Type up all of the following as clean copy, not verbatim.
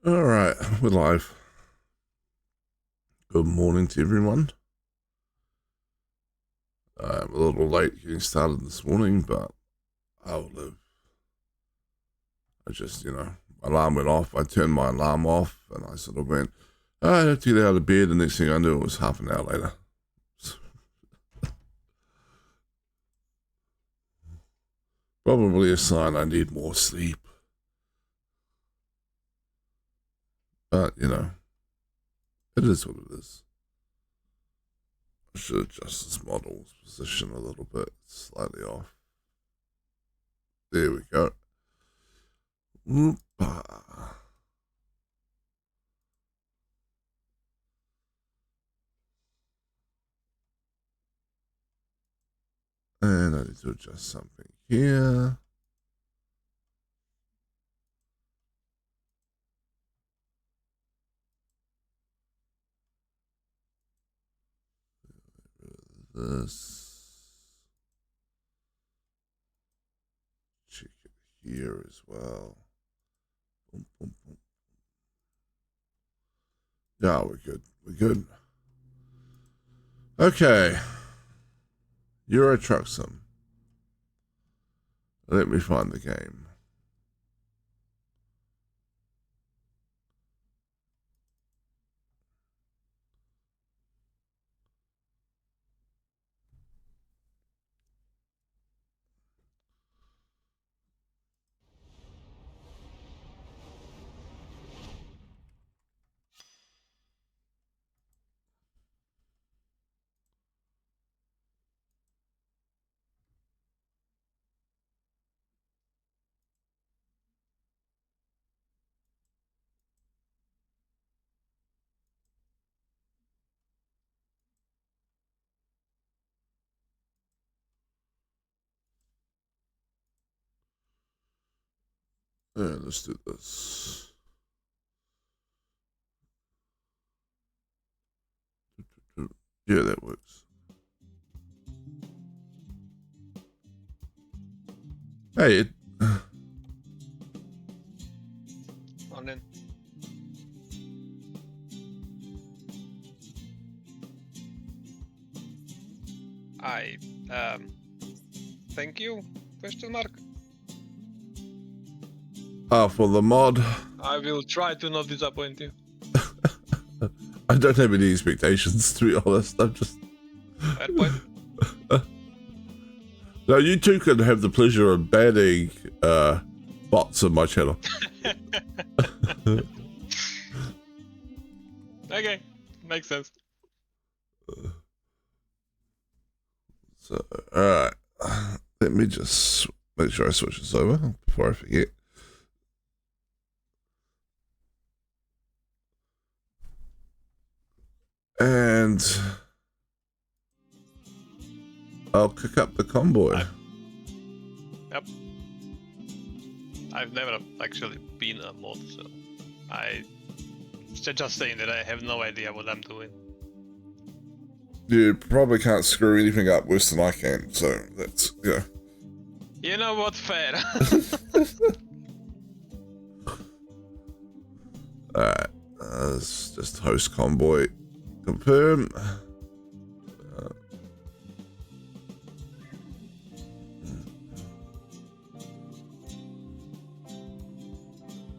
All right, we're live. Good morning to everyone. I'm a little late getting started this morning, but I'll live. I just, my alarm went off. I turned my alarm off and I sort of went, I have to get out of bed. The next thing I knew, it was half an hour later. Probably a sign I need more sleep. But, it is what it is. I should adjust this model's position a little bit, slightly off. There we go. Oop-ah. And I need to adjust something here. This. Check it here as well. Boom, boom, boom. Yeah, we're good. We're good. Okay. Euro Truck Sim. Let me find the game. Yeah, let's do this. Yeah, that works. Hey, Morning. I thank you? Question mark. for the mod. I will try to not disappoint you. I don't have any expectations, to be honest. I'm just. Fair point. No, you two can have the pleasure of banning bots on my channel. Okay, makes sense. So, alright. Let me just make sure I switch this over before I forget. And I'll kick up the convoy. Yep. I've never actually been a mod, so I just saying that I have no idea what I'm doing. You probably can't screw anything up worse than I can, so that's, yeah. You know what? Fair. Alright, let's just host convoy. Confirm.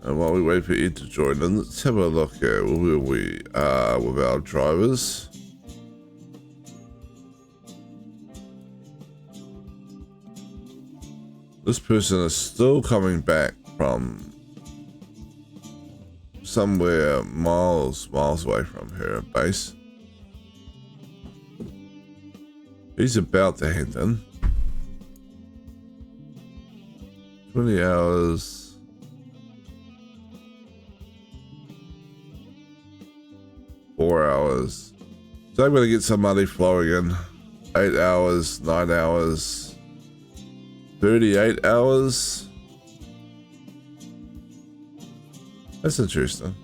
And while we wait for Ed to join in, let's have a look at where we are with our drivers. This person is still coming back from somewhere miles away from her base. He's about to head in. 20 hours. 4 hours. So I'm going to get some money flowing in. 8 hours, 9 hours, 38 hours. That's interesting.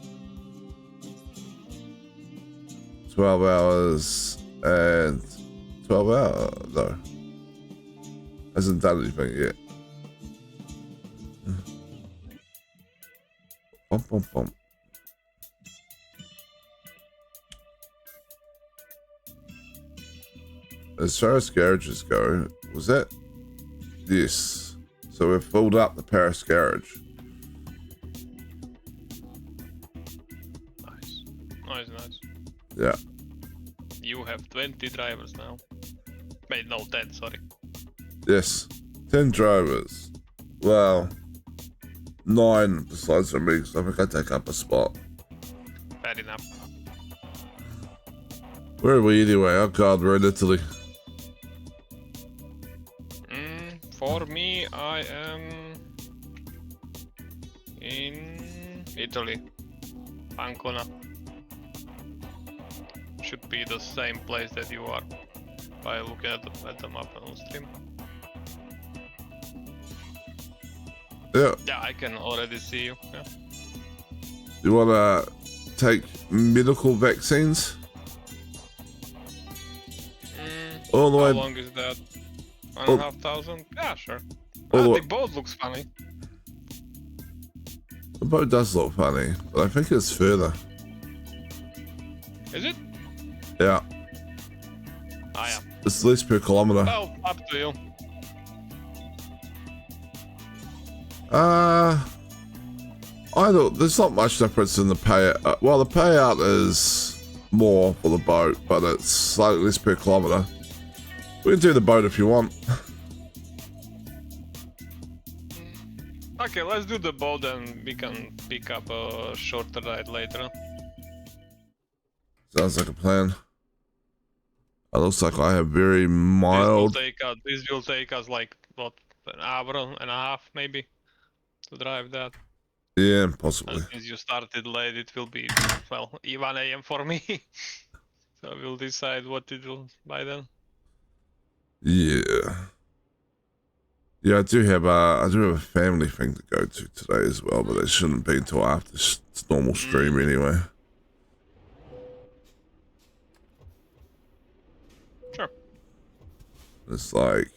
12 hours and 12 hours. No. Hasn't done anything yet. Bump, bump, bump. as far as garages go, was that this? So we've filled up the Paris garage. Nice. Nice, nice. Yeah. You have 20 drivers now. Wait, no, 10, sorry. Yes. 10 drivers. Well, 9 besides me, because I think I take up a spot. Fair enough. Where are we anyway? Oh god, we're in Italy. For me, I am in Italy. Ancona. Should be the same place that you are by looking at the map on stream. Yeah. Yeah, I can already see you. Yeah. You wanna take medical vaccines? All the How way. long is that? 1,500? Yeah, sure. All the The way. boat looks funny. The boat does look funny, but I think it's further. Is it? Yeah. Ah, yeah. It's less per kilometer. Well, up to you. I don't. There's not much difference in the payout. Well, the payout is more for the boat, but it's slightly less per kilometer. We can do the boat if you want. Okay, let's do the boat and we can pick up a shorter ride later. Sounds like a plan. It looks like I have very mild. This will take us like, what, an hour and a half maybe to drive that. Yeah, possibly. And since you started late, it will be, well, 1 AM for me. So we'll decide what to do by then. Yeah. Yeah, I do have a family thing to go to today as well, but it shouldn't be until after its normal stream anyway. Sure. It's like,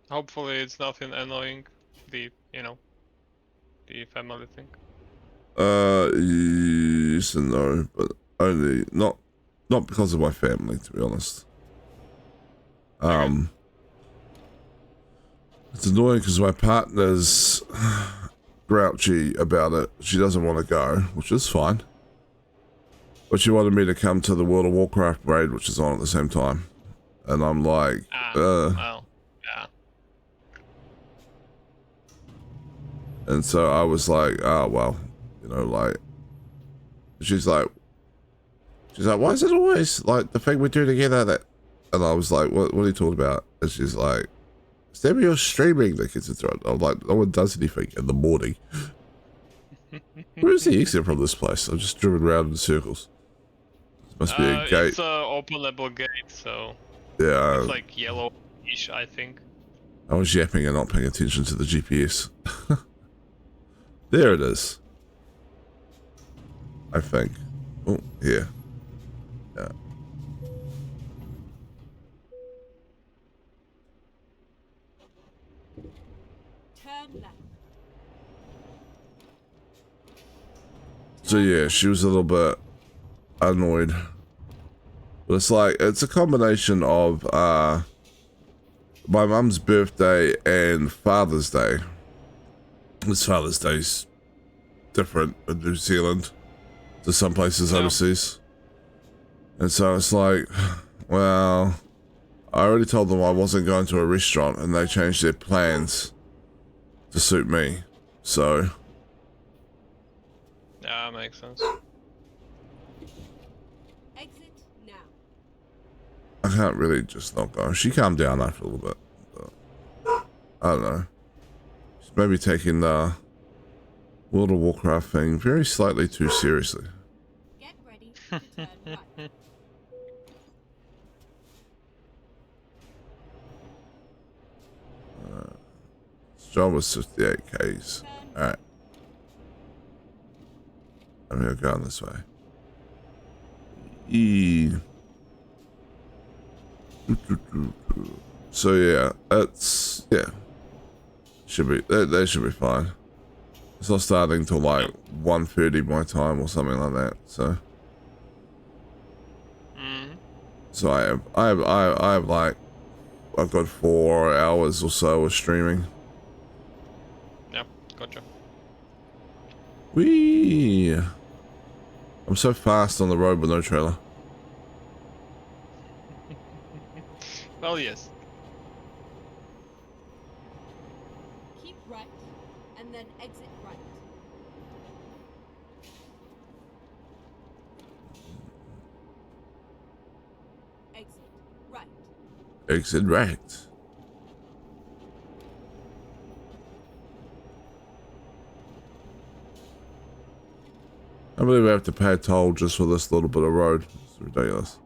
Hopefully it's nothing annoying, the family thing. yes and no, but only not because of my family, to be honest. Okay. It's annoying because my partner's grouchy about it. She doesn't want to go, which is fine. But she wanted me to come to the World of Warcraft raid, which is on at the same time. And I'm like, Well, yeah. And so I was like, oh, well, like, she's like, why is it always like the thing we do together that, and I was like, what are you talking about? And she's like, Stem, you're streaming the kids into it. I'm like, no one does anything in the morning. Where's the exit from this place? I'm just driven around in circles. There must be a gate. It's an openable gate, so Yeah. it's like yellowish, I think. I was yapping and not paying attention to the GPS. There it is. I think. Oh, here. Yeah. Turn left. So yeah, she was a little bit annoyed. But it's like, it's a combination of my mum's birthday and Father's Day. This Father's Day's different in New Zealand to some places overseas. And so it's like, well, I already told them I wasn't going to a restaurant and they changed their plans to suit me. So Yeah, makes sense. Exit now. I can't really just not go. She calmed down after a little bit. But I don't know. She's maybe taking the World of Warcraft thing very slightly too seriously. Get ready to turn right. John was 58 Ks. Alright. I'm gonna go on this way. So yeah, it's should be they should be fine. It's not starting till like 1:30 my time or something like that. So So I have like, I've got 4 hours or so of streaming. Yeah, gotcha. Whee! I'm so fast on the road with no trailer. Well, yes. Keep right, and then exit right. Exit right. Exit right. I believe I have to pay a toll just for this little bit of road. It's ridiculous.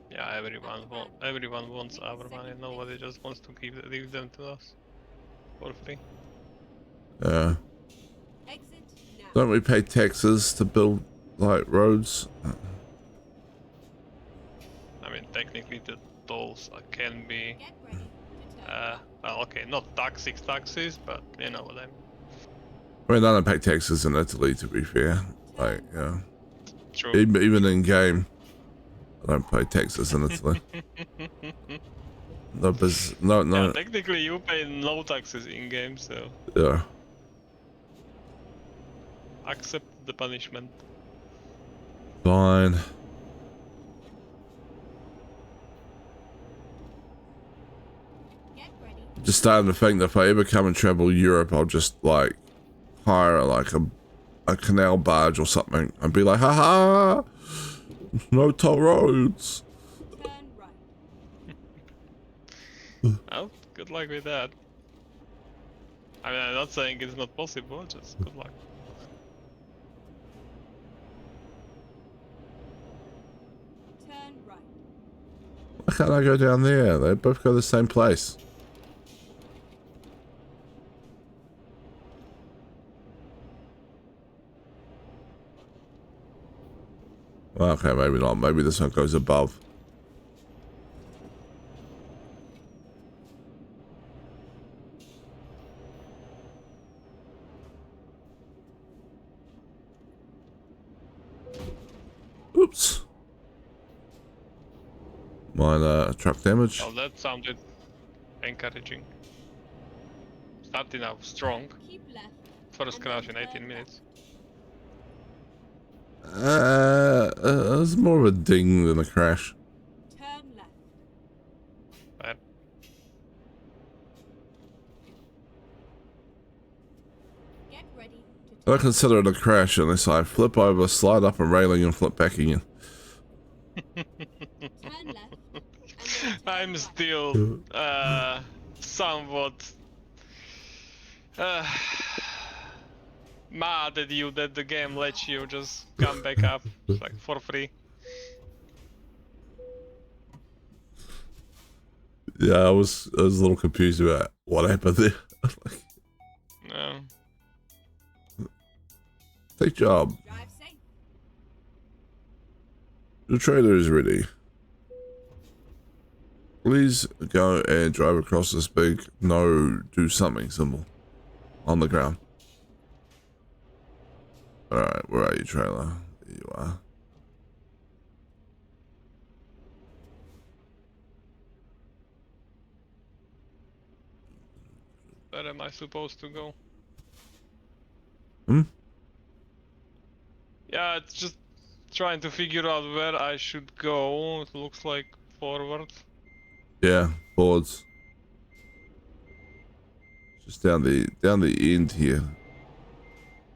Yeah, everyone wants our money. Nobody just wants to leave them to us for free. Yeah. Exit now. Don't we pay taxes to build like roads? I mean, technically the tolls can be, Get ready to turn right. well, okay, not taxes, but you know what I mean. I mean, I don't pay taxes in Italy, to be fair. Like, yeah. True. Even in game, I don't pay taxes in Italy. No, Yeah, technically you pay no taxes in game, so Yeah. accept the punishment. Fine. Get ready. Just starting to think that if I ever come and travel Europe, I'll just like hire like a canal barge or something and be like, haha, no toll roads. Turn right. Well, good luck with that. I mean, I'm not saying it's not possible, just good luck. Turn right. Why can't I go down there? They both go to the same place. Well, okay, maybe not. Maybe this one goes above. Oops. Minor truck damage. Well, that sounded encouraging. Starting out strong. Keep left. First and crash then in 18 turn minutes. It was more of a ding than a crash. Turn left. Bad. Get ready to I don't consider it a crash unless I flip over, slide up a railing, and flip back again. turn left. And then turn I'm right. still somewhat mad at you that the game lets you just come back up like for free. Yeah, I was a little confused about what happened there. No. Take job. Drive safe. The trailer is ready. Please go and drive across this big no do something symbol on the ground. Alright, where are you, trailer? There you are. Where am I supposed to go? Hmm? Yeah, it's just trying to figure out where I should go. It looks like forward. Yeah, boards. Just down the end here.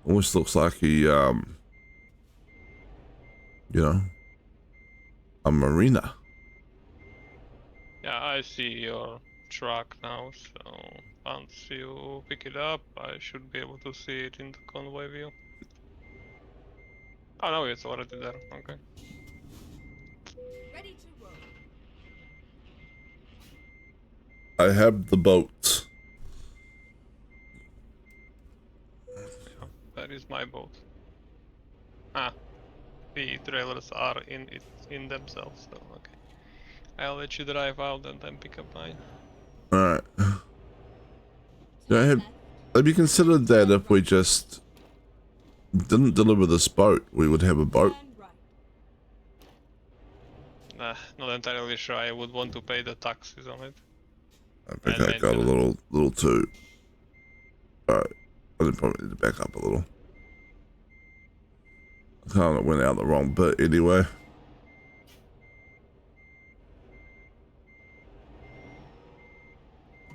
Almost looks like a you know, a marina. Yeah, I see your truck now, so once you pick it up, I should be able to see it in the convoy view. Oh no, it's already there. Okay. Ready to roll. I have the boat. That is my boat. Ah, the trailers are in themselves. So okay, I'll let you drive out and then pick up mine. Alright. Yeah, Turn have, left. have you considered that if we just didn't deliver this boat, we would have a boat? Turn right. Not entirely sure I would want to pay the taxes on it. I think And I got a maintenance. little too. Alright. I did probably need to back up a little. I kind of went out the wrong bit anyway.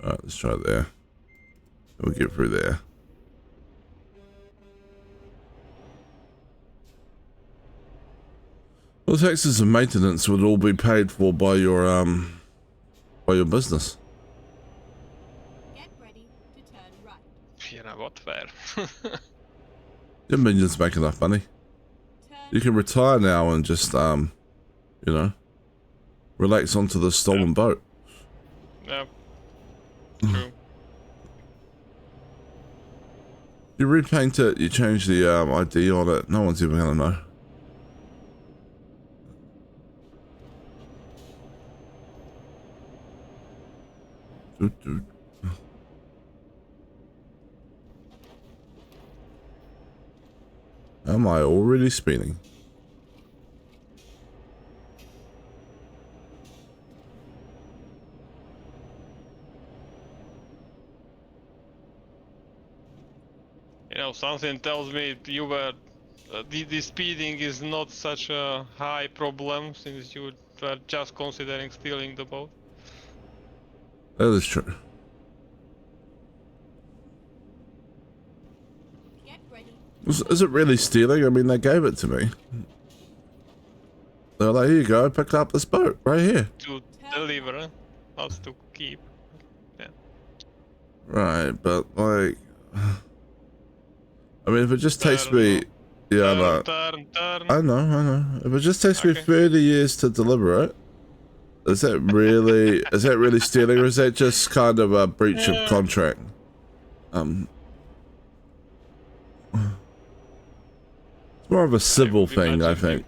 Alright, let's try there. We'll get through there. Well, taxes and maintenance would all be paid for by your business. Get ready to turn right. You know what? Fair. Your minions make enough money. Turn You can retire now and just you know, relax onto the stolen boat. Yep. True. You repaint it, you change the ID on it, no one's even gonna know. Doot, doot. Am I already spinning? You know, something tells me you were the speeding is not such a high problem since you were just considering stealing the boat. That is true. Get ready. Is it really stealing? I mean, they gave it to me. They're like, here you go, pick up this boat right here. To deliver, not to keep. Yeah. Right, but like, I mean, if it just takes me, yeah, I know. Turn. I know. If it just takes me Okay. 30 years to deliver it, is that really stealing, or is that just kind of a breach of contract? It's more of a civil thing, I think.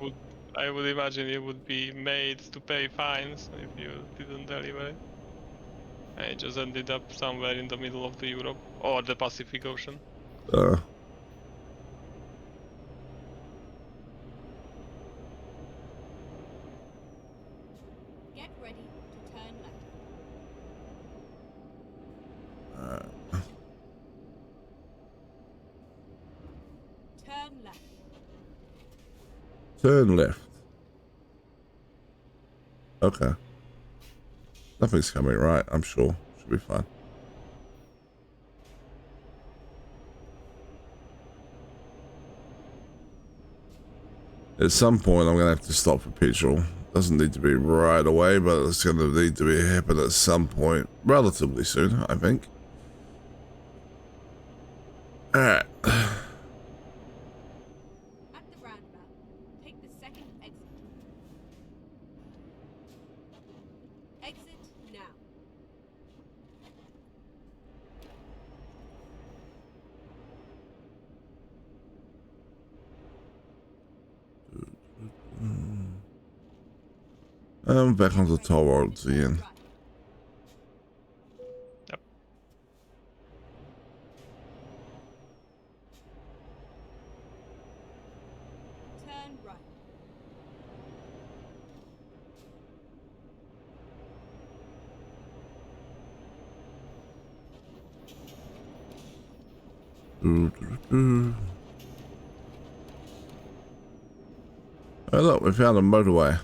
I would imagine you would be made to pay fines if you didn't deliver it. And it just ended up somewhere in the middle of the Europe or the Pacific Ocean. Get ready to turn left. Turn left. Turn left. Okay. Nothing's coming right, I'm sure. Should be fine. At some point, I'm going to have to stop for petrol. Doesn't need to be right away, but it's going to need to be happen at some point. Relatively soon, I think. Alright. At the roundabout, take the second exit. Exit now. I'm back on the toll roads again. Right. Yep. Turn right. Oh look, we found a motorway.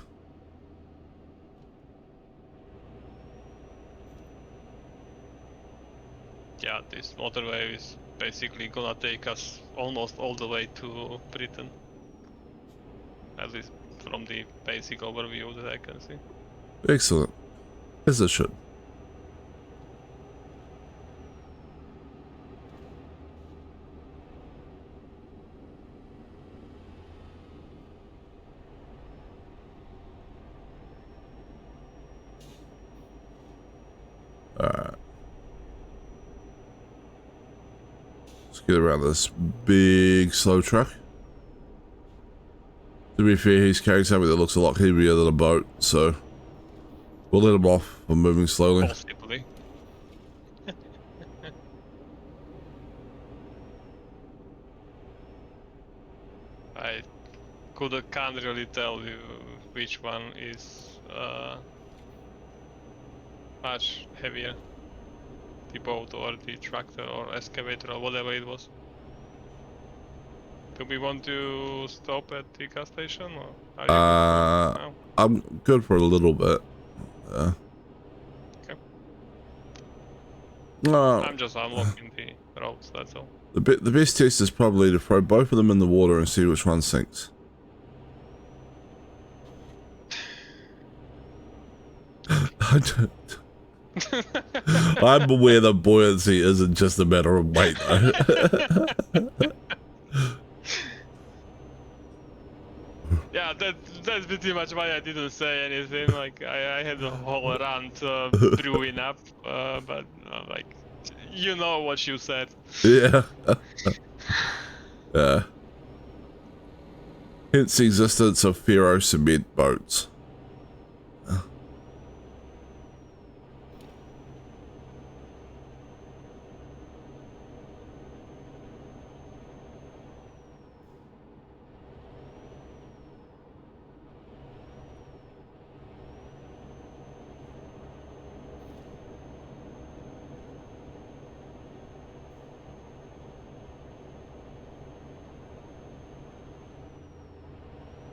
Yeah, this motorway is basically gonna take us almost all the way to Britain. At least from the basic overview that I can see. Excellent. As it should. Alright. Let's get around this big slow truck. To be fair, he's carrying something that looks a lot heavier than a boat, so we'll let him off for moving slowly. Possibly. I can't really tell you which one is much heavier. The boat or the tractor or excavator or whatever it was. Do we want to stop at the gas station or are you good for now? I'm good for a little bit. Okay. No, I'm just unlocking the roads, that's all. the best test is probably to throw both of them in the water and see which one sinks. I'm aware that buoyancy isn't just a matter of weight, though. Yeah, that's pretty much why I didn't say anything. Like I had a whole rant brewing up, but like you know what you said. Yeah. Yeah. Hence the existence of ferro cement boats.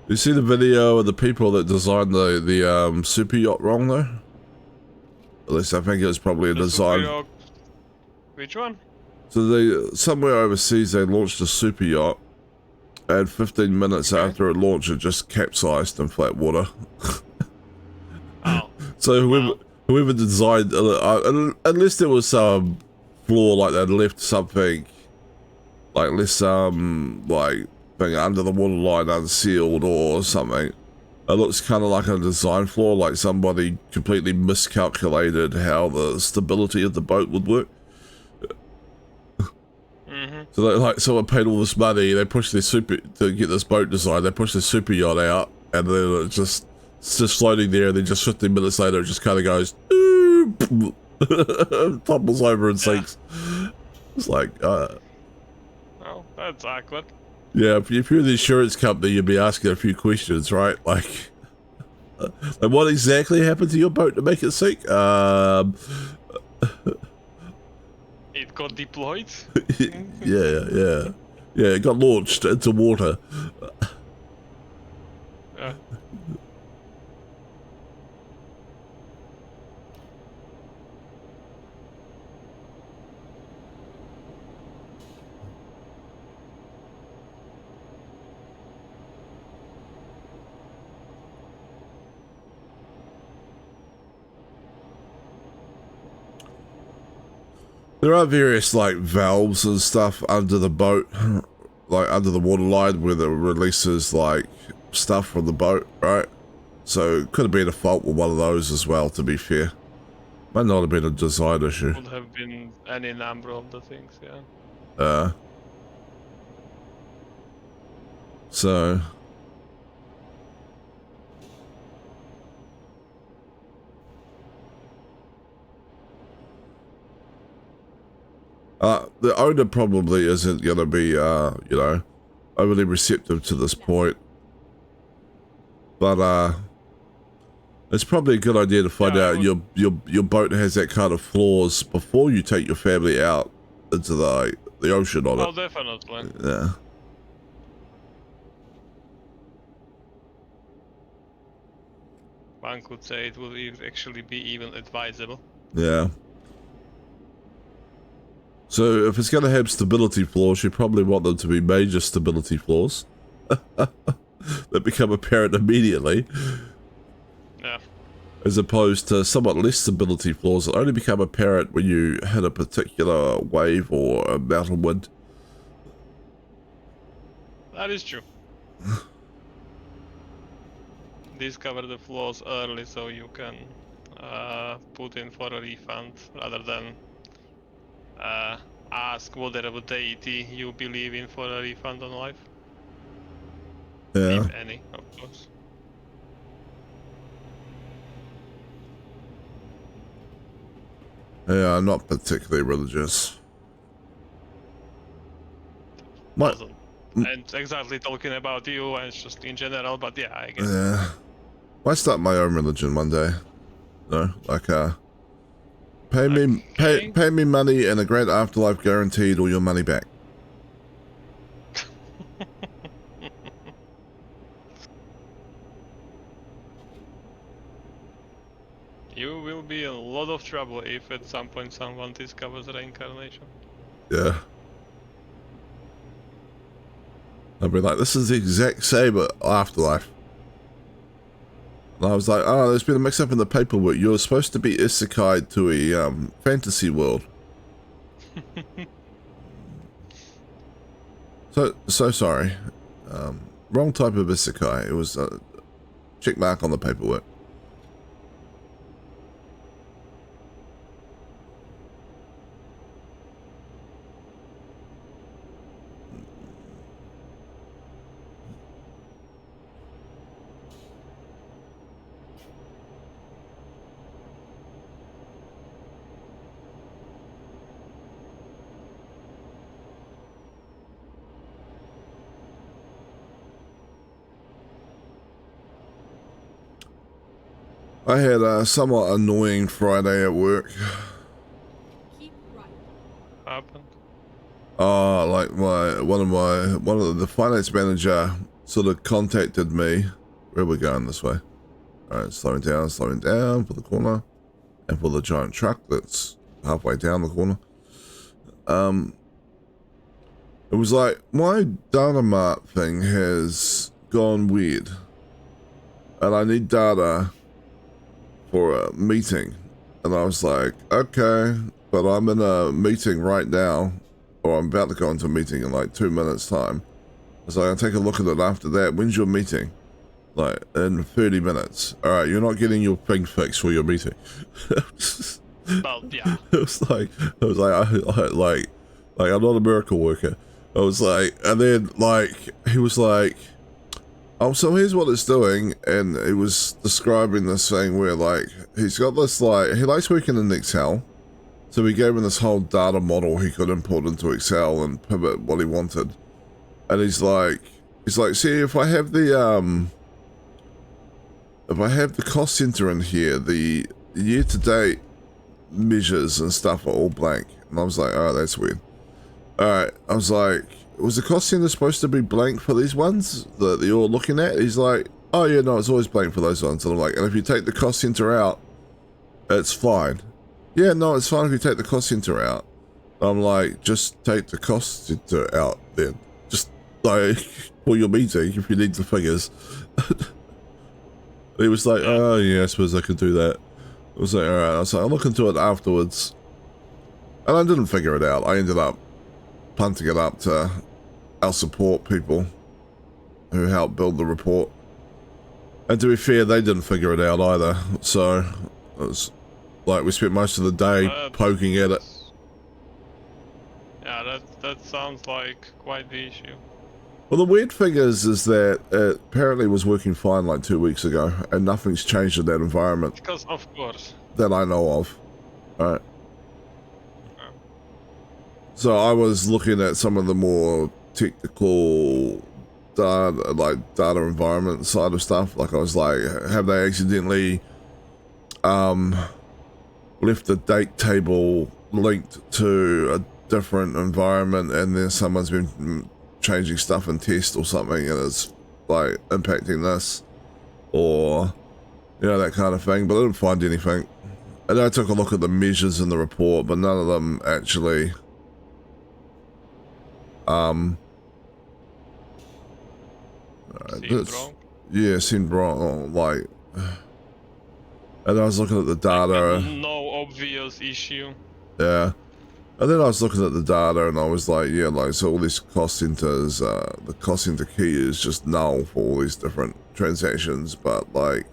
You see the video of the people that designed the super yacht wrong though? At least I think it was probably a The design. Super Yacht- Which one? So they somewhere overseas they launched a super yacht, and 15 minutes Okay. after it launched, it just capsized in flat water. Oh. So Wow. whoever designed, unless there was some flaw like they left something, like less like thing under the waterline unsealed or something. It looks kind of like a design flaw, like somebody completely miscalculated how the stability of the boat would work. So they, like someone paid all this money, they pushed their super to get this boat designed. They pushed their super yacht out, and then it's just floating there. And then just 15 minutes later, it just kind of goes, topples over and sinks. It's like, Oh, that's awkward. yeah. If you're the insurance company, you'd be asking a few questions, right? Like, like what exactly happened to your boat to make it sink? It got deployed. Yeah. It got launched into water. There are various like valves and stuff under the boat, like under the waterline where it releases like stuff from the boat, right? So it could have been a fault with one of those as well, to be fair. Might not have been a design issue. Would have been any number of the things, yeah. So the owner probably isn't gonna be you know, overly receptive to this point. But it's probably a good idea to find out your boat has that kind of flaws before you take your family out into the ocean on Oh, it. definitely. Yeah. One could say it would actually be even advisable. Yeah. So if it's going to have stability flaws, you probably want them to be major stability flaws that become apparent immediately. Yeah. As opposed to somewhat less stability flaws that only become apparent when you hit a particular wave or a mountain wind. That is true. Discover the flaws early so you can put in for a refund rather than ask whatever deity you believe in for a refund on life. Yeah. If any, of course. Yeah, I'm not particularly religious. My, Wasn't and exactly talking about you and just in general, but yeah, I get it. yeah. Might start my own religion one day. No, like Okay. pay me money and a great afterlife guaranteed, or your money back. You will be in a lot of trouble if at some point someone discovers reincarnation. Yeah. I'd be like, this is the exact same afterlife. And I was like, oh, there's been a mix up in the paperwork. You're supposed to be isekai to a fantasy world. So sorry. Wrong type of isekai. It was a check mark on the paperwork. I had a somewhat annoying Friday at work. Keep right. Happened. Like one of the finance manager sort of contacted me. Where are we going this way? Alright, slowing down for the corner. And for the giant truck that's halfway down the corner. It was like, my data mart thing has gone weird. And I need data for a meeting. And I was like, okay, but I'm in a meeting right now, or I'm about to go into a meeting in like 2 minutes time. So I'll take a look at it after that. When's your meeting? Like, in 30 minutes. Alright, you're not getting your thing fixed for your meeting. Well, yeah. It was like, I'm not a miracle worker. I was like, and then like, he was like, oh, so here's what it's doing, and he was describing this thing where like, he's got this like, he likes working in Excel, so we gave him this whole data model he could import into Excel and pivot what he wanted, and he's like, see, if I have the cost center in here, the year-to-date measures and stuff are all blank. And I was like, oh, that's weird. Alright, I was like, was the cost center supposed to be blank for these ones that you're looking at? He's like, oh yeah, no, it's always blank for those ones. And I'm like, and if you take the cost center out, it's fine. Yeah, no, it's fine if you take the cost center out. I'm like, just take the cost center out then. Just like, for your meeting, if you need the figures. He was like, oh yeah, I suppose I could do that. I was like, alright. I was like, I'll look into it afterwards. And I didn't figure it out. I ended up punting it up to our support people who helped build the report. And to be fair, they didn't figure it out either. So it was like we spent most of the day poking at it. Yeah, that sounds like quite the issue. Well, the weird thing is that it apparently was working fine like 2 weeks ago, and nothing's changed in that environment. Because of course. That I know of. Alright. So I was looking at some of the more technical data environment side of stuff. Like I was like, have they accidentally left the date table linked to a different environment, and then someone's been changing stuff in test or something, and it's like impacting this, or that kind of thing. But I didn't find anything. And I took a look at the measures in the report, but none of them actually seemed wrong. Yeah, seemed wrong. Like, and I was looking at the data. No obvious issue. Yeah. And then I was looking at the data, and I was like, yeah, like, so all these cost centers, the cost center key is just null for all these different transactions, but like,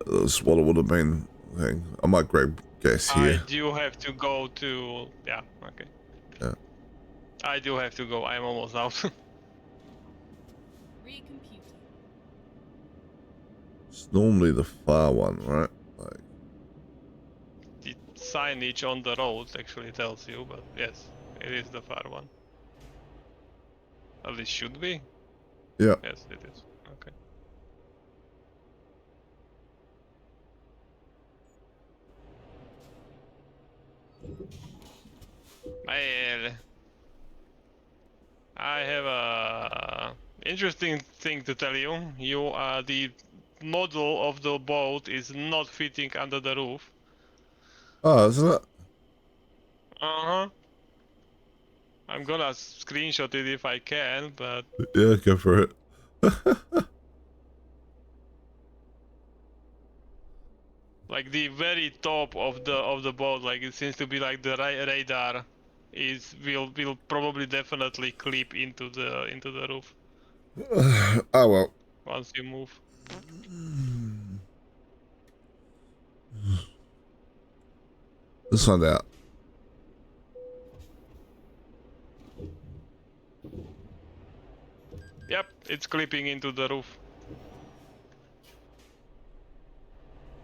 that's what it would have been. I might grab gas here. I do have to go to... Yeah, okay. Yeah. I do have to go, I'm almost out. Recomputing. It's normally the far one, right? Like, The signage on the road actually tells you, but yes, it is the far one. At least should be. yeah. Yes, it is. Okay. Well, I have a interesting thing to tell you. The model of the boat is not fitting under the roof. Oh, isn't it? Uh-huh. I'm gonna screenshot it if I can, but Yeah, go for it. like the very top of the boat, like it seems to be like the radar will probably definitely clip into the roof Oh well. once you move. Let's find out. Yep, it's clipping into the roof.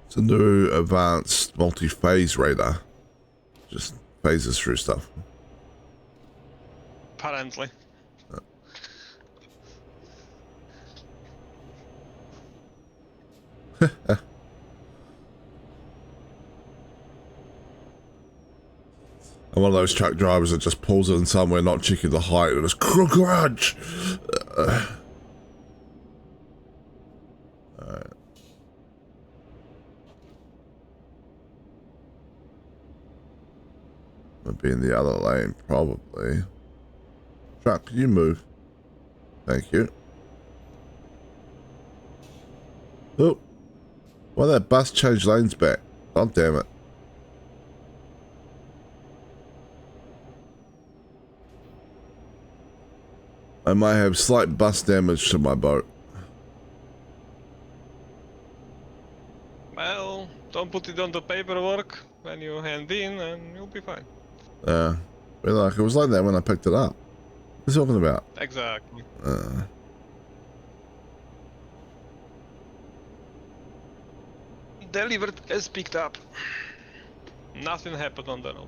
It's a new advanced multi-phase radar. Just phases through stuff. Apparently. I'm one of those truck drivers that just pulls in somewhere not checking the height and just crunch. Alright. I'll be in the other lane, probably. Truck, can you move? Thank you. Oh. Why that bus changed lanes back? God damn it. I might have slight bus damage to my boat. Well, don't put it on the paperwork when you hand in and you'll be fine. Well, like, it was like that when I picked it up. What are you talking about? Exactly. Delivered as picked up. Nothing happened on the road.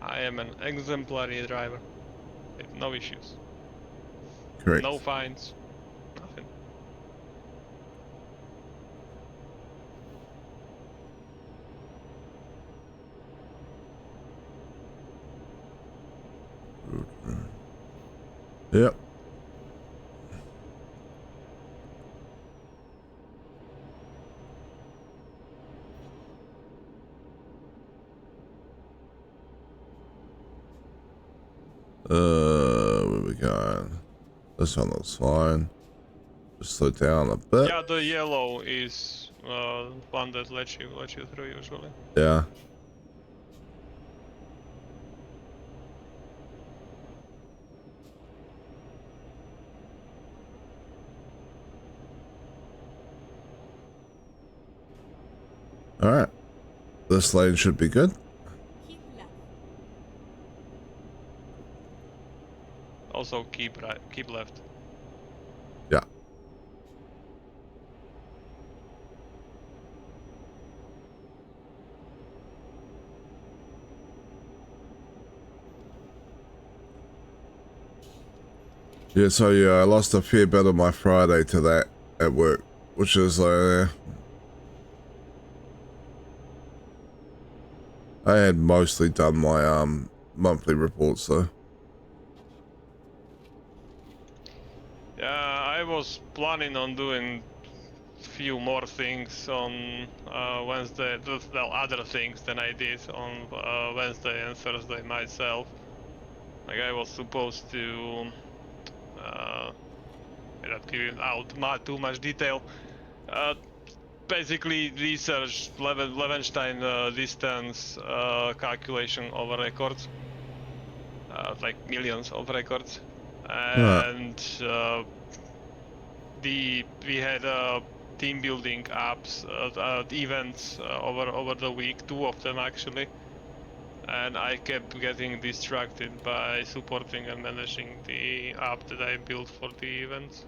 I am an exemplary driver. With no issues. Correct. No fines. Nothing. Yep. Where we going? This one looks fine. Just slow down a bit. Yeah, the yellow is one that lets you through usually. Yeah. Alright. This lane should be good. Keep left. Also keep right, keep left. Yeah. Yeah, so yeah, I lost a fair bit of my Friday to that at work, which is I had mostly done my monthly reports though. Yeah, I was planning on doing few more things on Wednesday, well, other things than I did on Wednesday and Thursday myself. Like I was supposed to, without giving out too much detail, basically research Levenstein distance calculation over records, like millions of records, and we had team building apps events over the week, two of them actually, and I kept getting distracted by supporting and managing the app that I built for the events.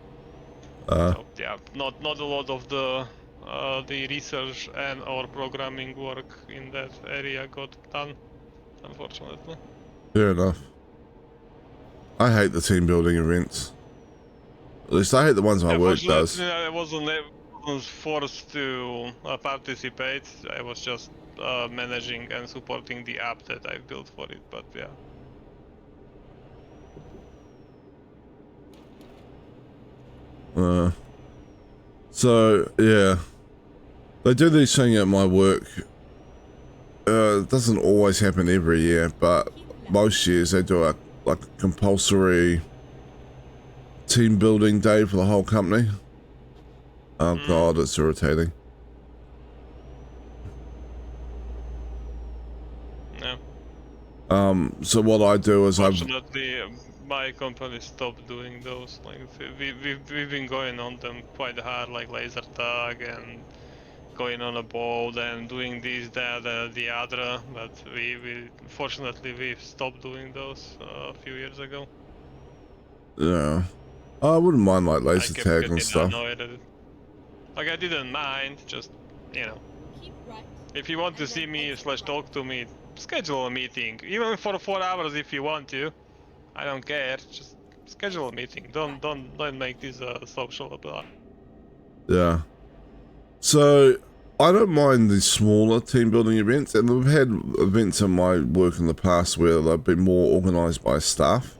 So yeah, not a lot of the research and or programming work in that area got done, unfortunately. Fair enough. I hate the team building events. At least I hate the ones my work does. I wasn't forced to participate. I was just managing and supporting the app that I built for it. But yeah. So yeah, they do these things at my work. It doesn't always happen every year, but most years they do a compulsory team building day for the whole company. Oh god, it's irritating. Yeah. So what I do is Fortunately, my company stopped doing those. Like we've been going on them quite hard, like laser tag and going on a boat and doing this, that, the other. But we fortunately we've stopped doing those a few years ago. Yeah, I wouldn't mind like laser tag and stuff. Annoyed at it. Like I didn't mind, just you know. Keep right. If you want to see me / talk to me, schedule a meeting. Even for 4 hours if you want to. I don't care. Just schedule a meeting. Don't make this a social blah. Yeah. So I don't mind the smaller team building events, and we've had events in my work in the past where they've been more organised by staff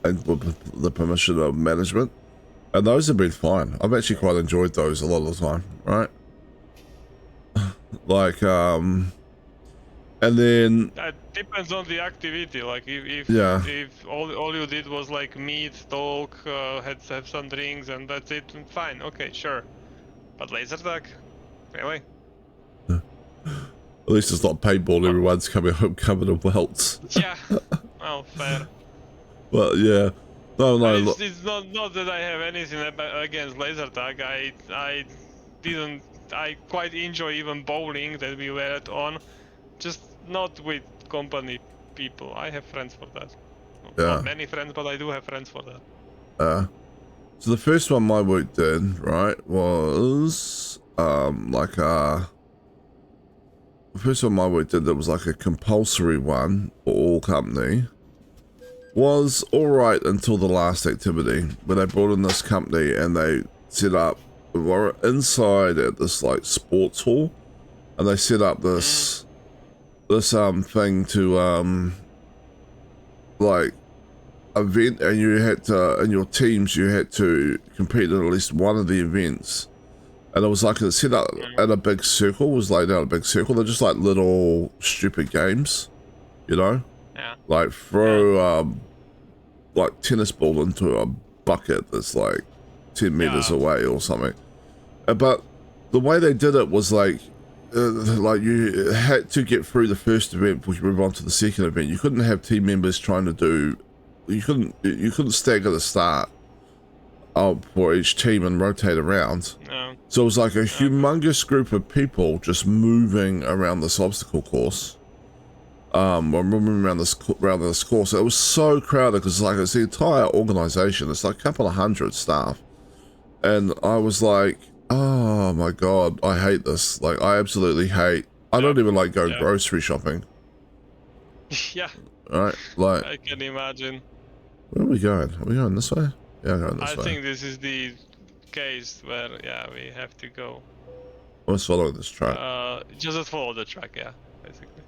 and with the permission of management, and those have been fine. I've actually quite enjoyed those a lot of the time, right? Like and then That depends on the activity. Like if all you did was like meet, talk, have some drinks, and that's it, fine, okay, sure. But laser tag, really? At least it's not paintball. Everyone's coming home covered in welts. Yeah. Well, fair. But yeah, no. It's not that I have anything against laser tag. I quite enjoy even bowling that we were on, just not with company people. I have friends for that. Yeah. Not many friends, but I do have friends for that. So the first one my work did, right, was the first one my work did that was like a compulsory one for all company. Was alright until the last activity, where they brought in this company and they set up, we were inside at this like sports hall, and they set up this thing to like event, and you had to, in your teams you had to compete in at least one of the events, and it was like set up at a big circle, was laid out a big circle. They're just like little stupid games, you know. Yeah. Like throw like tennis ball into a bucket that's like 10 meters away or something. But the way they did it was like you had to get through the first event before you move on to the second event. You couldn't have team members trying to do. You couldn't stagger the start for each team and rotate around. No. So it was like a humongous group of people just moving around this obstacle course. Or moving around this course. It was so crowded because it's the entire organization. It's like a couple of hundred staff, and I was like, oh my god, I hate this. Like, I absolutely hate. I don't even like going grocery shopping. Yeah. Right, like. I can imagine. Where are we going? Are we going this way? Yeah, I'm going this way. I think this is the case where we have to go. Let's follow this track. Just follow the track, yeah, basically.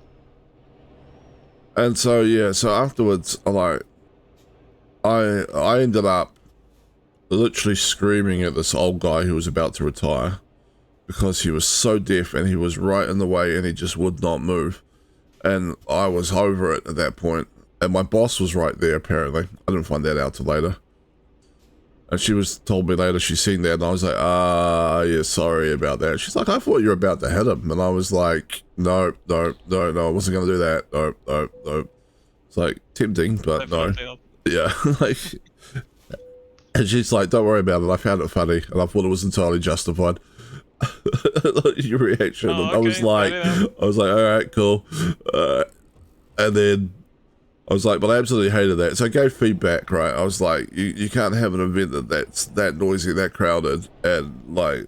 And so so afterwards, I ended up literally screaming at this old guy who was about to retire because he was so deaf and he was right in the way and he just would not move. And I was over it at that point. And my boss was right there, apparently. I didn't find that out till later. And she told me later she's seen that, and I was like, yeah, sorry about that. She's like, I thought you were about to hit him. And I was like, no, I wasn't going to do that. No. It's like tempting, but Definitely no. not. Yeah, like, and she's like, don't worry about it. I found it funny, and I thought it was entirely justified. Your reaction. Oh, and I was like, all right, cool. And then I was like, but I absolutely hated that. So I gave feedback, right? I was like, you can't have an event that's that noisy, that crowded, and like,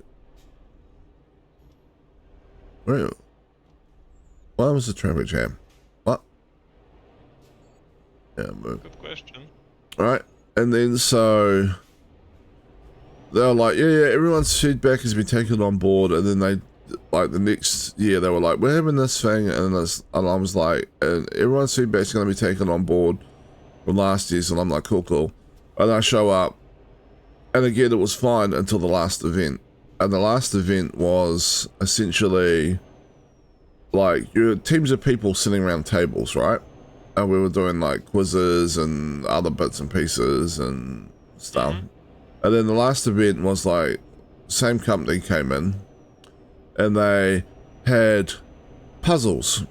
why was the traffic jam? What? Yeah, move. Good question. Right, and then so they were like, yeah, everyone's feedback has been taken on board, and then they, like, the next year they were like, we're having this thing, and I was like, and everyone's feedback's going to be taken on board from last year's, and I'm like, cool, and I show up, and again it was fine until the last event, and the last event was essentially like your teams of people sitting around tables, right? And we were doing like quizzes and other bits and pieces and stuff. And then the last event was like, same company came in and they had puzzles,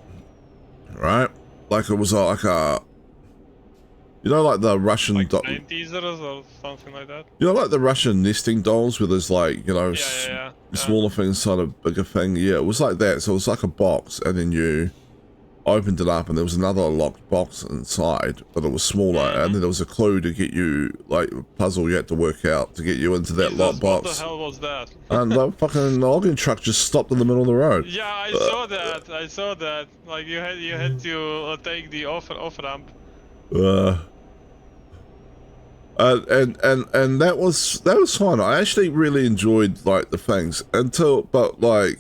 right? Like it was like a, you know, like the Russian, Like 90s or something like that. you know, like the Russian nesting dolls where there's like, you know, Yeah. smaller thing inside a bigger thing. Yeah, it was like that. So it was like a box, and then you opened it up, and there was another locked box inside, but it was smaller, and then there was a clue to get you, like, a puzzle you had to work out to get you into that locked box. What the hell was that? And the fucking logging truck just stopped in the middle of the road. Yeah, I saw that. I saw that. Like you had to take the off ramp. And that was fine. I actually really enjoyed like the things but like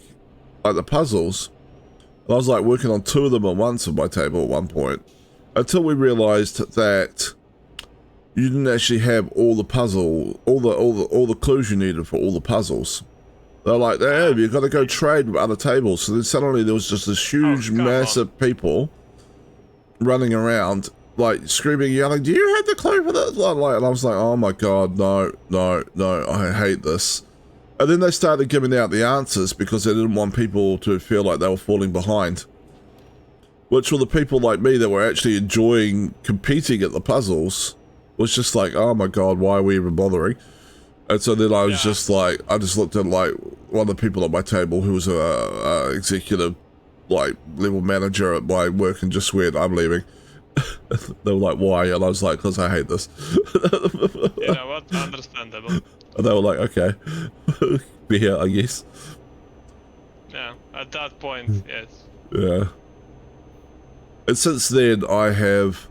the puzzles. I was like working on 2 of them at once on my table at one point, until we realized that you didn't actually have all the clues you needed for all the puzzles. They're like, hey, you've got to go trade with other tables. So then suddenly there was just this huge mass of people running around, like screaming, yelling, do you have the clue for this? Like, and I was like, oh my god, no, I hate this. And then they started giving out the answers because they didn't want people to feel like they were falling behind. Which were the people like me that were actually enjoying competing at the puzzles. Was just like, oh my god, why are we even bothering? And so then I was just like, I just looked at like one of the people at my table who was a executive, like level manager at my work, and just went, I'm leaving. They were like, why? And I was like, because I hate this. Yeah, what? Understandable. And they were like, okay, be here, I guess. Yeah, at that point, yes. Yeah. And since then, I have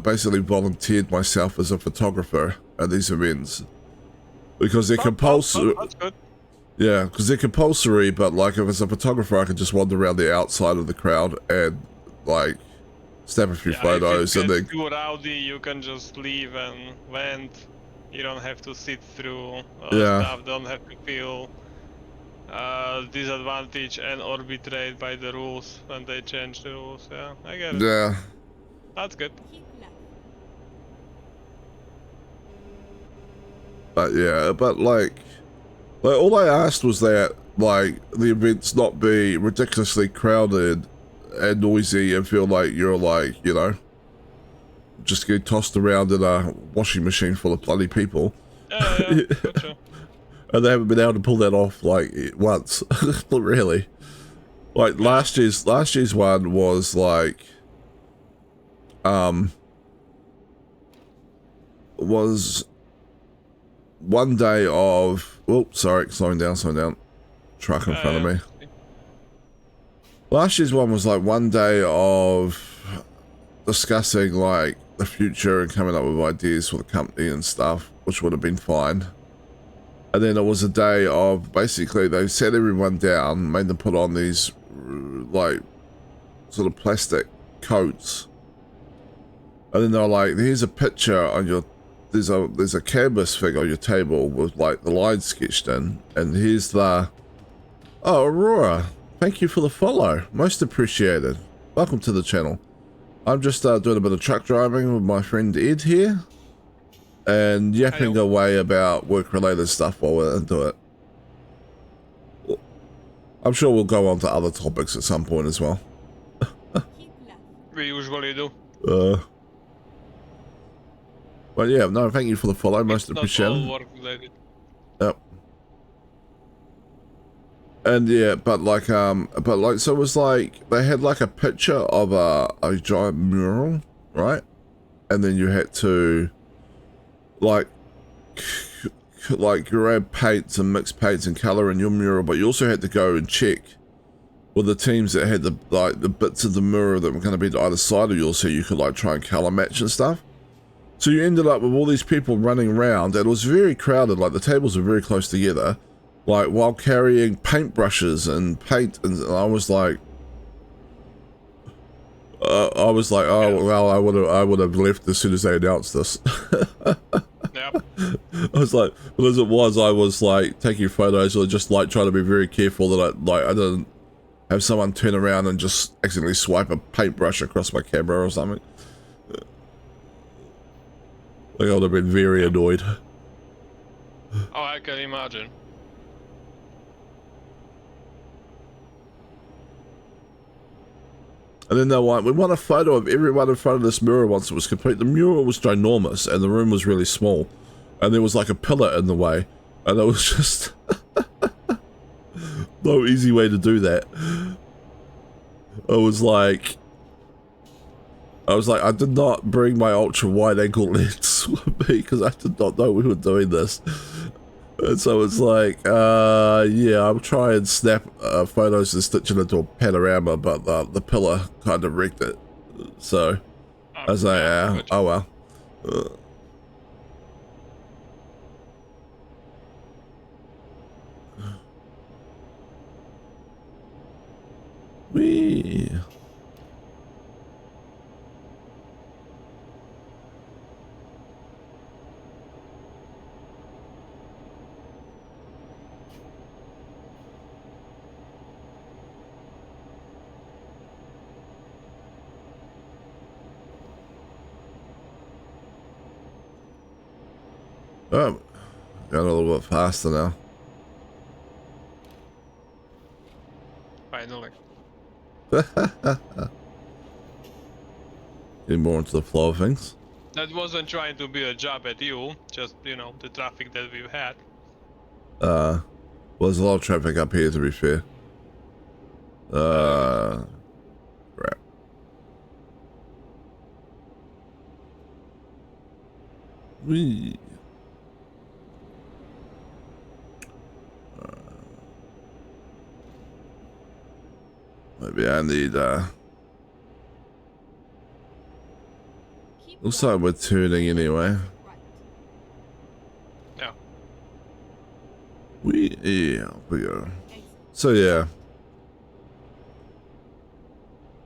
basically volunteered myself as a photographer at these events. Because they're compulsory. That's good. Yeah, because they're compulsory, but like if it's a photographer, I can just wander around the outside of the crowd and like snap a few photos, and then too rowdy, you can just leave and vent. You don't have to sit through stuff. Don't have to feel disadvantaged and or betrayed by the rules when they change the rules. Yeah, I get it. yeah. That's good. Keep left. But yeah, but like all I asked was that like the events not be ridiculously crowded and noisy and feel like you're like, you know, just getting tossed around in a washing machine full of bloody people. Yeah, gotcha. And they haven't been able to pull that off like once. Not really. Like last year's one was like was one day of slowing down. Truck in front of me. Last year's one was like one day of discussing like the future and coming up with ideas for the company and stuff, which would have been fine. And then it was a day of basically they sat everyone down, made them put on these like sort of plastic coats, and then they were like, "Here's a picture on your there's a canvas thing on your table with like the lines sketched in, and here's the Aurora. Thank you for the follow, most appreciated. Welcome to the channel. I'm just doing a bit of truck driving with my friend Ed here, and yapping away about work-related stuff while we're into it. I'm sure we'll go on to other topics at some point as well. Keep left. We usually do. But yeah, no, thank you for the follow, most It's appreciated. not all work related. Yep. And yeah, but like, so it was like, they had like a picture of a giant mural, right? And then you had to, like, grab paints and mix paints and color in your mural, but you also had to go and check with the teams that had the bits of the mural that were going to be to either side of yours, so you could like try and color match and stuff. So you ended up with all these people running around, and it was very crowded. Like the tables were very close together, like while carrying paintbrushes and paint, and I was like, oh well, I would have left as soon as they announced this. Yep. I was like, well, as it was, I was like taking photos, or just like trying to be very careful that I didn't have someone turn around and just accidentally swipe a paintbrush across my camera or something. Like I would have been very annoyed. Oh, I can imagine. And then we want a photo of everyone in front of this mural once it was complete. The mural was ginormous and the room was really small. And there was like a pillar in the way. And it was just no easy way to do that. I was like, I did not bring my ultra wide angle lens with me because I did not know we were doing this. And so it's like, yeah, I'll try and snap photos and stitch it into a panorama, but the pillar kind of wrecked it. So I was like, oh well. Wee. Oh, got a little bit faster now. Finally. Getting more into the flow of things. That wasn't trying to be a jab at you, just, you know, the traffic that we've had. Well, there's a lot of traffic up here, to be fair. Crap. Wee. Maybe I need, Keep looks like we're turning anyway. right. Yeah. Yeah, we go. Exit. So yeah.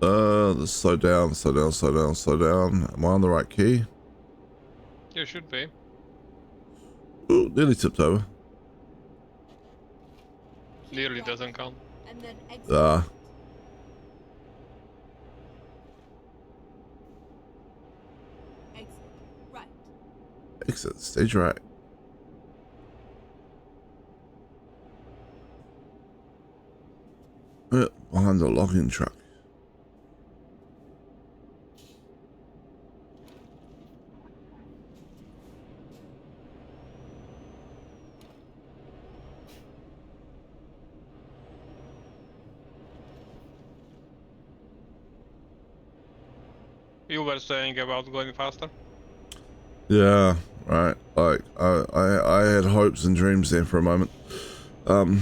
Let's slow down, slow down, slow down, slow down. Am I on the right key? You should be. Ooh, nearly tipped over. Keep Nearly right, doesn't count. and then exit. Exit. Right. Exit, stage right. Behind the logging truck. You were saying about going faster? Yeah, right. Like I had hopes and dreams there for a moment. And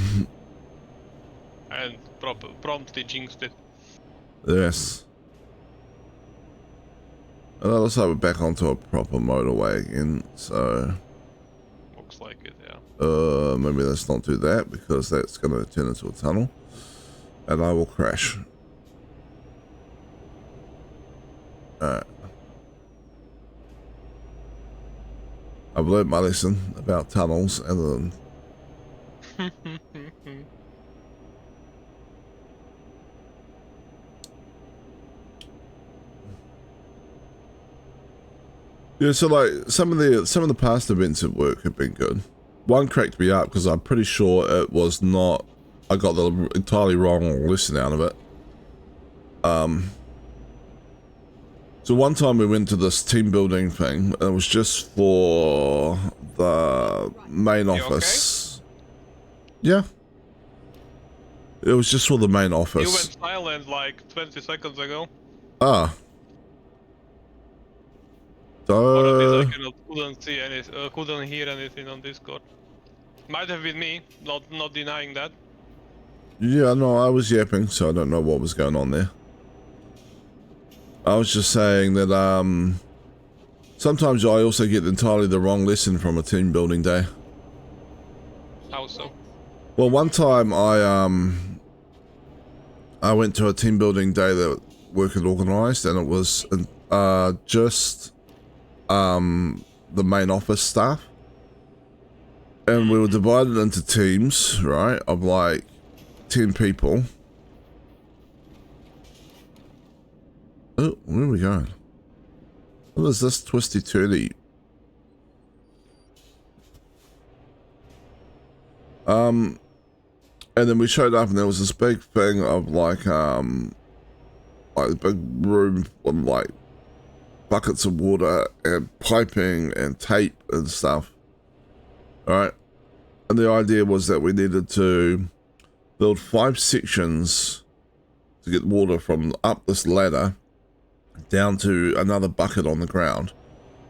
promptly jinxed it. Yes. And it looks like we're back onto a proper motorway again, so Looks like it, yeah. maybe let's not do that because that's gonna turn into a tunnel. And I will crash. Alright. I've learned my lesson about tunnels and then yeah, so like some of the past events at work have been good. One cracked me up because I'm pretty sure it was not. I got the entirely wrong lesson out of it. So one time we went to this team building thing, and it was just for the main You office. Yeah. It was just for the main You office. went silent like 20 seconds ago. Ah. Or at So, least I couldn't see any, couldn't hear anything on Discord. Might have been me, not denying that. yeah, no, I was yapping, so I don't know what was going on there. I was just saying that, sometimes I also get entirely the wrong lesson from a team building day. How so? Well, one time I went to a team building day that work had organised, and it was just the main office staff, and we were divided into teams, right, of like 10 people. Oh, where are we going? What is this twisty turny? And then we showed up, and there was this big thing of like a big room with like buckets of water and piping and tape and stuff. All right. And the idea was that we needed to build 5 sections to get water from up this ladder down to another bucket on the ground.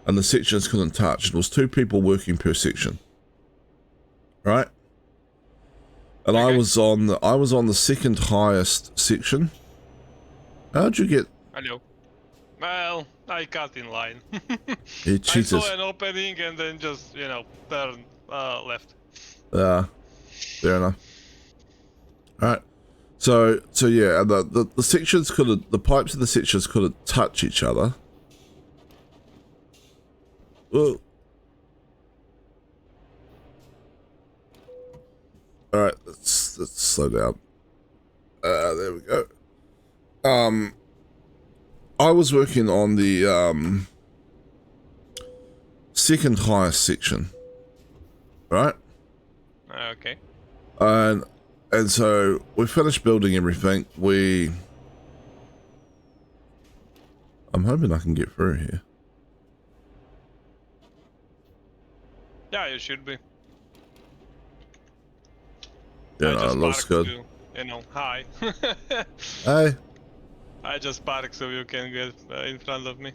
And the sections couldn't touch. It was 2 people working per section. Right? And Okay. I was on the second highest section. How'd you get? Hello. Well, I cut in line. You I cheated. saw an opening and then just, turn left. Fair enough. Alright. So yeah, the sections couldn't, the pipes of the sections couldn't touch each other. Whoa. Alright, let's slow down. There we go. I was working on the second highest section. Right? Okay. And so we finished building everything. I'm hoping I can get through here. Yeah, you should be. Yeah, I no, it just looks parked good. to, hi. Hey. I just parked so you can get in front of me.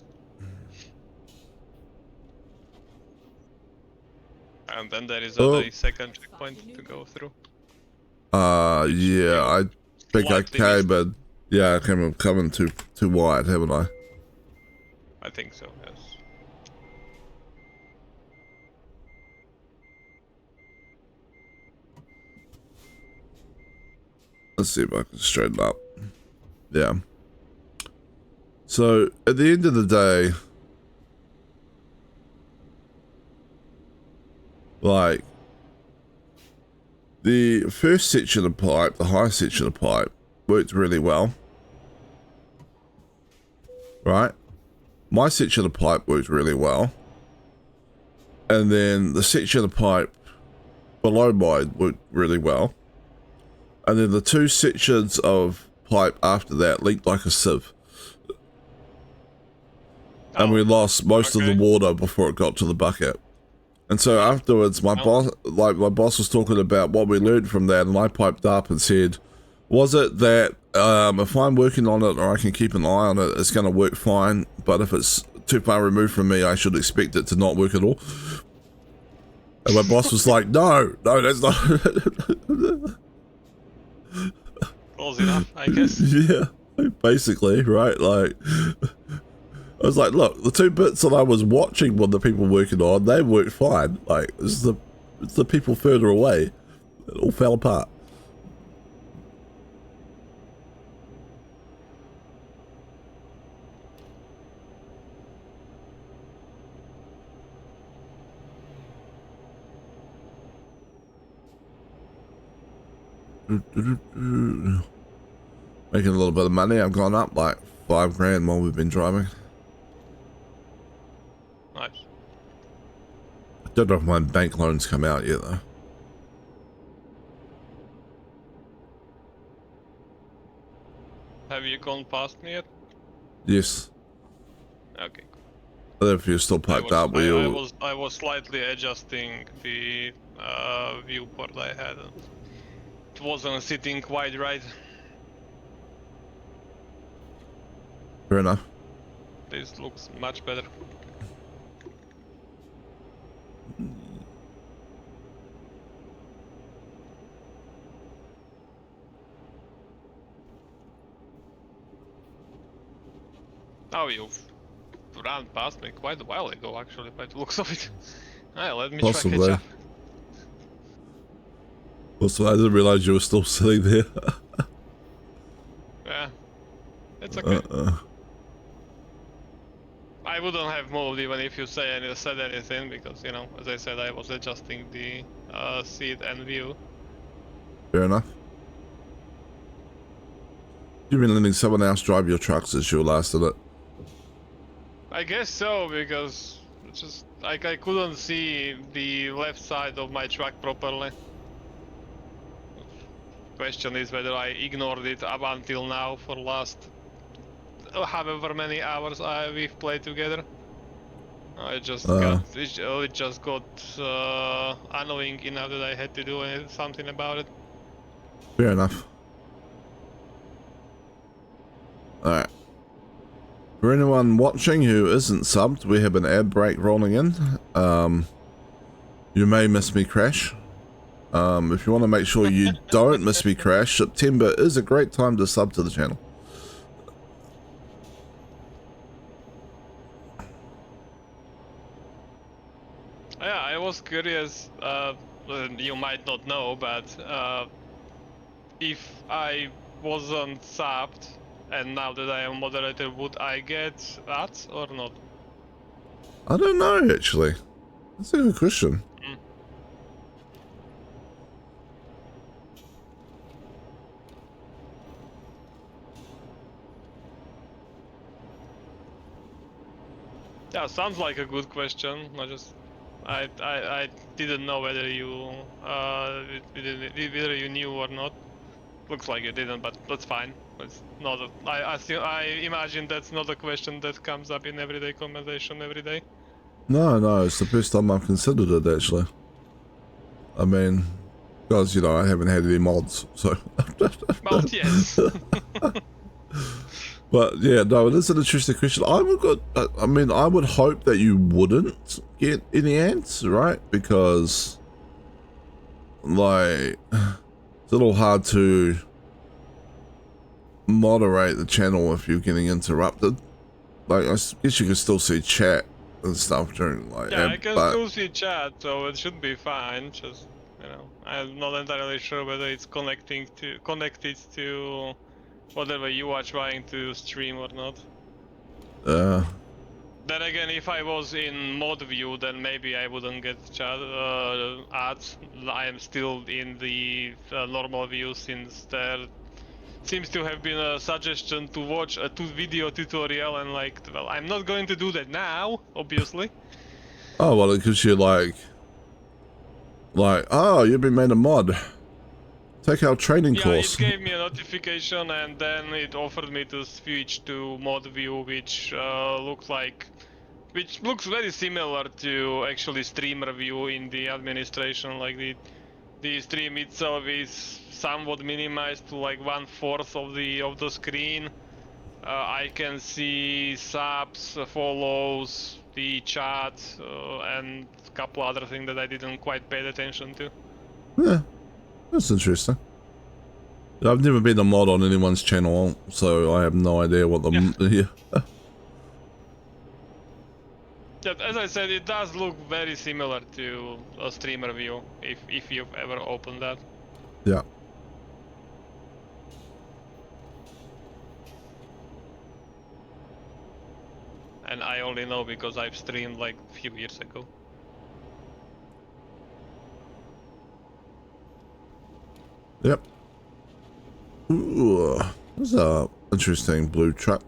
And then there is Oh. a second checkpoint to go through. Yeah, I think I Slightly came, missed. but yeah, I'm coming too wide, haven't I? I think so, yes. Let's see if I can straighten up. Yeah. So at the end of the day, like the first section of pipe, the high section of pipe, worked really well. Right? My section of pipe worked really well. And then the section of pipe below mine worked really well. And then the 2 sections of pipe after that leaked like a sieve. And we lost most of the okay. water before it got to the bucket. And so afterwards, my boss was talking about what we learned from that, and I piped up and said, was it that if I'm working on it or I can keep an eye on it, it's going to work fine, but if it's too far removed from me, I should expect it to not work at all? And my boss was like, no, that's not... Close enough, I guess. Yeah, basically, right? Like, I was like, look, the 2 bits that I was watching when the people working on, they worked fine. Like, it's the people further away. It all fell apart. Making a little bit of money. I've gone up like $5,000 while we've been driving. Nice. I don't know if my bank loans come out yet though. Have you gone past me yet? Yes. Okay. I don't know if you're still piped up. I was slightly adjusting the viewport I had. wasn't sitting quite right. Fair enough. This looks much better. Oh, you've ran past me quite a while ago, actually, by the looks of it. Alright, let me try catch Possibly. up. Also, I didn't realize you were still sitting there. Yeah, it's okay. Uh-uh. I wouldn't have moved even if you said anything, because, you know, as I said, I was adjusting the seat and view. Fair enough. You've been letting someone else drive your truck since you were last in it. I guess so, because it's just like I couldn't see the left side of my truck properly. Question is whether I ignored it up until now for last however many hours we've played together. It just got annoying enough that I had to do something about it. Fair enough. Alright. For anyone watching who isn't subbed, we have an ad break rolling in. You may miss me crash. If you want to make sure you don't miss me crash, September is a great time to sub to the channel. Yeah, I was curious, you might not know, but if I wasn't subbed and now that I am moderator, would I get ads or not? I don't know, actually. That's a good question. Yeah, sounds like a good question. I didn't know whether you whether you knew or not. Looks like you didn't, but that's fine. It's not. I imagine that's not a question that comes up in everyday conversation every day. No, it's the first time I've considered it, actually. I mean, because, you know, I haven't had any mods, so... Well, yes. But, yeah, no, it is an interesting question. I would hope that you wouldn't get any ads, right? Because, like, it's a little hard to moderate the channel if you're getting interrupted. Like, I guess you can still see chat and stuff during, like... Yeah, I can still see chat, so it should be fine. Just, you know, I'm not entirely sure whether it's connected to whatever you are trying to stream or not. Then again, if I was in mod view, then maybe I wouldn't get chat ads. I am still in the normal view since there seems to have been a suggestion to watch a video tutorial, and like, well, I'm not going to do that now, obviously. Oh, well, it gives you like, oh, you've been made a mod. Take our training course. Yeah, it gave me a notification, and then it offered me to switch to mod view, which looks very similar to actually streamer view in the administration. Like the stream itself is somewhat minimized to like 1/4 of the screen. I can see subs, follows, the chat, and a couple other things that I didn't quite pay attention to. Yeah, that's interesting. I've never been a mod on anyone's channel, so I have no idea what the... Yeah. Yeah, as I said, it does look very similar to a streamer view, if you've ever opened that. Yeah. And I only know because I've streamed like a few years ago. Yep. Ooh, that's a interesting blue truck.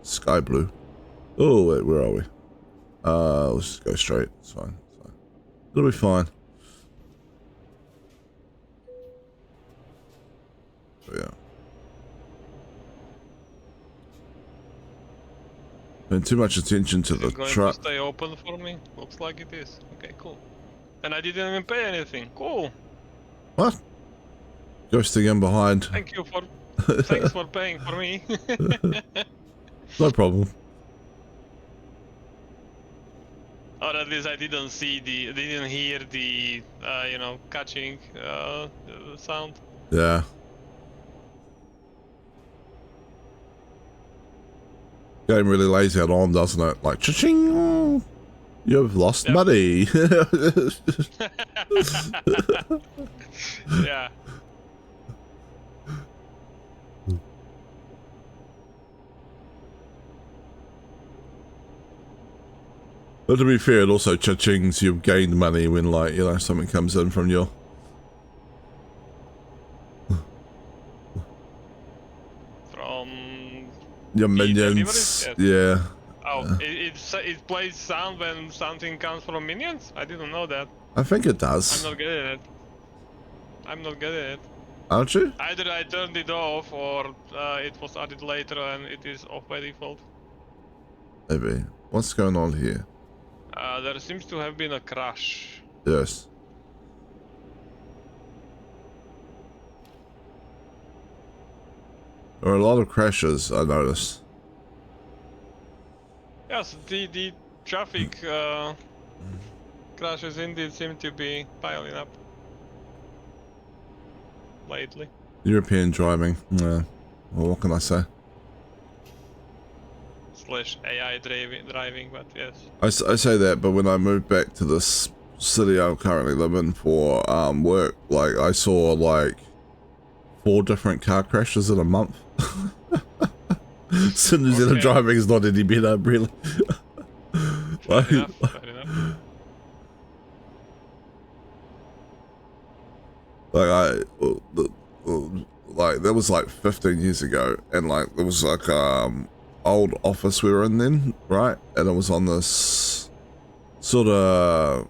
Sky blue. Oh, wait, where are we? Let's just go straight. It's fine. It's fine. It'll be fine. So, yeah. Paying too much attention to the Going truck. to stay open for me? Looks like it is. Okay, cool. And I didn't even pay anything. Cool. What? ghosting in behind. Thank you for, thanks for paying for me. No problem. Or at least I didn't hear the, you know, catching sound. Yeah. Game really lays it on, doesn't it? Like, cha-ching! You've lost Yep. money. Yeah. But to be fair, it also cha-chings you've gained money when, like, you know, something comes in from your... From Your the minions. deliveries? Yeah. oh, it plays sound when something comes from minions. I didn't know that. I think it I'm does. not good at it. I'm not good at it. Aren't you? Either I turned it off or it was added later and it is off by default. Maybe. What's going on here? There seems to have been a crash. Yes. There are a lot of crashes, I noticed. Yes, the traffic crashes indeed seem to be piling up lately. European driving. Yeah. Well, what can I say? / AI driving, but yes. I say that, but when I moved back to this city I currently live in for work, like, I saw, like, 4 different car crashes in a month. So New Zealand Okay. driving is not any better, really. Fair enough, fair enough. Like that was like 15 years ago, and like there was like old office we were in then, right? And it was on this sort of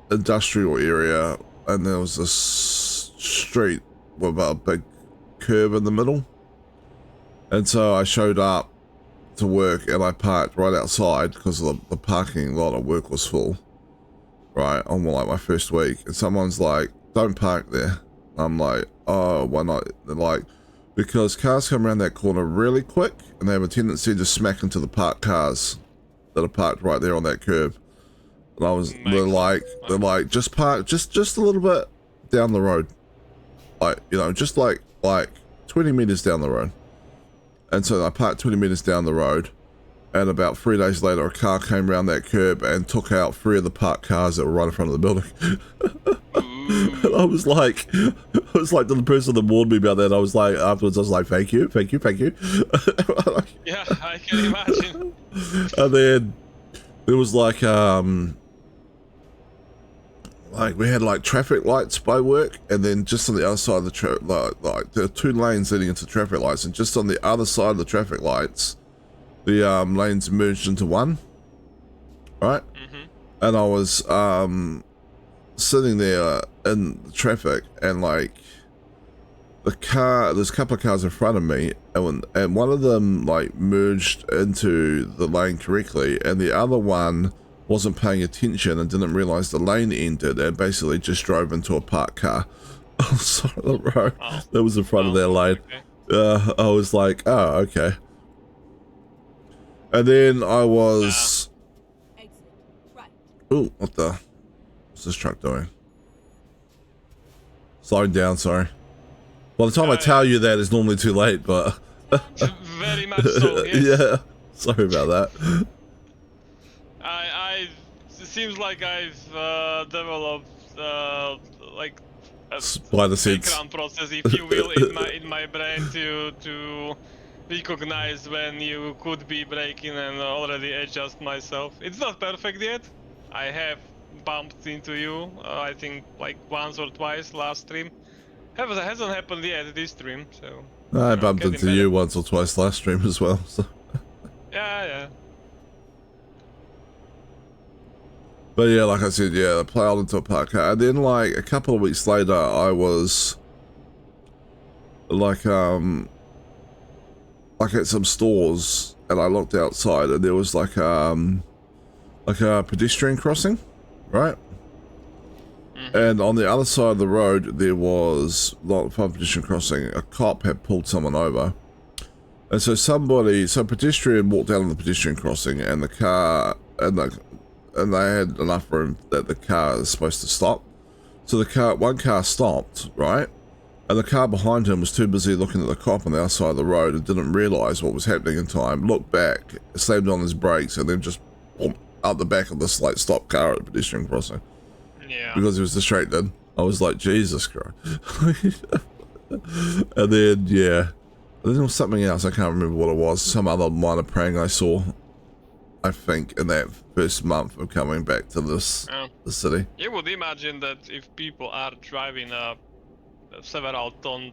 industrial area, and there was this street with a big curb in the middle. And so I showed up to work and I parked right outside because the parking lot at work was full, right, on like my first week. And someone's like, don't park there. I'm like, oh, why not? They're like, because cars come around that corner really quick and they have a tendency to smack into the parked cars that are parked right there on that curb. And I was, they're like, just park, just a little bit down the road. Like, you know, just like 20 meters down the road. And so I parked 20 meters down the road, and about 3 days later, a car came around that curb and took out 3 of the parked cars that were right in front of the building. And I was like to the person that warned me about that, I was like, afterwards, I was like, thank you. Yeah, I can imagine. And then there was like we had like traffic lights by work, and then just on the other side of the like there are 2 lanes leading into traffic lights, and just on the other side of the traffic lights, the lanes merged into one, right? And I was sitting there in the traffic, and like there's a couple of cars in front of me, and one of them like merged into the lane correctly, and the other one wasn't paying attention and didn't realize the lane ended and basically just drove into a parked car on the side of the road that was in front of their lane. Okay. I was like, oh, okay. And then I was... Exit. Right. Ooh, what's this truck doing? Slowing down, sorry. By the time I tell you that, it's normally too late, but... Very much so, yes. Yeah, sorry about that. It seems like I've developed like a Spider sense. background process, if you will, in my brain to recognize when you could be breaking and already adjust myself. It's not perfect yet. I have bumped into you, I think like once or twice last stream. Hasn't happened yet this stream, so. I bumped getting into better. you once or twice last stream as well, so... Yeah. But yeah, like I said, yeah, I plowed into a parked car. And then like a couple of weeks later, I was like at some stores, and I looked outside, and there was like a pedestrian crossing, right? And on the other side of the road, there was, like, for pedestrian crossing, a cop had pulled someone over. And so pedestrian walked down on the pedestrian crossing, and the car, and they had enough room that the car is supposed to stop. So one car stopped, right? And the car behind him was too busy looking at the cop on the other side of the road and didn't realise what was happening in time, looked back, slammed on his brakes, and then just boom, out the back of this, like, stopped car at the pedestrian crossing. Yeah. Because he was distracted. I was like, Jesus Christ. And then, yeah. And then there was something else, I can't remember what it was. Some other minor prank I saw, I think, in that first month of coming back to the city. You would imagine that if people are driving a several ton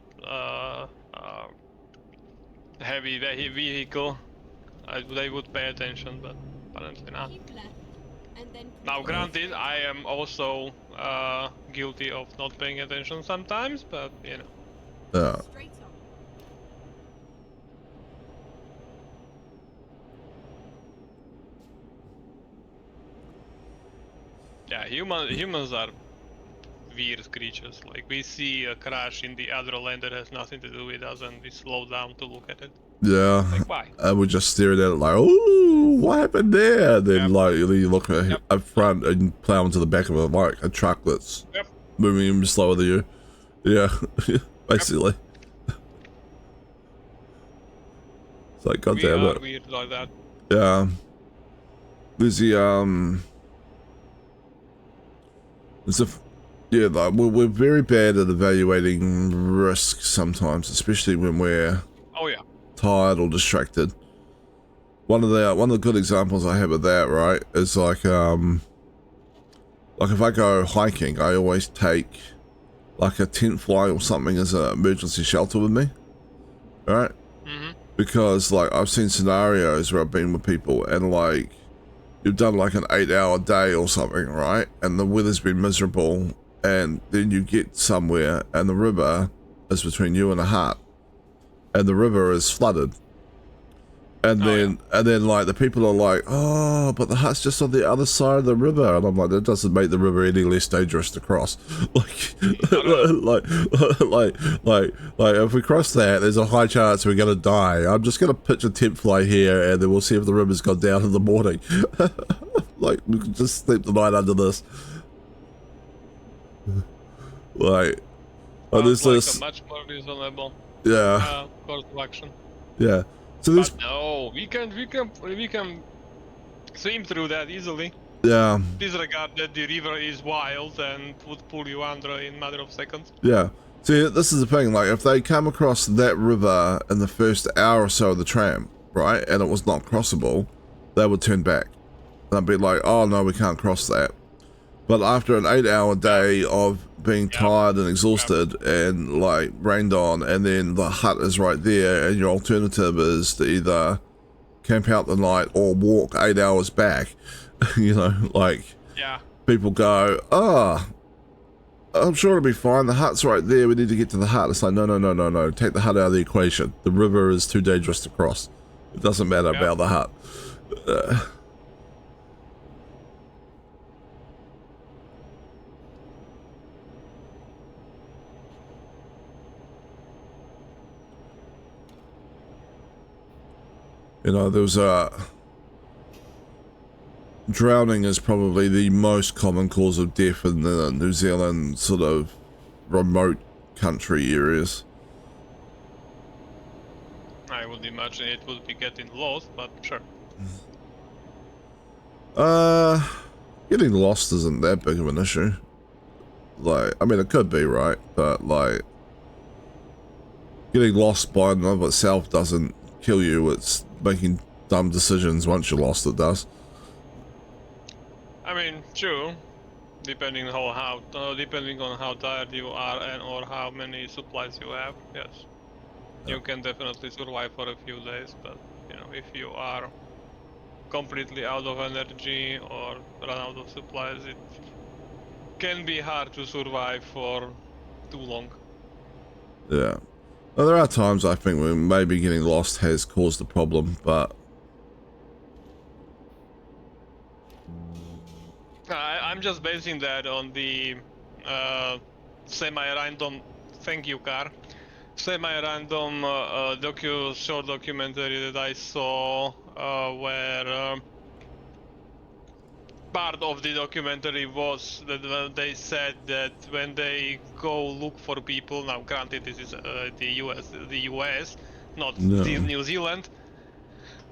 heavy vehicle, they would pay attention, but apparently not. Keep left, and then Now, granted, I am also guilty of not paying attention sometimes, but you know. Yeah. straight on. Yeah, humans are weird creatures. Like, we see a crash in the other lane that has nothing to do with us, and we slow down to look at it. Yeah. Like, why? And we're just staring at it like, ooh, what happened there? Then, Yep. like, you look Yep. up front and plow into the back of a truck that's Yep. moving even slower than you. Yeah, basically. It's like, God We damn are it. weird like that. Yeah. There's yeah, like, we're very bad at evaluating risk sometimes, especially when we're Oh yeah. tired or distracted. One of the good examples I have of that, right, is like if I go hiking, I always take like a tent fly or something as an emergency shelter with me, right? Mm-hmm. Because, like, I've seen scenarios where I've been with people and, like, you've done like an 8-hour day or something, right? And the weather's been miserable, and then you get somewhere and the river is between you and a hut, and the river is flooded. And then like the people are like, oh, but the hut's just on the other side of the river, and I'm like, that doesn't make the river any less dangerous to cross. Like, like if we cross that, there's a high chance we're gonna die. I'm just gonna pitch a tent fly here, and then we'll see if the river's gone down in the morning. Like, we can just sleep the night under this. Like, there's like this, a much more reasonable yeah, course of action. yeah. So this, But no, we can swim through that easily. yeah. Disregard that the river is wild and would pull you under in a matter of seconds. Yeah. See, this is the thing, like, if they come across that river in the first hour or so of the tram, right, and it was not crossable, they would turn back. And I'd be like, oh, no, we can't cross that. But after an 8-hour day of being tired and exhausted and, like, rained on, and then the hut is right there, and your alternative is to either camp out the night or walk 8 hours back, you know, like, Yeah. people go, I'm sure it'll be fine. The hut's right there. We need to get to the hut. It's like, no. Take the hut out of the equation. The river is too dangerous to cross. It doesn't matter about the hut. You know, there was drowning is probably the most common cause of death in the New Zealand sort of remote country areas. I would imagine it would be getting lost, but sure. Getting lost isn't that big of an issue. Like, I mean, it could be, right? But, like, getting lost by and of itself doesn't kill you. It's making dumb decisions once you're lost, it does. I mean, true. Depending on how tired you are and or how many supplies you have, yes. You can definitely survive for a few days, but you know, if you are completely out of energy or run out of supplies, it can be hard to survive for too long. Yeah. Well, there are times I think when maybe getting lost has caused a problem, but I'm just basing that on the semi-random. Thank you, car. Semi-random short documentary that I saw where part of the documentary was that they said that when they go look for people, now granted this is the US, not No. New Zealand,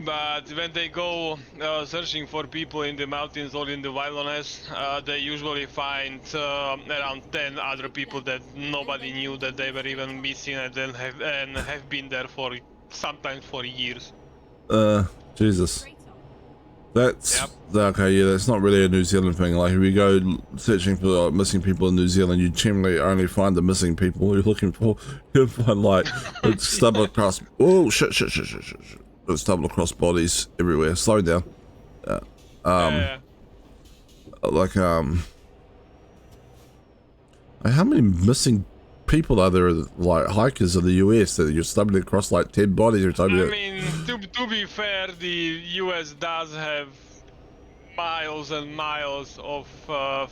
but when they go searching for people in the mountains or in the wilderness, they usually find around 10 other people that nobody knew that they were even missing, and then have been there for sometimes for years. Jesus. Straight on. That's Yep. okay. Yeah, that's not really a New Zealand thing. Like, if you go searching for missing people in New Zealand, you generally only find the missing people you're looking for. You'll find like stumble across. Oh shit! Stumble across bodies everywhere. Slow down. Like how many missing people are there? Like hikers in the US that you're stumbling across like 10 bodies or I something. mean, to be fair, the US does have miles and miles of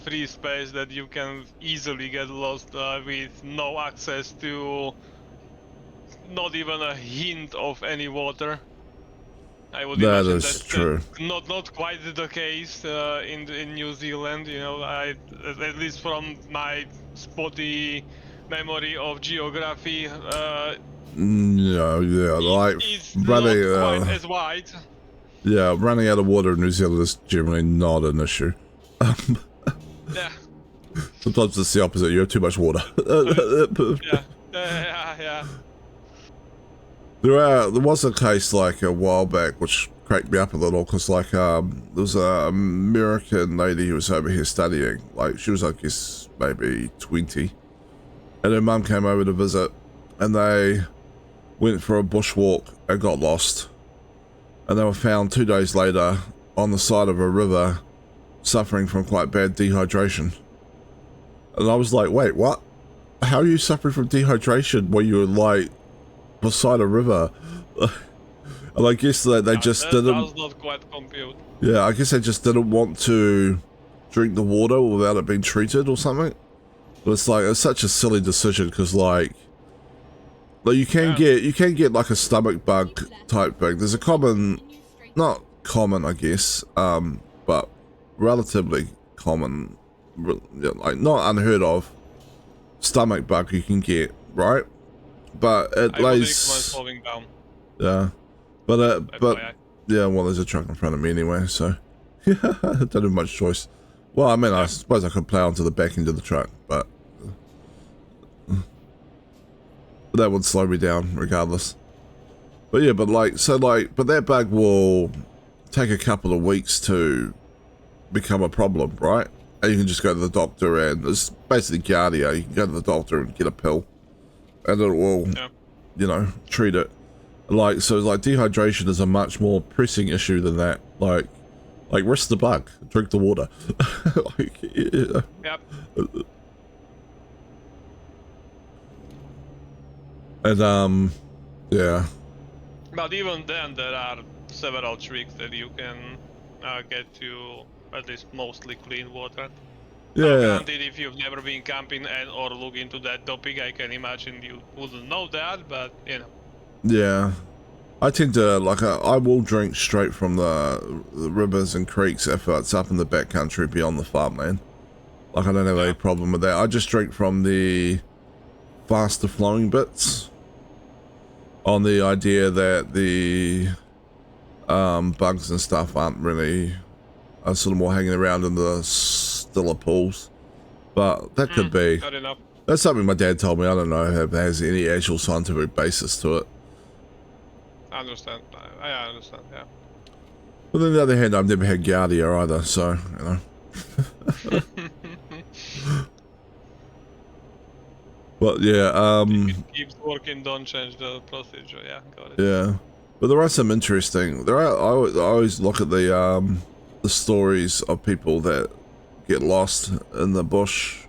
free space that you can easily get lost with no access to not even a hint of any water. I would That imagine is that's true. not quite the case in New Zealand. You know, at least from my spotty memory of geography, No, yeah, like it's running. not quite as wide. Yeah, running out of water in New Zealand is generally not an issue. Yeah, Sometimes it's the opposite. You have too much water. yeah. There was a case like a while back which cracked me up a little because like there was an American lady who was over here studying. Like she was I guess maybe 20, and her mum came over to visit, and they went for a bushwalk and got lost, and they were found 2 days later on the side of a river, suffering from quite bad dehydration. And I was like, wait, what? How are you suffering from dehydration when you're like beside a river? And I guess that they just that didn't. does not quite compute. Yeah, I guess they just didn't want to drink the water without it being treated or something. But it's like it's such a silly decision because like you can get like a stomach bug type thing. There's a common, Continue straight. not common, I guess, but relatively common, like not unheard of stomach bug you can get, right? But it I would recommend lays, slowing down. yeah, but FYI. yeah, well, there's a truck in front of me anyway, so yeah, I don't have much choice. Well, I mean, I suppose I could plow onto the back end of the truck, but that would slow me down regardless. But yeah, but that bug will take a couple of weeks to become a problem, right? And you can just go to the doctor, and it's basically Giardia. You can go to the doctor and get a pill, and it will, treat it. Like, so like dehydration is a much more pressing issue than that. Like risk the bug, drink the water. Like, yeah. Yep. And yeah. But even then, there are several tricks that you can get to at least mostly clean water. Now, Yeah. granted, if you've never been camping and or look into that topic, I can imagine you wouldn't know that, but you know. Yeah. I tend to, I will drink straight from the rivers and creeks if it's up in the backcountry beyond the farmland. Like, I don't have any problem with that. I just drink from the faster flowing bits on the idea that the bugs and stuff are sort of more hanging around in the stiller pools. But that could be. Fair enough. That's something my dad told me. I don't know if it has any actual scientific basis to it. I understand. I understand, yeah. But on the other hand, I've never had Giardia either, so, you know. But yeah, If it keeps working, don't change the procedure. Yeah, got it. yeah. But there are some interesting. I always look at the stories of people that get lost in the bush,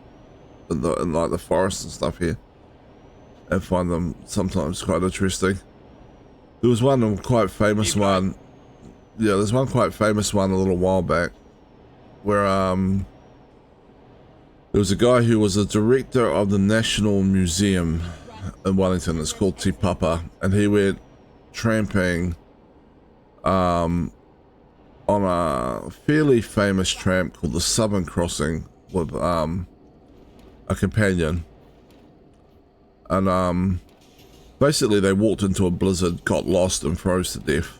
in like the forest and stuff here, and find them sometimes quite interesting. There was one quite famous one. Yeah, there's one quite famous one a little while back, where There was a guy who was a director of the National Museum in Wellington. It's called Te Papa, and he went tramping on a fairly famous tramp called the Southern Crossing with a companion, and basically they walked into a blizzard, got lost, and froze to death.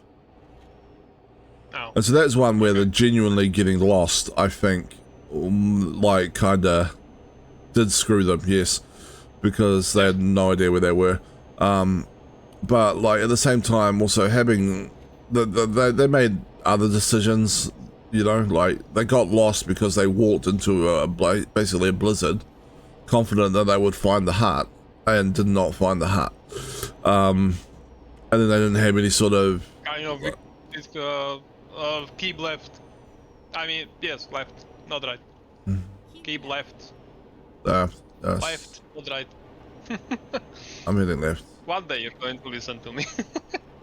Oh. And so that's one where they're genuinely getting lost, I think, like, kinda did screw them, yes, because they had no idea where they were. But, like, at the same time, also having, they made other decisions, you know, like, they got lost because they walked into basically a blizzard, confident that they would find the hut, and did not find the hut. And then they didn't have any sort of... Kind of, it's, keep left. I mean, yes, left, not right. Keep left. Left, not right. I'm hitting left. One day you're going to listen to me.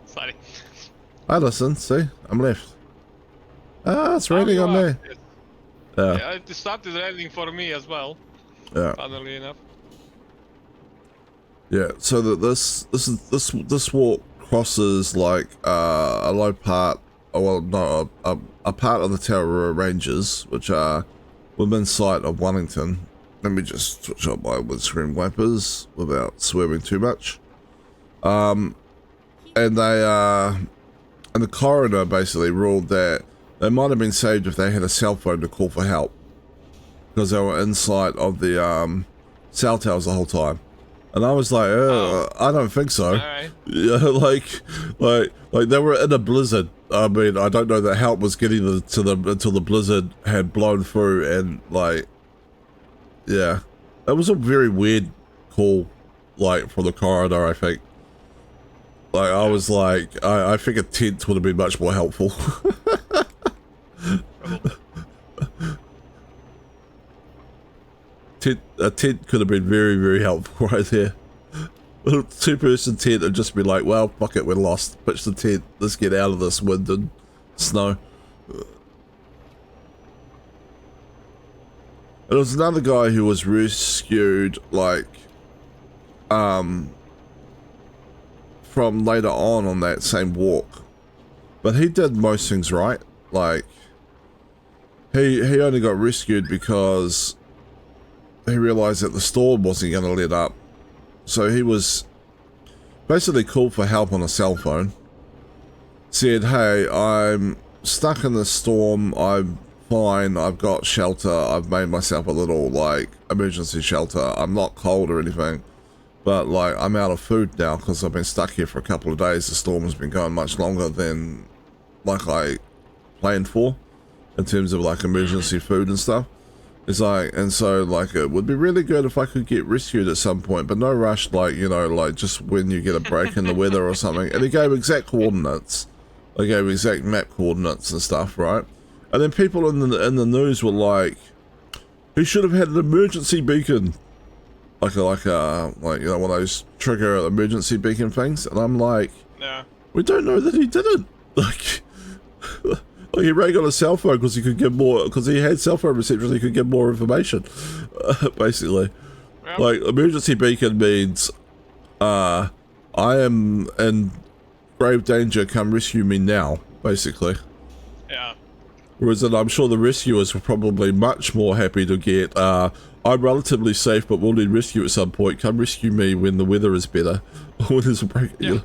Sorry. I listen, see? I'm left. Ah, it's raining on there. Yes. Yeah. Yeah, it started raining for me as well. Yeah. Funnily enough. Yeah, so that this walk crosses like a low part, well, no, a part of the Tararua Ranges, which are within sight of Wellington. Let me just switch up my windscreen wipers without swerving too much. And the coroner basically ruled that they might have been saved if they had a cell phone to call for help, because they were in sight of the cell towers the whole time. And I was like, I don't think so. Alright. Yeah, like they were in a blizzard. I mean, I don't know that help was getting to them until the blizzard had blown through, and like, yeah, it was a very weird call, like, from the coroner, I think. Like, I was like, I think a tent would have been much more helpful. A tent could have been very, very helpful right there. A 2-person tent and just be like, well, fuck it, we're lost. Pitch the tent, let's get out of this wind and snow. There was another guy who was rescued, like, from later on that same walk. But he did most things right. Like, he only got rescued because he realized that the storm wasn't going to let up. So he was basically called for help on a cell phone. Said, hey, I'm stuck in this storm. I'm fine. I've got shelter. I've made myself a little, like, emergency shelter. I'm not cold or anything. But, like, I'm out of food now because I've been stuck here for a couple of days. The storm has been going much longer than, like, I planned for in terms of, like, emergency food and stuff. It's like, and so, like, it would be really good if I could get rescued at some point, but no rush, like, you know, like, just when you get a break in the weather or something. And he gave exact coordinates. They gave exact map coordinates and stuff, right? And then people in the news were like, he should have had an emergency beacon. Like, you know, one of those trigger emergency beacon things. And I'm like, Yeah. we don't know that he didn't. Like, he rang on a cell phone because he could get more, because he had cell phone reception, he could get more information, basically. Yeah. Like, emergency beacon means, I am in grave danger, come rescue me now, basically. Yeah. Whereas then I'm sure the rescuers were probably much more happy to get, I'm relatively safe but will need rescue at some point, come rescue me when the weather is better. When there's a break. Yeah.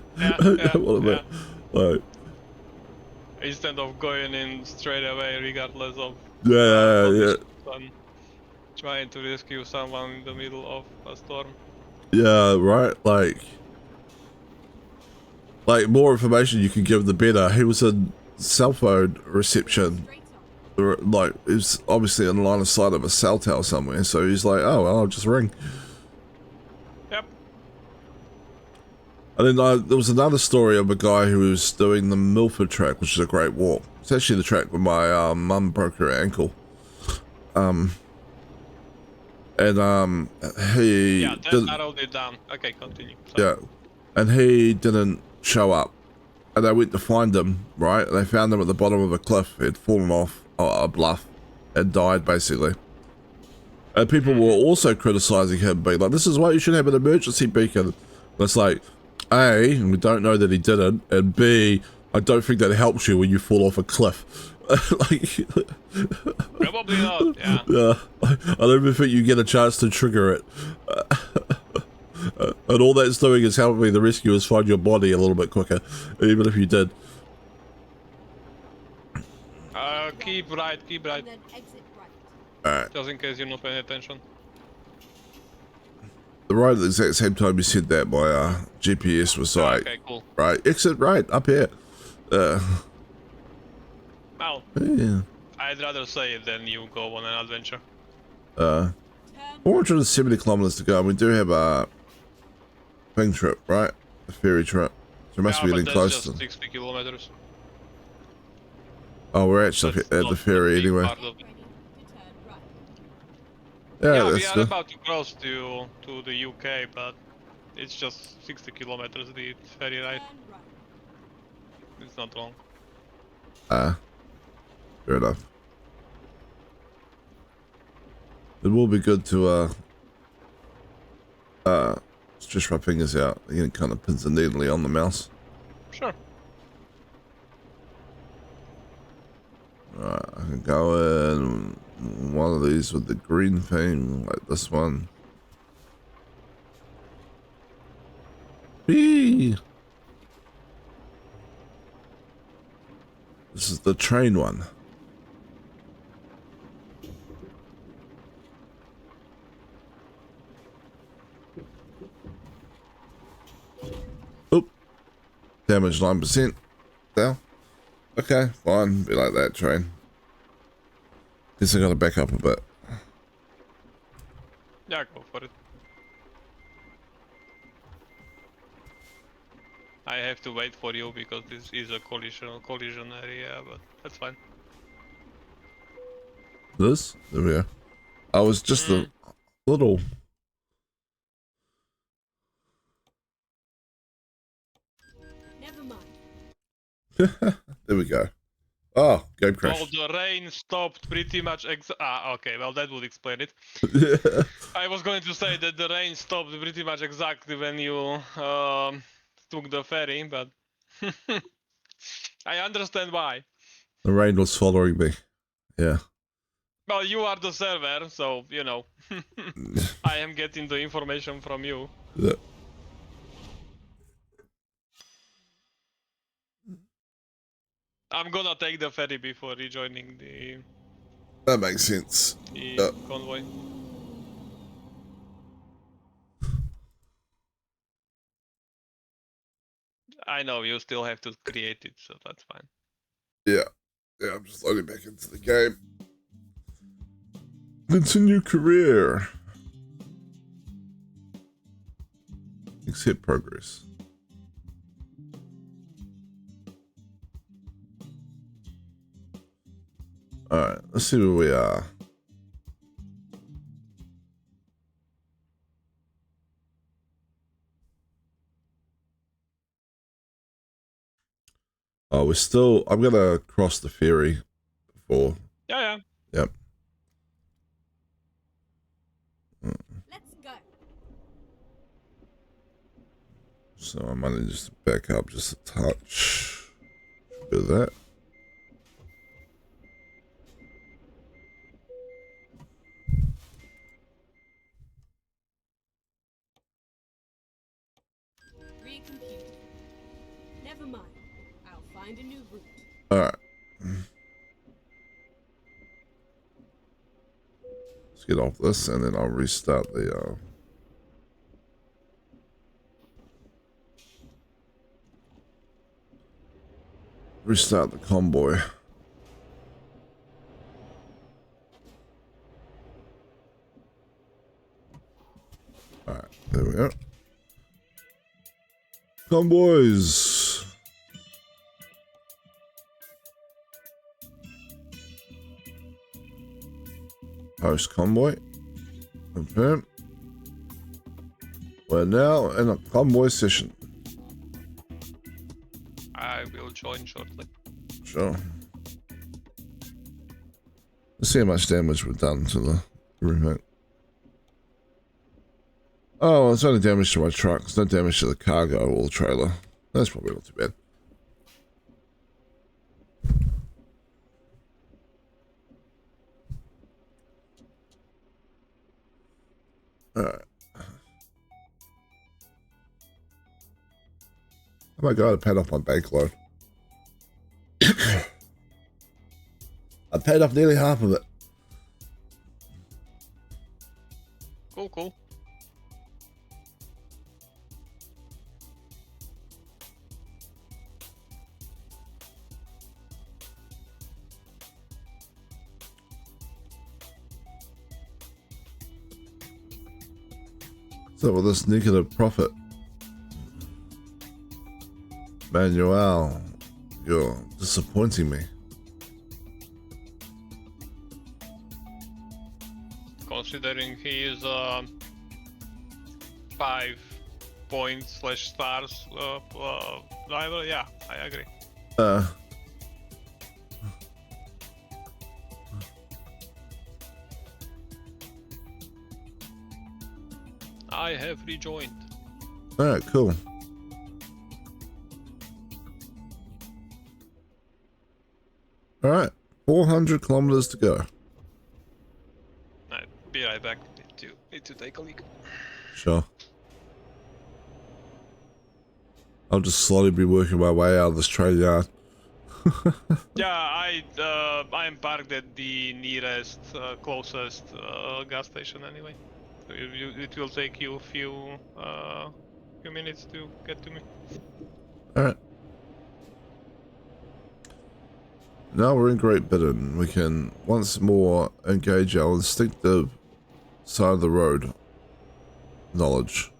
Like, Instead of going in straight away, regardless of yeah. and trying to rescue someone in the middle of a storm. Yeah, right. Like more information you can give, the better. He was in cell phone reception. Like, he was obviously in line of sight of a cell tower somewhere. So he's like, oh, well, I'll just ring. Yep. And then there was another story of a guy who was doing the Milford track, which is a great walk. It's actually the track where my mum broke her ankle. He Yeah, that narrowed it down. Okay, continue. Sorry. yeah, and he didn't show up, and they went to find him. Right, they found him at the bottom of a cliff. He'd fallen off a bluff and died, basically. And people were also criticizing him, being like, this is why you should have an emergency beacon. And it's like, A, we don't know that he didn't, and B, I don't think that helps you when you fall off a cliff. Like, Probably not, yeah. yeah, I don't even think you get a chance to trigger it. And all that's doing is helping the rescuers find your body a little bit quicker, even if you did. Keep right, and then exit right. Alright. just in case you're not paying attention. The right at the exact same time you said that, my GPS was like, Okay, cool. right, exit right, up here. Well, Yeah. I'd rather say it than you go on an adventure. 470 kilometers to go. And we do have a thing trip, right? A ferry trip. So we must be but getting that's close just to. 60 kilometers. Oh, we're actually That's at the not ferry big anyway. part of it. Ready to turn right. Yeah, we that's are the. about to cross to the UK, but it's just 60 kilometers the ferry ride. Turn right. It's not long. Fair enough. It will be good to stretch my fingers out. You can kind of pins and needly on the mouse. Sure. Right, I can go in one of these with the green thing, like this one. Whee! This is the train one. Oop. Damage 9%. Down. Okay, fine. Be like that, train. Guess I gotta back up a bit. Yeah, go for it. I have to wait for you because this is a collision area, but that's fine. This? There we go. I was just a little. Never mind. There we go. Oh, game crash. Oh, the rain stopped pretty much okay, well that would explain it. I was going to say that the rain stopped pretty much exactly when you took the ferry, but I understand why. The rain was following me. Yeah. Well, you are the server, so, you know, I am getting the information from you. Yeah. I'm gonna take the ferry before rejoining the That makes sense. convoy. I know, you still have to create it, so that's fine. Yeah. Yeah, I'm just loading back into the game. Continue career. Accept progress. Alright, let's see where we are. Oh, we're still. I'm gonna cross the ferry before. Yeah. Yep. Let's go. So I might need just to back up just a touch. Do that. Recompute. Never mind. I'll find a new route. Alright. Let's get off this and then I'll restart the restart the convoy. Alright, there we go. Convoys. Host convoy. Confirm. We're now in a convoy session. I will join shortly. Sure. Let's see how much damage we've done to the remote. Oh, it's only damage to my truck. It's no damage to the cargo or the trailer. That's probably not too bad. Alright. Oh my god, I paid off my bank loan. I paid off nearly half of it. Cool, cool. So with this negative profit, Manuel, you're disappointing me. Considering he is 5 points / stars driver, yeah, I agree. I have rejoined. Alright, cool. Alright, 400 kilometers to go. Alright, be right back. Need to take a leak. Sure. I'll just slowly be working my way out of this trade yard. Yeah, I am parked at the nearest, closest gas station anyway. So it will take you a few minutes to get to me. Alright. Now we're in Great Britain. We can once more engage our instinctive side of the road knowledge.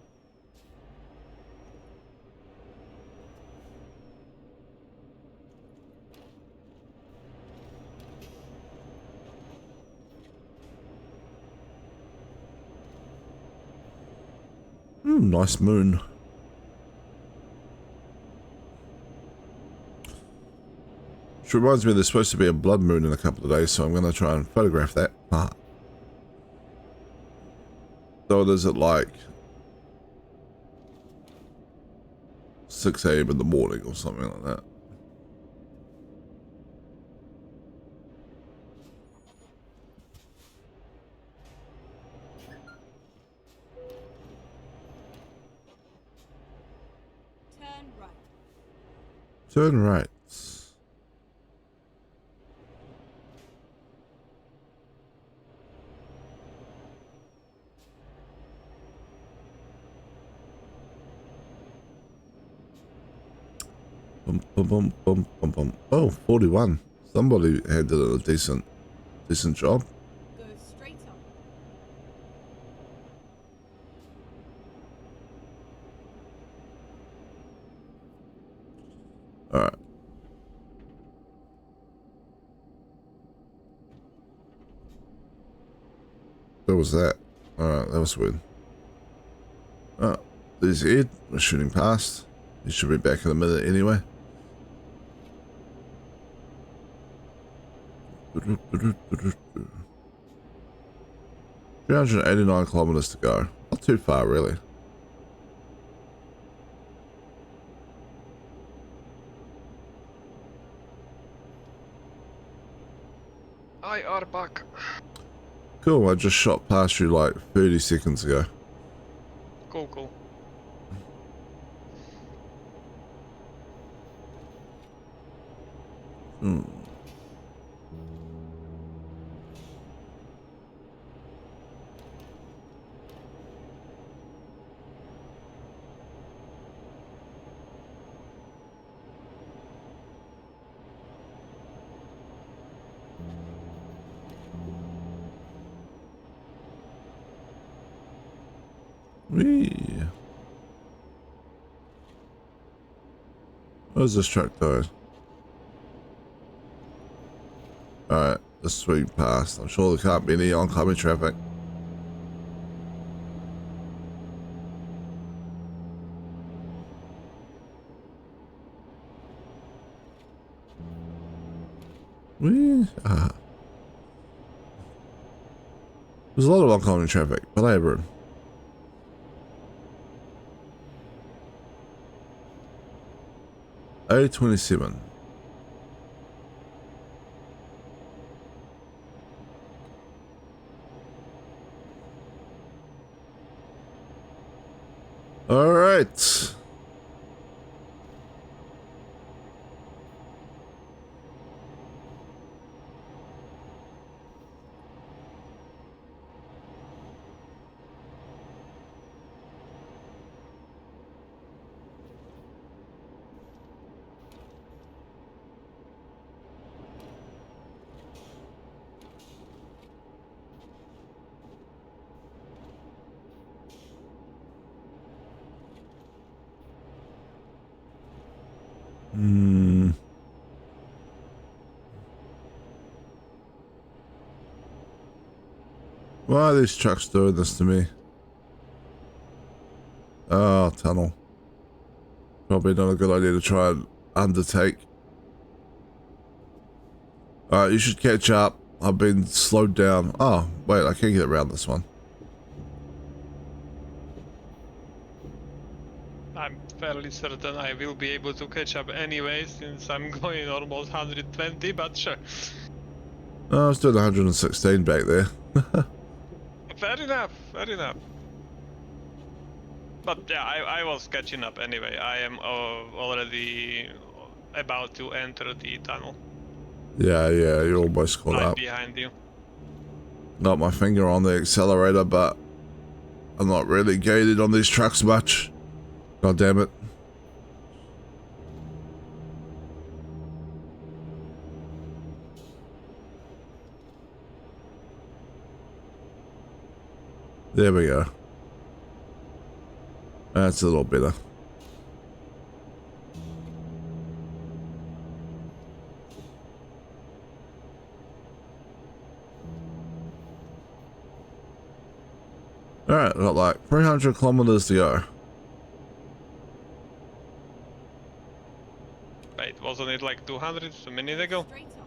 Nice moon. Which reminds me there's supposed to be a blood moon in a couple of days, so I'm going to try and photograph that part. So it is at like 6 AM in the morning or something like that. Turn right. Turn right. Bum, bum, bum, bum, bum, bum. Oh, 41. Somebody had did a decent job. Go straight up. Alright. Where was that? Alright, that was weird. Oh, there's Ed. We're shooting past. He should be back in a minute anyway. 389 kilometers to go. Not too far, really. I are back. Cool, I just shot past you like 30 seconds ago. Cool, cool. Whee. Where's this truck going? Alright, let's swing past. I'm sure there can't be any oncoming traffic. Whee. There's a lot of oncoming traffic, but I have room. A27. All right. Why are these trucks doing this to me? Oh, tunnel. Probably not a good idea to try and undertake. Alright, you should catch up. I've been slowed down. Oh, wait, I can't get around this one. I'm fairly certain I will be able to catch up anyway, since I'm going almost 120, but sure. Oh, I was doing 116 back there. Fair enough, fair enough. But yeah, I was catching up anyway. I am already about to enter the tunnel. Yeah, you're almost caught Right up. behind you. Got my finger on the accelerator, but I'm not really gated on these trucks much. God damn it. There we go. That's a little better. Alright, got like 300 kilometers to go. Wait, wasn't it like 200 a minute ago? Straight on.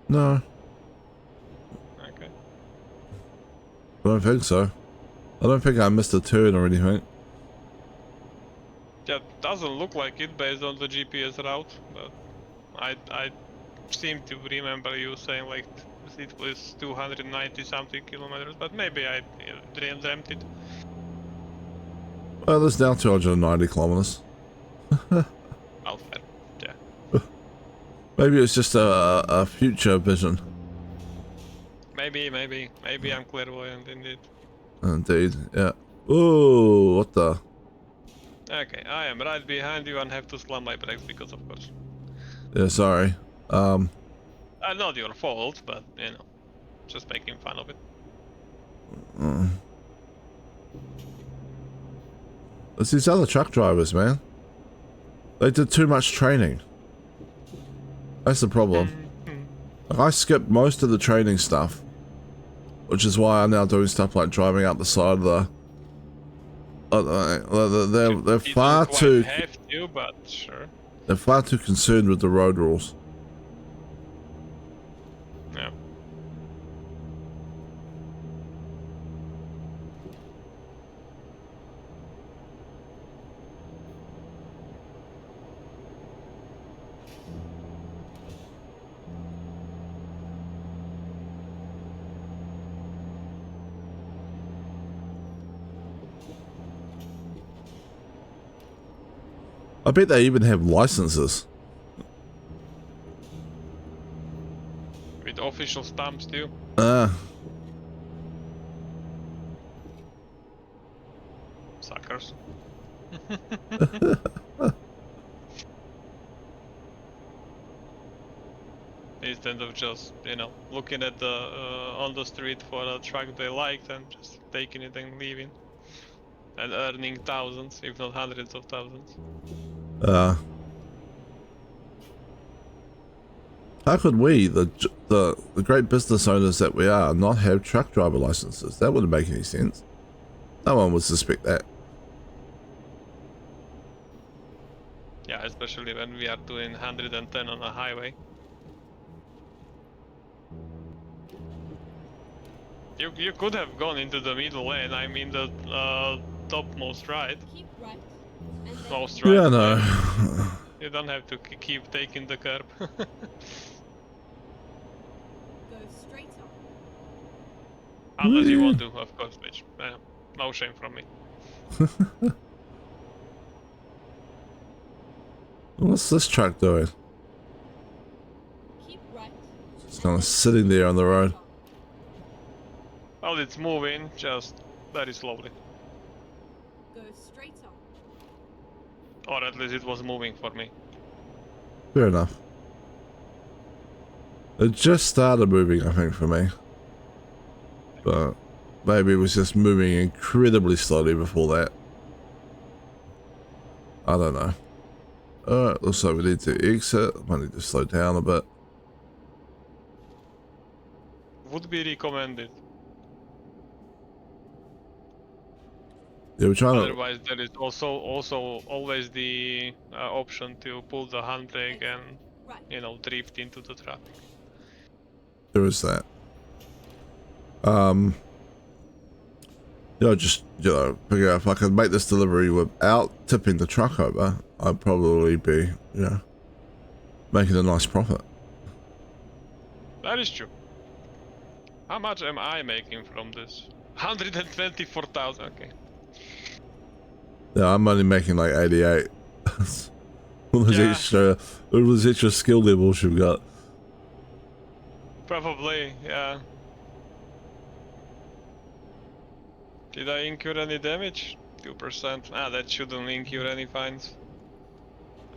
No, Okay. I don't think so. I don't think I missed a turn or anything. Yeah, doesn't look like it based on the GPS route, but I seem to remember you saying like it was 290 something kilometers, but maybe I dreamt it. Well, there's now 290 kilometers. Oh, fair. Yeah. Maybe it's just a future vision. Maybe I'm clairvoyant indeed. Indeed, yeah. Ooh, what the? Okay, I am right behind you and have to slam my brakes because of course. Yeah, sorry. Not your fault, but you know, just making fun of it. It's these other truck drivers, man. They did too much training. That's the problem. Like, I skipped most of the training stuff, which is why I'm now doing stuff like driving up the side of the. They're You far don't quite too. have to, but sure. They're far too concerned with the road rules. Yeah. I bet they even have licenses. With official stamps too. Suckers. Instead of just, you know, looking at the on the street for a truck they liked and just taking it and leaving. And earning thousands, if not hundreds of thousands. How could we, the great business owners that we are, not have truck driver licenses? That wouldn't make any sense. No one would suspect that. Yeah, especially when we are doing 110 on a highway. You could have gone into the middle lane, I mean the topmost right. Keep right. And then Most right. Yeah, no. You don't have to keep taking the curb. Go straight on. Unless you want to, of course, which no shame from me. What's this truck doing? Keep right. It's kind of sitting there on the road. Well, it's moving, just very slowly. Go straight on. Or at least it was moving for me. Fair enough. It just started moving, I think, for me. But maybe it was just moving incredibly slowly before that. I don't know. Alright, looks like we need to exit. I might need to slow down a bit. Would be recommended. Yeah, we're trying to... Otherwise, there is also always the option to pull the handbrake and Right. drift into the traffic. There is that. Just, figure out if I could make this delivery without tipping the truck over, I'd probably be, making a nice profit. That is true. How much am I making from this? 124,000. Okay. Yeah, I'm only making like 88. all those extra skill levels you've got. Probably, yeah. Did I incur any damage? 2%. That shouldn't incur any fines.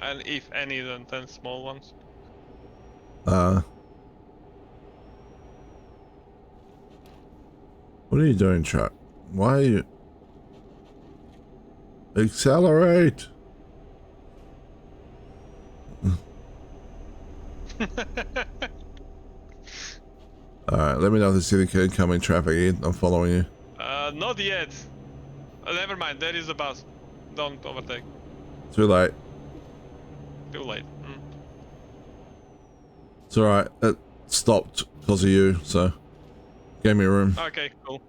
And if any, then 10 small ones. What are you doing, truck? Why are you... Accelerate! Alright, let me know if there's any incoming traffic in. I'm following you. Not yet. Never mind, there is a bus. Don't overtake. Too late. Too late. It's alright. It stopped because of you, so... Gave me room. Okay, cool.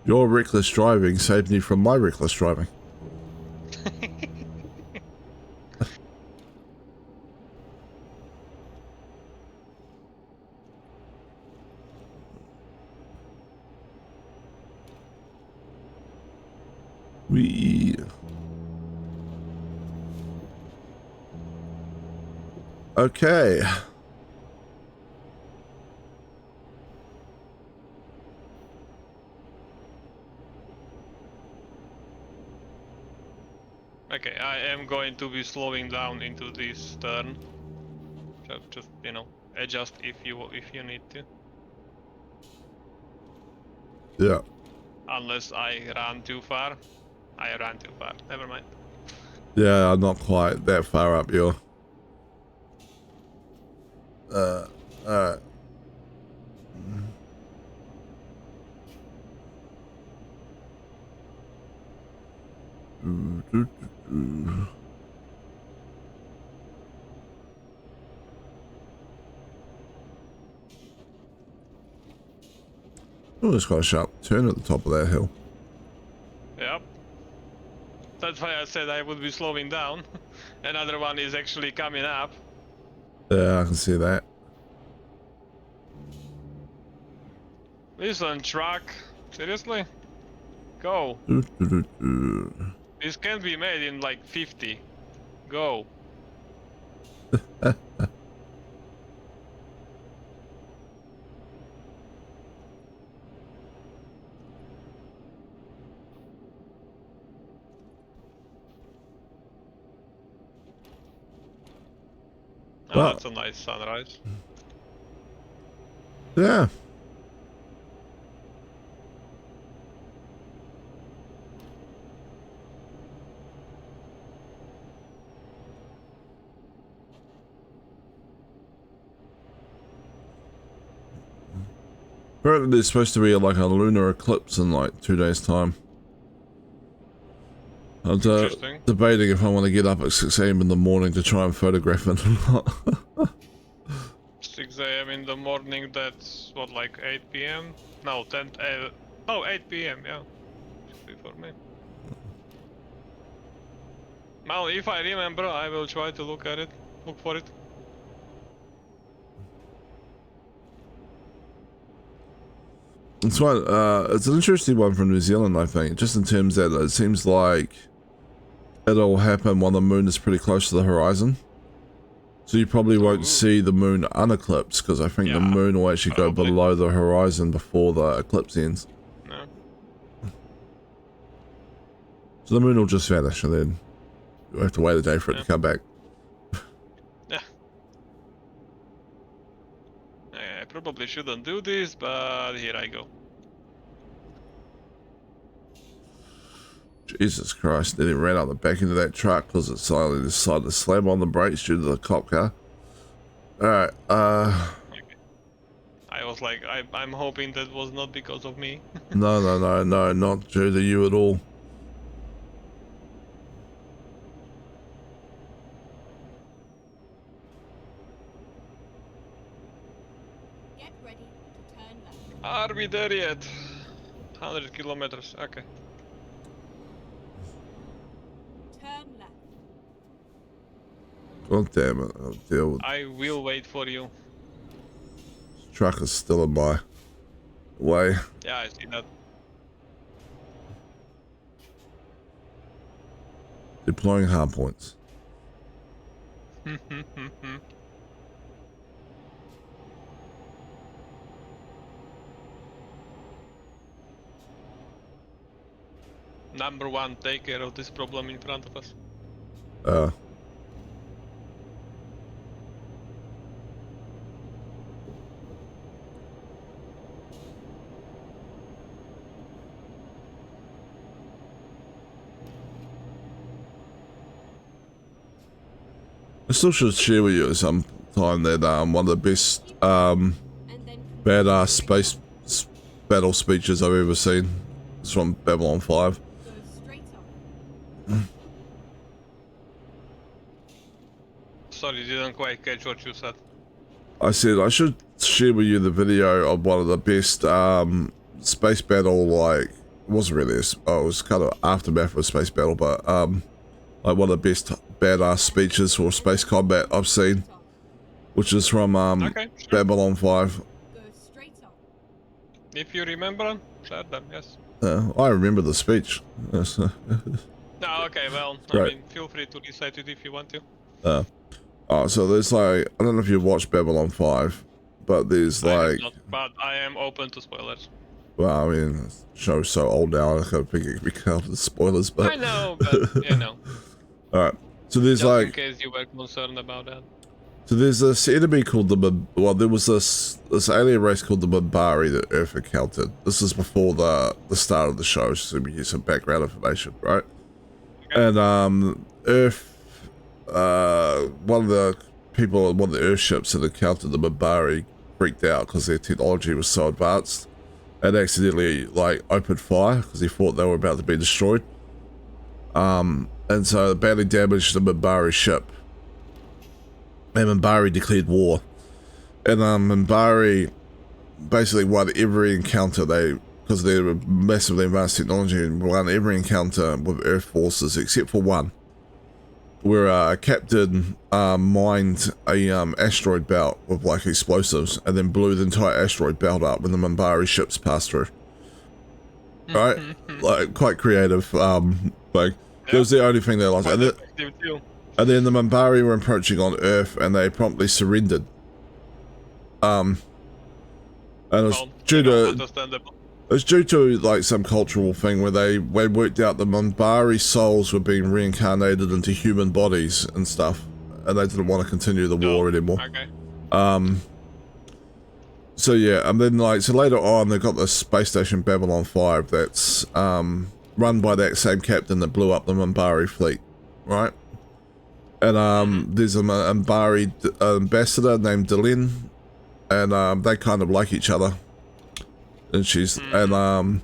Your reckless driving saved me from my reckless driving. We... Okay. Okay, I am going to be slowing down into this turn. Just adjust if you need to. Yeah. Unless I ran too far. I ran too far. Never mind. Yeah, I'm not quite that far up your... alright. Oh, it's got a sharp turn at the top of that hill. Yep. That's why I said I would be slowing down. Another one is actually coming up. Yeah, I can see that. Listen, truck. Seriously? Go. This can be made in like 50. Go. Oh, Well- that's a nice sunrise. Yeah. Apparently there's supposed to be like a lunar eclipse in like 2 days' time. I'm Interesting. debating if I want to get up at 6 AM in the morning to try and photograph it or not. 6 AM in the morning, that's what, like 8 PM? No, 10. No, 8 p.m. Yeah, should be for me. Now, if I remember, I will try to look at it. Look for it. It's one. It's an interesting one from New Zealand, I think, just in terms that it seems like it'll happen while the moon is pretty close to the horizon. So you probably won't see the moon uneclipsed, because I think the moon will actually go below the horizon before the eclipse ends. No. So the moon will just vanish, and then you'll have to wait a day for it to come back. Yeah. I probably shouldn't do this, but here I go. Jesus Christ, then he ran out the back end of that truck because it suddenly decided to slam on the brakes due to the cop car. Alright, Okay. I was like, I'm hoping that was not because of me. no, not due to you at all. Get ready to turn left. Are we there yet? 100 kilometers, okay. Turn left. God damn it, I'll deal with I will wait for you. this truck is still in my way. Yeah, I see that. Deploying hard points. Number one, take care of this problem in front of us. I still should share with you at some time that one of the best And then badass space battle speeches I've ever seen is from Babylon 5. go straight on. Sorry, didn't quite catch what you said. I said I should share with you the video of one of the best space battle, like, it wasn't really it was kind of aftermath of a space battle, but like one of the best badass speeches for space combat I've seen, which is from Okay, sure. Babylon 5. Go straight on. If you remember, share them, yes. I remember the speech. Yes. No, okay, well, Right. I mean, feel free to recite it if you want to. So there's like, I don't know if you've watched Babylon 5, but there's I have like, not, but I am open to spoilers. well, I mean, the show's so old now, I don't think it can be counted as spoilers, but I know, but you know, alright. So there's just in like, case you were concerned about that. so there's this enemy called there was this alien race called the Minbari that Earth encountered. This is before the start of the show, so we get some background information, right? Okay. And Earth, one of the people on one of the Earth ships that encountered the Minbari freaked out because their technology was so advanced and accidentally like opened fire because he thought they were about to be destroyed. And so it badly damaged the Minbari ship. And Minbari declared war. And Minbari basically won every encounter because they were massively advanced technology, and won every encounter with Earth forces except for one, where Captain mined a asteroid belt with like explosives and then blew the entire asteroid belt up when the Minbari ships passed through. Right? Like, quite creative. Like, that was the only thing they lost. Quite And then, effective too. and then the Minbari were approaching on Earth and they promptly surrendered. And it was Well, due you know, to understandable. it was due to like some cultural thing where they worked out the Minbari souls were being reincarnated into human bodies and stuff, and they didn't want to continue the war anymore. Okay. So yeah, and then like, so later on they got the space station Babylon 5 that's run by that same captain that blew up the Minbari fleet, right? And there's a Minbari ambassador named Delin, and they kind of like each other. And she's and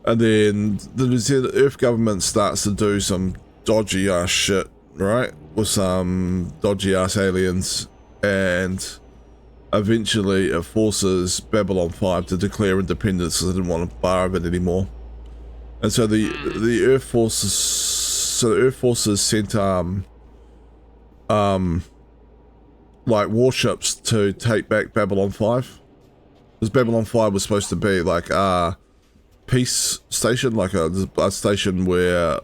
then the New Zealand Earth government starts to do some dodgy ass shit, right? With some dodgy ass aliens, and eventually it forces Babylon 5 to declare independence because they didn't want to borrow it anymore. And so the Earth forces, sent like warships to take back Babylon 5, because Babylon 5 was supposed to be like a peace station, like a station where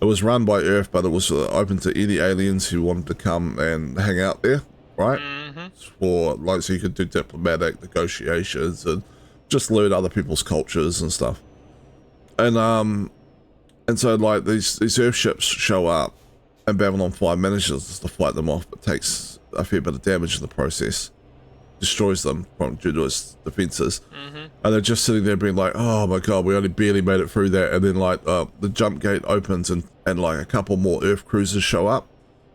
it was run by Earth, but it was open to any aliens who wanted to come and hang out there, right? For like, so you could do diplomatic negotiations and just learn other people's cultures and stuff. And so like these Earth ships show up, and Babylon 5 manages to fight them off, but takes a fair bit of damage in the process, destroys them due to its defenses. And they're just sitting there being like, oh my god, we only barely made it through that. And then like the jump gate opens, and like a couple more Earth cruisers show up.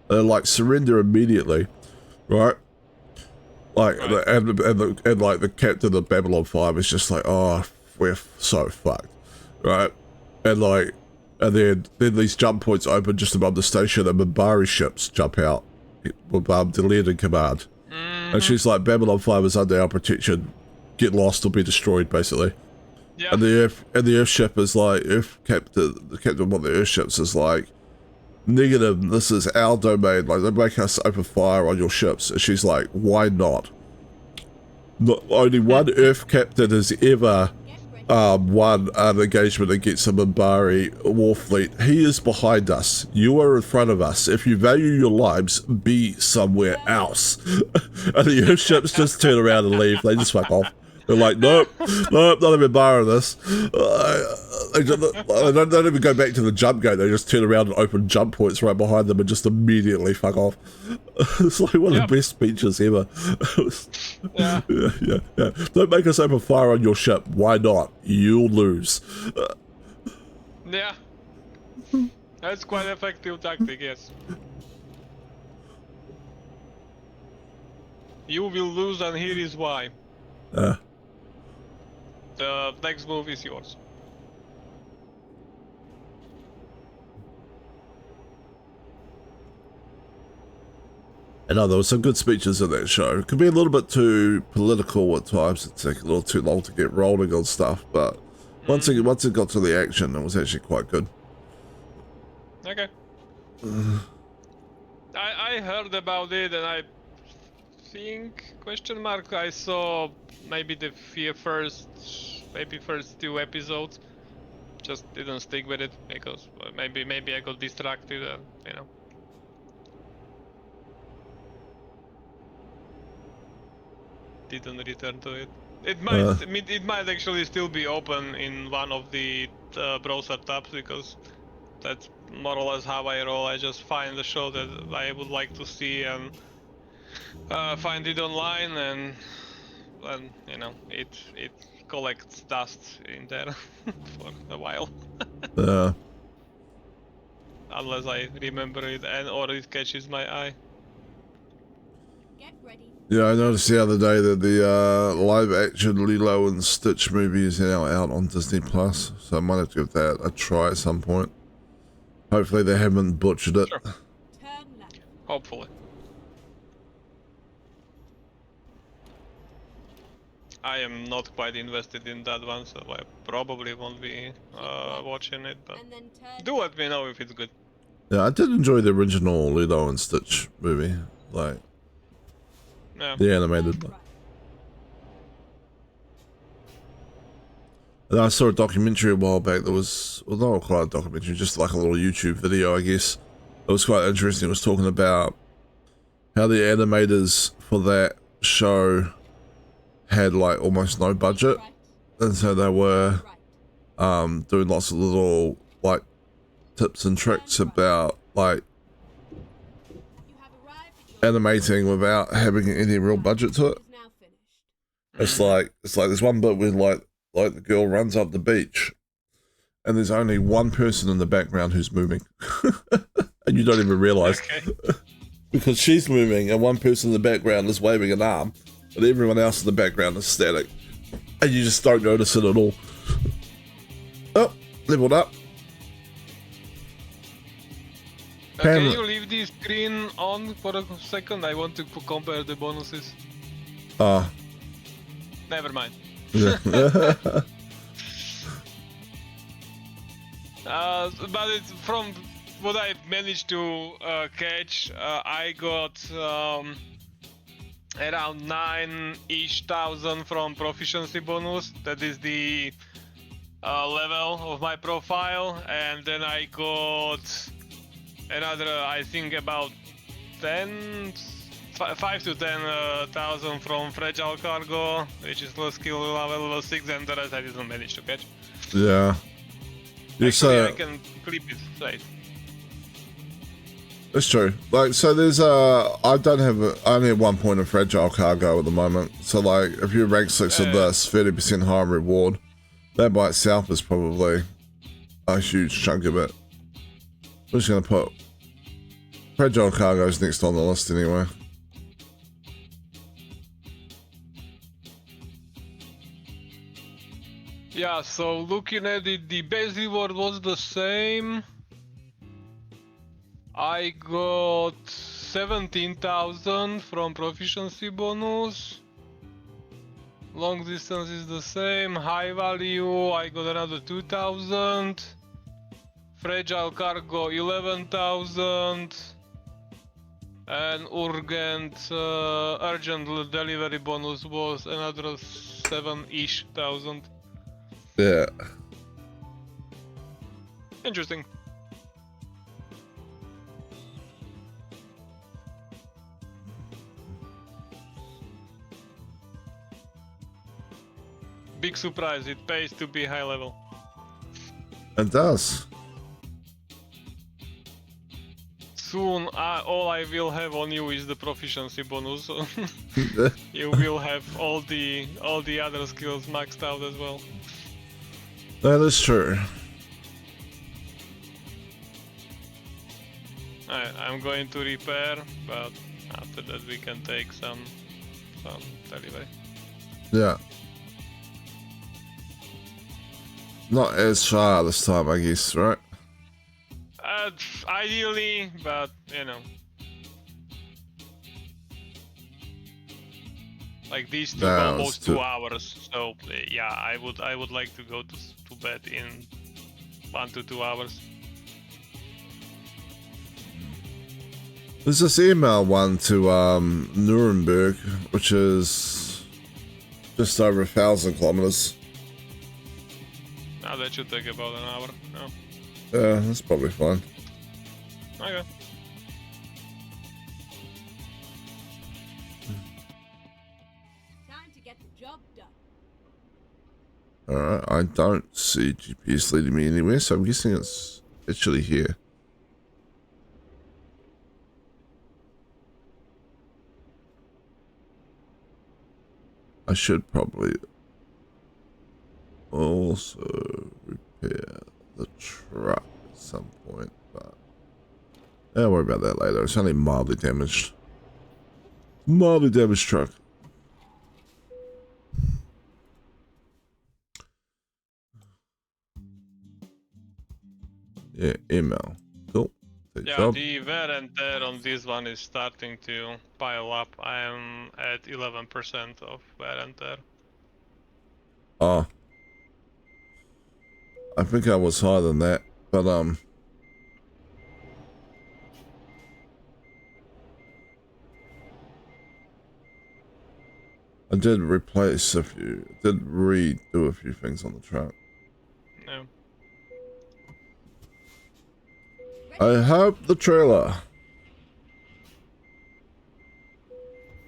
And they're like, surrender immediately, right? Like, and like the captain of Babylon 5 is just like, oh, we're so fucked, right? And then these jump points open just above the station, and Minbari ships jump out with Delete in command. And she's like, Babylon 5 is under our protection, get lost or be destroyed, basically. Yeah. And the Earth ship is like, the captain of one of the Earth ships is like, negative, this is our domain, like, they make us open fire on your ships. And she's like, why not? Only one Earth captain has ever won an engagement against a Minbari war fleet. He is behind us. You are in front of us. If you value your lives, be somewhere else. And the Earth ships just turn around and leave. They just fuck off. They're like, nope, not even borrow this. They don't even go back to the jump gate. They just turn around and open jump points right behind them and just immediately fuck off. It's like one of the best speeches ever. Yeah. Don't make us open fire on your ship. Why not? You'll lose. Yeah. That's quite an effective tactic, yes. You will lose, and here is why. The next move is yours. I know there were some good speeches in that show. It could be a little bit too political at times. It took a little too long to get rolling on stuff, but once it got to the action, it was actually quite good. Okay. I heard about it, and I think I saw maybe the first 2 episodes. Just didn't stick with it because maybe I got distracted and didn't return to it. It might actually still be open in one of the browser tabs, because that's more or less how I roll. I just find the show that I would like to see and find it online, and it collects dust in there for a while. Unless I remember it or it catches my eye. Get ready. Yeah, I noticed the other day that the live-action Lilo and Stitch movie is now out on Disney Plus, so I might have to give that a try at some point. Hopefully they haven't butchered it. Sure. Turn left. Hopefully. I am not quite invested in that one, so I probably won't be watching it, but And then turn do let me know if it's good. Yeah, I did enjoy the original Lilo and Stitch movie, like Yeah. the animated one. And I saw a documentary a while back that was, well, not quite a documentary, just like a little YouTube video, I guess. It was quite interesting. It was talking about how the animators for that show had like almost no budget, right. and so they were Right. doing lots of little like tips and tricks about like You have arrived at your animating without having any real budget to it. is now finished. It's like there's one bit where like the girl runs up the beach, and there's only one person in the background who's moving, and you don't even realize Okay. because she's moving and one person in the background is waving an arm, but everyone else in the background is static, and you just don't notice it at all. Oh, leveled up. Can you leave the screen on for a second? I want to compare the bonuses. Ah, Never mind. yeah. But it's from what I managed to catch, I got around 9-ish thousand from proficiency bonus. That is the level of my profile, and then I got another, I think about 5 to 10,000 from fragile cargo, which is low skill level 6, and the rest I didn't manage to catch. Yeah. Actually, I can clip it right. It's true. Like, so there's I don't have I only have 1 point of fragile cargo at the moment. So like, if you rank 6 of this, 30% higher reward. That by itself is probably a huge chunk of it. I'm just gonna put fragile cargo's next on the list anyway. Yeah, so looking at it, the base reward was the same. I got 17,000 from proficiency bonus. Long distance is the same. High value, I got another 2,000. Fragile cargo 11,000. And urgent delivery bonus was another 7-ish thousand. Yeah. Interesting. Big surprise, it pays to be high level. It does. Soon all I will have on you is the proficiency bonus. So you will have all the other skills maxed out as well. That is true. I'm going to repair, but after that we can take some delivery. Yeah. Not as far this time, I guess, right? Ideally, but you know, like these took No, almost it's 2 hours. So yeah, I would like to go to bed in 1 to 2 hours. There's this email one to Nuremberg, which is just over 1,000 kilometers. Now that should take about an hour. No. Yeah, that's probably fine. Okay. Time to get the job done. Alright, I don't see GPS leading me anywhere, so I'm guessing it's actually here. I should probably also repair the truck at some point, but I'll worry about that later. It's only mildly damaged. Mildly damaged truck. Yeah, email. Cool. Good Yeah, job. the wear and tear on this one is starting to pile up. I am at 11% of wear and tear. Oh. I think I was higher than that, but I did replace a few, did redo a few things on the truck. Yeah. I hope the trailer.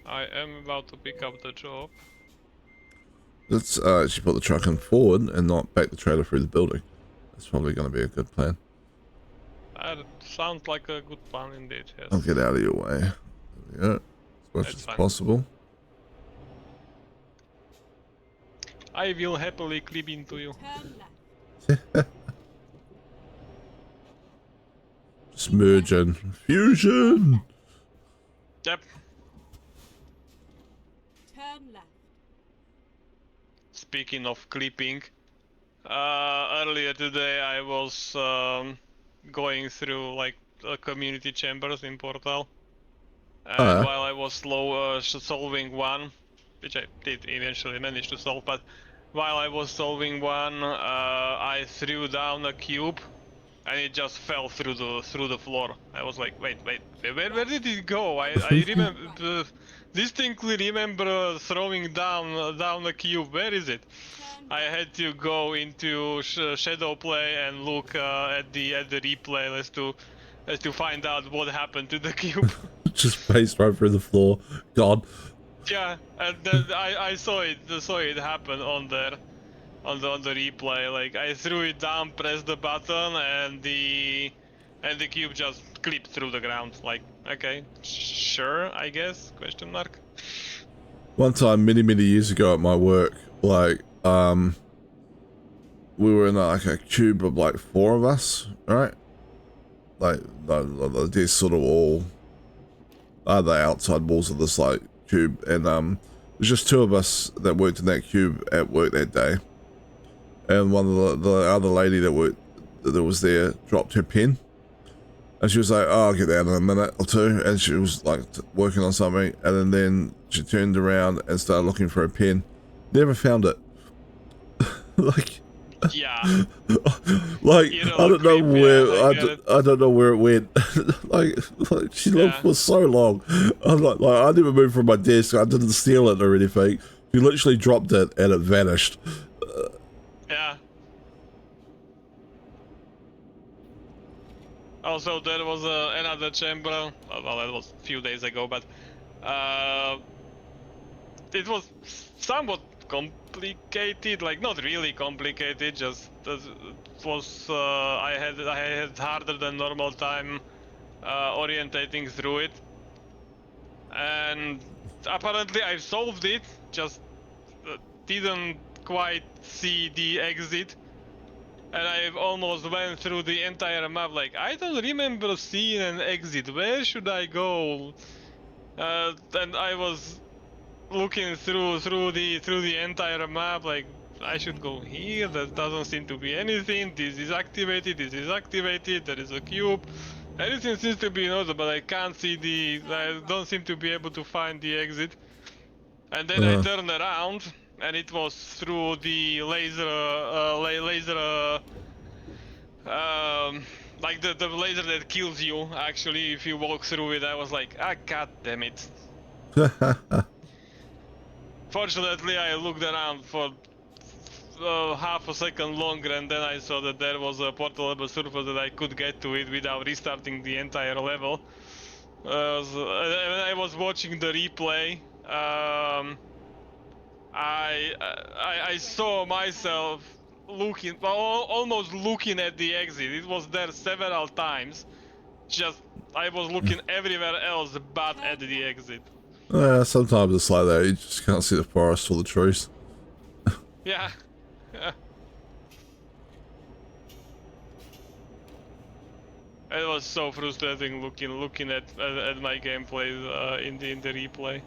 I am about to pick up the job. Let's actually put the truck in forward and not back the trailer through the building. That's probably going to be a good plan. That sounds like a good plan indeed, yes. I'll get out of your way. There we go. As much That's as fine. possible. I will happily clip into you. Turn left. Just merge in. Fusion! Yep. Turn left. Speaking of clipping, earlier today I was going through like community chambers in Portal, and yeah. while I was solving one, which I did eventually manage to solve. But while I was solving one, I threw down a cube, and it just fell through the floor. I was like, wait, where did it go? I remember distinctly remember throwing down a cube. Where is it? Turn I back. had to go into shadow play and look at the replay as to find out what happened to the cube. Just faced right through the floor. God. Yeah, and then I saw it happen on there, on the replay. Like I threw it down, pressed the button, and the cube just clipped through the ground. Like, okay, sure, I guess? Question mark. One time, many years ago at my work, like, we were in like a cube of like 4 of us, right? Like, these sort of all the outside walls of this like cube, and it was just 2 of us that worked in that cube at work that day. And one of the other lady that was there dropped her pen, and she was like, "Oh, I'll get out in a minute or 2," and she was like working on something, and then she turned around and started looking for a pen. Never found it. Like, Yeah. like You know, I don't know creepy, where yeah, I get it. I don't know where it went. like she looked Yeah. for so long. I'm like I never moved from my desk. I didn't steal it or anything. She literally dropped it and it vanished. Yeah. Also, there was another chamber. Well, that was a few days ago, but it was somewhat complicated. Like, not really complicated. Just it was. I had harder than normal time orientating through it, and apparently I solved it. Just didn't quite see the exit. And I almost went through the entire map. Like, I don't remember seeing an exit. Where should I go? And I was looking through the entire map. Like, I should go here. There doesn't seem to be anything. This is activated. This is activated. There is a cube. Everything seems to be in order, but I can't see I don't seem to be able to find the exit. And then I turned around, and it was through the laser, like the laser that kills you. Actually, if you walk through it, I was like, ah, god damn it. Fortunately, I looked around for half a second longer, and then I saw that there was a portable surface that I could get to it without restarting the entire level. When I was watching the replay, I saw myself looking, well, almost looking at the exit. It was there several times. Just I was looking everywhere else but at the exit. Sometimes it's like that. You just can't see the forest for the trees. Yeah. It was so frustrating looking at my gameplay in the replay.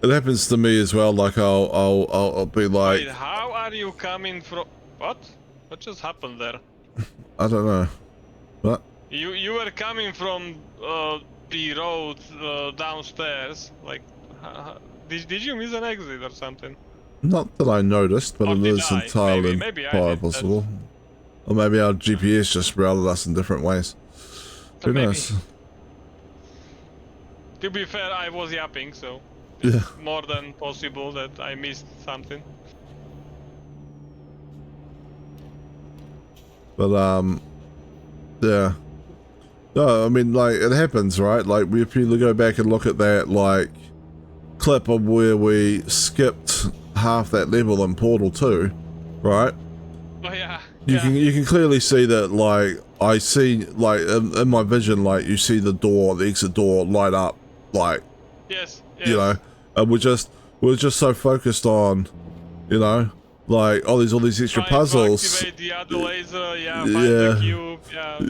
It happens to me as well. Like I'll be like, Wait, how are you coming from? What? What just happened there? I don't know. What? You were coming from the road downstairs. Like, did you miss an exit or something? Not that I noticed, but Or it did is I? entirely Maybe I quite did. possible. Or maybe our GPS just routed us in different ways. Who Maybe. knows? To be fair, I was yapping, so Yeah. more than possible that I missed something. But yeah. No, I mean, like, it happens, right? Like, if you go back and look at that, like, clip of where we skipped half that level in Portal 2, right? Oh yeah. You can clearly see that, like, I see, like, in my vision, like, you see the exit door light up, like, Yes. you know, and we're just so focused on, you know, like all these extra Trying puzzles. to activate the other laser, find the cube,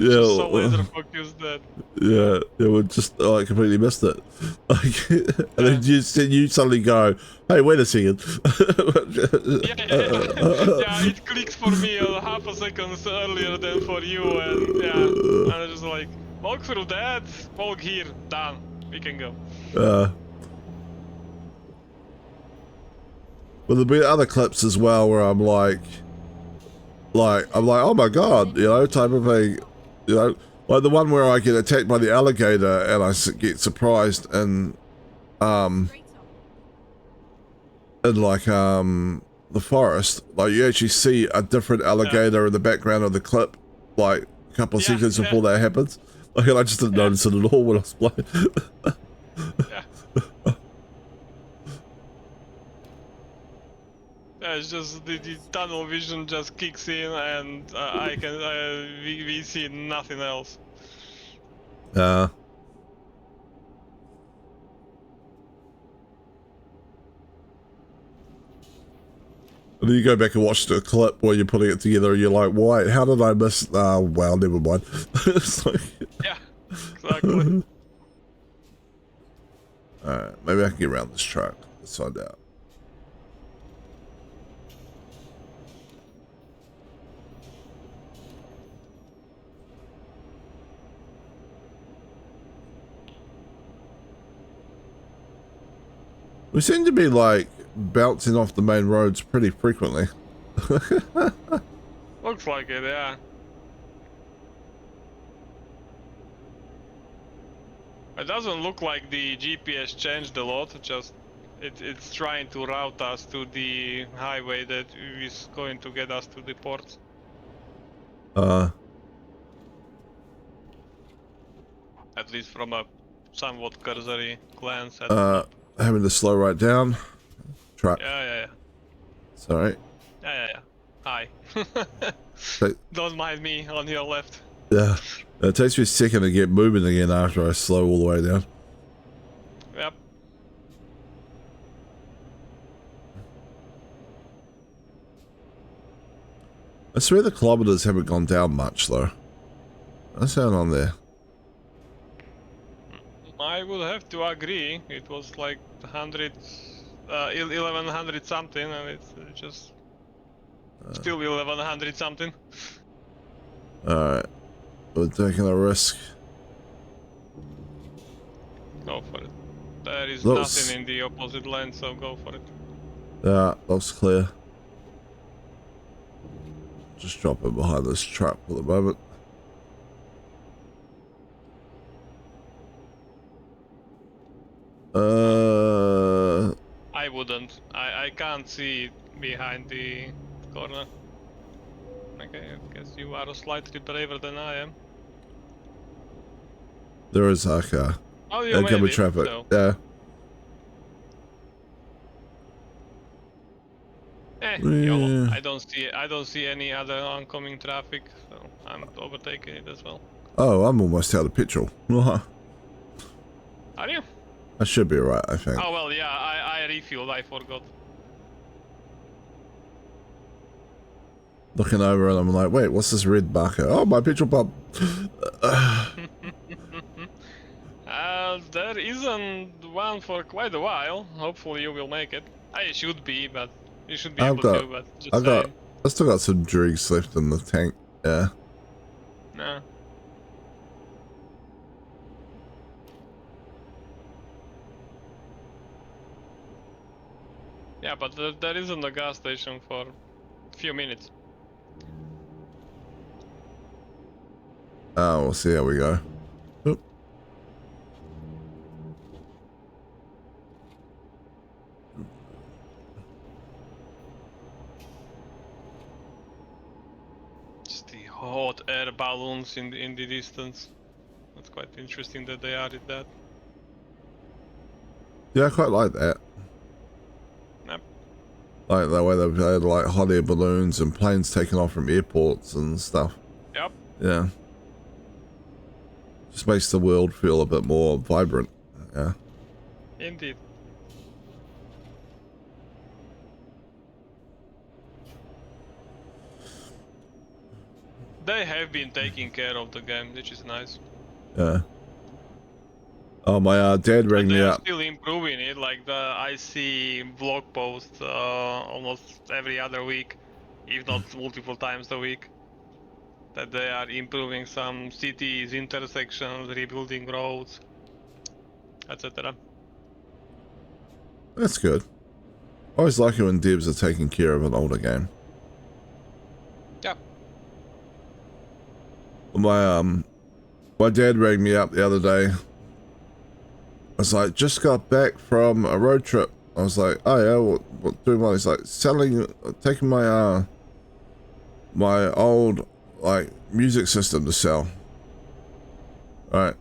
just so laser focused that. Yeah, we just like completely missed it. Like, and then you suddenly go, "Hey, wait a second." Yeah, it clicks for me half a second earlier than for you, and and I just like walk through that, walk here, done, we can go. But there'll be other clips as well where I'm like, oh my god, you know, type of thing, you know, like the one where I get attacked by the alligator and I get surprised and Straight on. in like the forest, like you actually see a different alligator in the background of the clip, like a couple of seconds before that happens. Like, and I just didn't notice it at all when I was playing. Yeah, it's just the tunnel vision just kicks in, and we see nothing else. And then you go back and watch the clip where you're putting it together and you're like, why? How did I miss? Well, never mind. It's like... Yeah, exactly. Alright, maybe I can get around this truck. Let's find out. We seem to be like bouncing off the main roads pretty frequently. Looks like it, yeah. It doesn't look like the GPS changed a lot, just it's trying to route us to the highway that is going to get us to the port. At least from a somewhat cursory glance at Having to slow right down. Truck. Yeah. Sorry. Yeah. Hi. But, Don't mind me on your left. yeah. It takes me a second to get moving again after I slow all the way down. Yep. I swear the kilometers haven't gone down much though. What's going on there? I would have to agree. It was like 1100 something, and it's just still 1100 something. Alright. We're taking a risk. Go for it. There is Looks... nothing in the opposite lane, so go for it. Yeah, looks clear. Just drop it behind this truck for the moment. I wouldn't. I can't see behind the corner. Okay, I guess you are slightly braver than I am. There is like a incoming traffic. So. Yeah. YOLO. I don't see any other oncoming traffic, so I'm overtaking it as well. Oh, I'm almost out of petrol. Are you? I should be right, I think. Oh well, yeah. I refueled. I forgot. Looking over and I'm like, wait, what's this red marker? Oh, my petrol pump. There isn't one for quite a while. Hopefully you will make it. I should be, but you should be able to. But just saying. I still got some drinks left in the tank. Yeah. No. Yeah, but there isn't a gas station for a few minutes. Oh, we'll see how we go. Oop. Just the hot air balloons in the distance. That's quite interesting that they added that. Yeah, I quite like that. Yep. Like the way they've had like hot air balloons and planes taking off from airports and stuff. Yep. Yeah. Just makes the world feel a bit more vibrant. Yeah. Indeed. They have been taking care of the game, which is nice. Yeah. Oh, my dad rang me up. Still improving it. Like I see blog posts almost every other week, if not multiple times a week, that they are improving some cities, intersections, rebuilding roads, etc. That's good. I always like it when devs are taking care of an older game. Yeah. My dad rang me up the other day. I was like, just got back from a road trip. I was like, oh yeah, what doing what? He's like, taking my my old like music system to sell. Alright.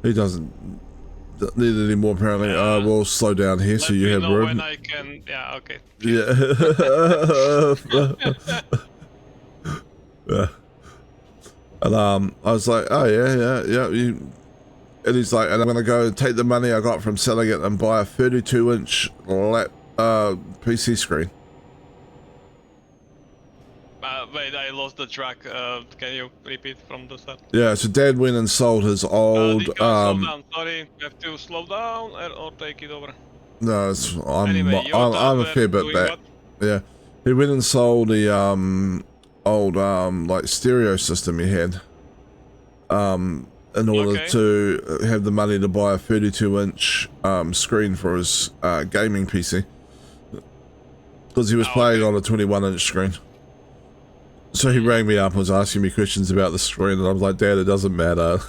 He doesn't need it anymore apparently. We'll slow down here so you have know room. when I can. Yeah, okay. Yeah. Yeah. And I was like, oh yeah. And he's like, and I'm gonna go take the money I got from selling it and buy a 32-inch lap PC screen. Wait, I lost the track. Can you repeat from the start? Yeah, so Dad went and sold his old Slow down. Sorry, you have to slow down or take it over. no, Anyway, I'm a fair bit back. What? Yeah. He went and sold the old like stereo system he had. In order to have the money to buy a 32-inch screen for his gaming PC. Because he was playing on a 21-inch screen. So he rang me up and was asking me questions about the screen, and I was like, Dad, it doesn't matter.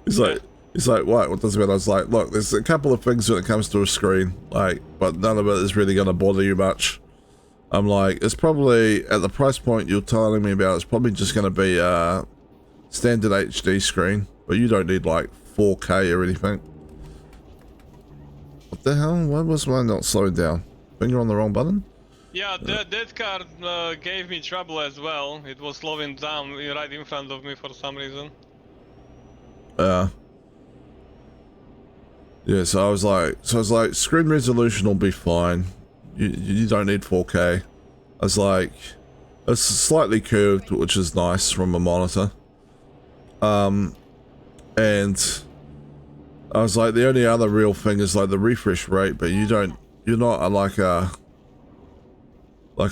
He's like, what doesn't matter? I was like, look, there's a couple of things when it comes to a screen, like, but none of it is really going to bother you much. I'm like, it's probably, at the price point you're telling me about, it's probably just going to be a standard HD screen, but you don't need like 4K or anything. What the hell? Why was mine not slowing down? Finger on the wrong button? Yeah, that card gave me trouble as well. It was slowing down right in front of me for some reason. Yeah, so I was like, screen resolution will be fine. You don't need 4K. I was like, it's slightly curved, which is nice from a monitor. And I was like, the only other real thing is like the refresh rate, but you're not like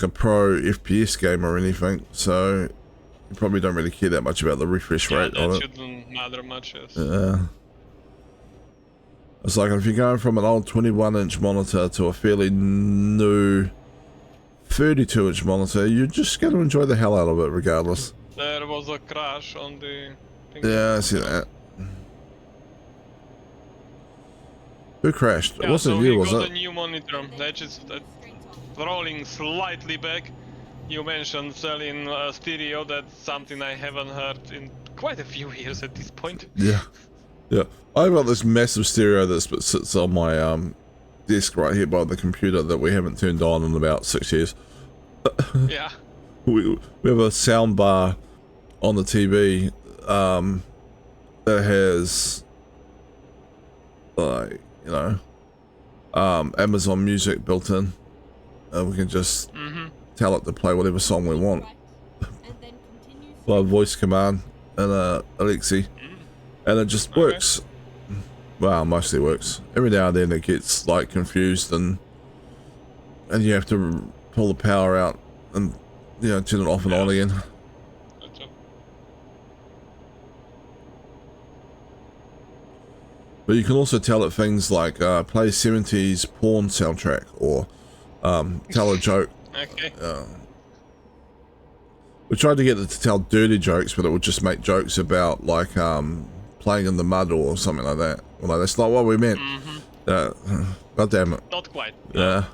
a pro FPS game or anything, so you probably don't really care that much about the refresh rate on it. That shouldn't matter much, yes. It's like if you're going from an old 21-inch monitor to a fairly new 32-inch monitor, you're just going to enjoy the hell out of it regardless. There was a crash on the... Yeah, I see that. Who crashed? Yeah, It wasn't you, was he it? got a new monitor. That is rolling slightly back. You mentioned selling stereo. That's something I haven't heard in quite a few years at this point. Yeah. I've got this massive stereo that sits on my desk right here by the computer that we haven't turned on in about 6 years. Yeah. We have a sound bar on the TV that has like, you know, Amazon Music built in. We can just tell it to play whatever song we want by voice command and Alexi, and it just works. Well, mostly works. Every now and then it gets like confused and you have to pull the power out and, you know, turn it off and on again. But you can also tell it things like play 70s porn soundtrack or tell a joke. Okay. We tried to get it to tell dirty jokes, but it would just make jokes about like playing in the mud or something like that. Well, no, that's not what we meant. God damn it. Not quite. Yeah.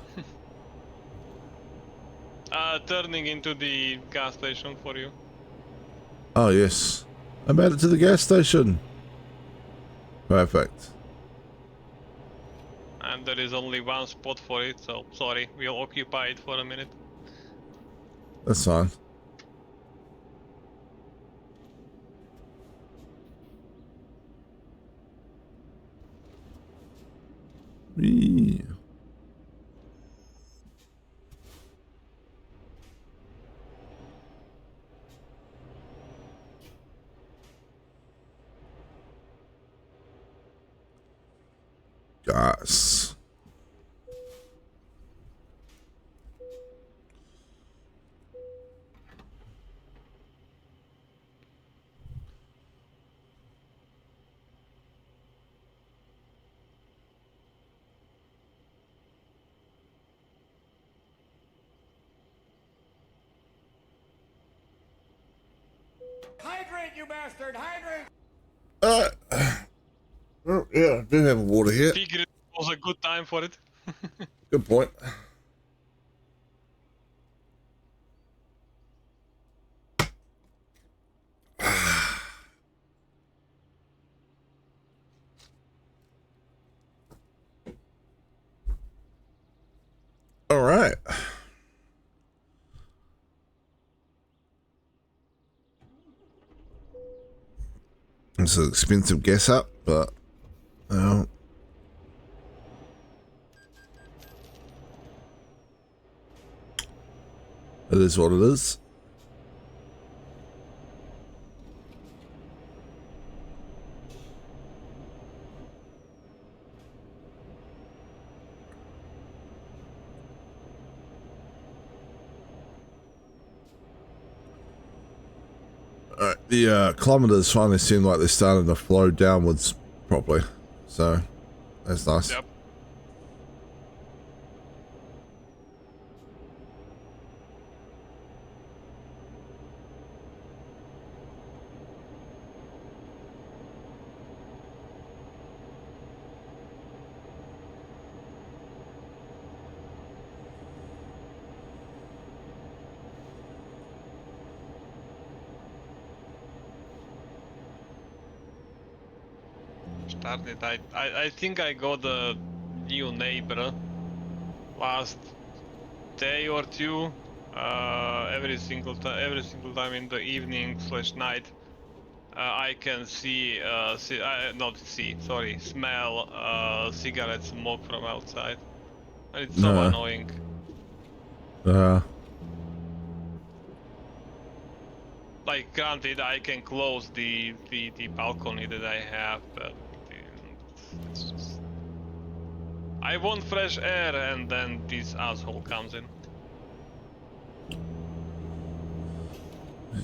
Turning into the gas station for you. Oh yes, I made it to the gas station. Perfect. And there is only one spot for it, so sorry, we'll occupy it for a minute. That's fine. Whee. Gas. Hydrate, you bastard! Hydrate! Oh, yeah, I do have water here. Figured it was a good time for it. Good point. All right. It's an expensive guess up, but it is what it is. Alright, the kilometers finally seem like they're starting to flow downwards properly, so that's nice. Yep. Started. I think I got a new neighbor last day or two. Every single time in the evening / night, I can smell cigarette smoke from outside, and it's so annoying. Like, granted, I can close the balcony that I have, but it's just... I want fresh air, and then this asshole comes in.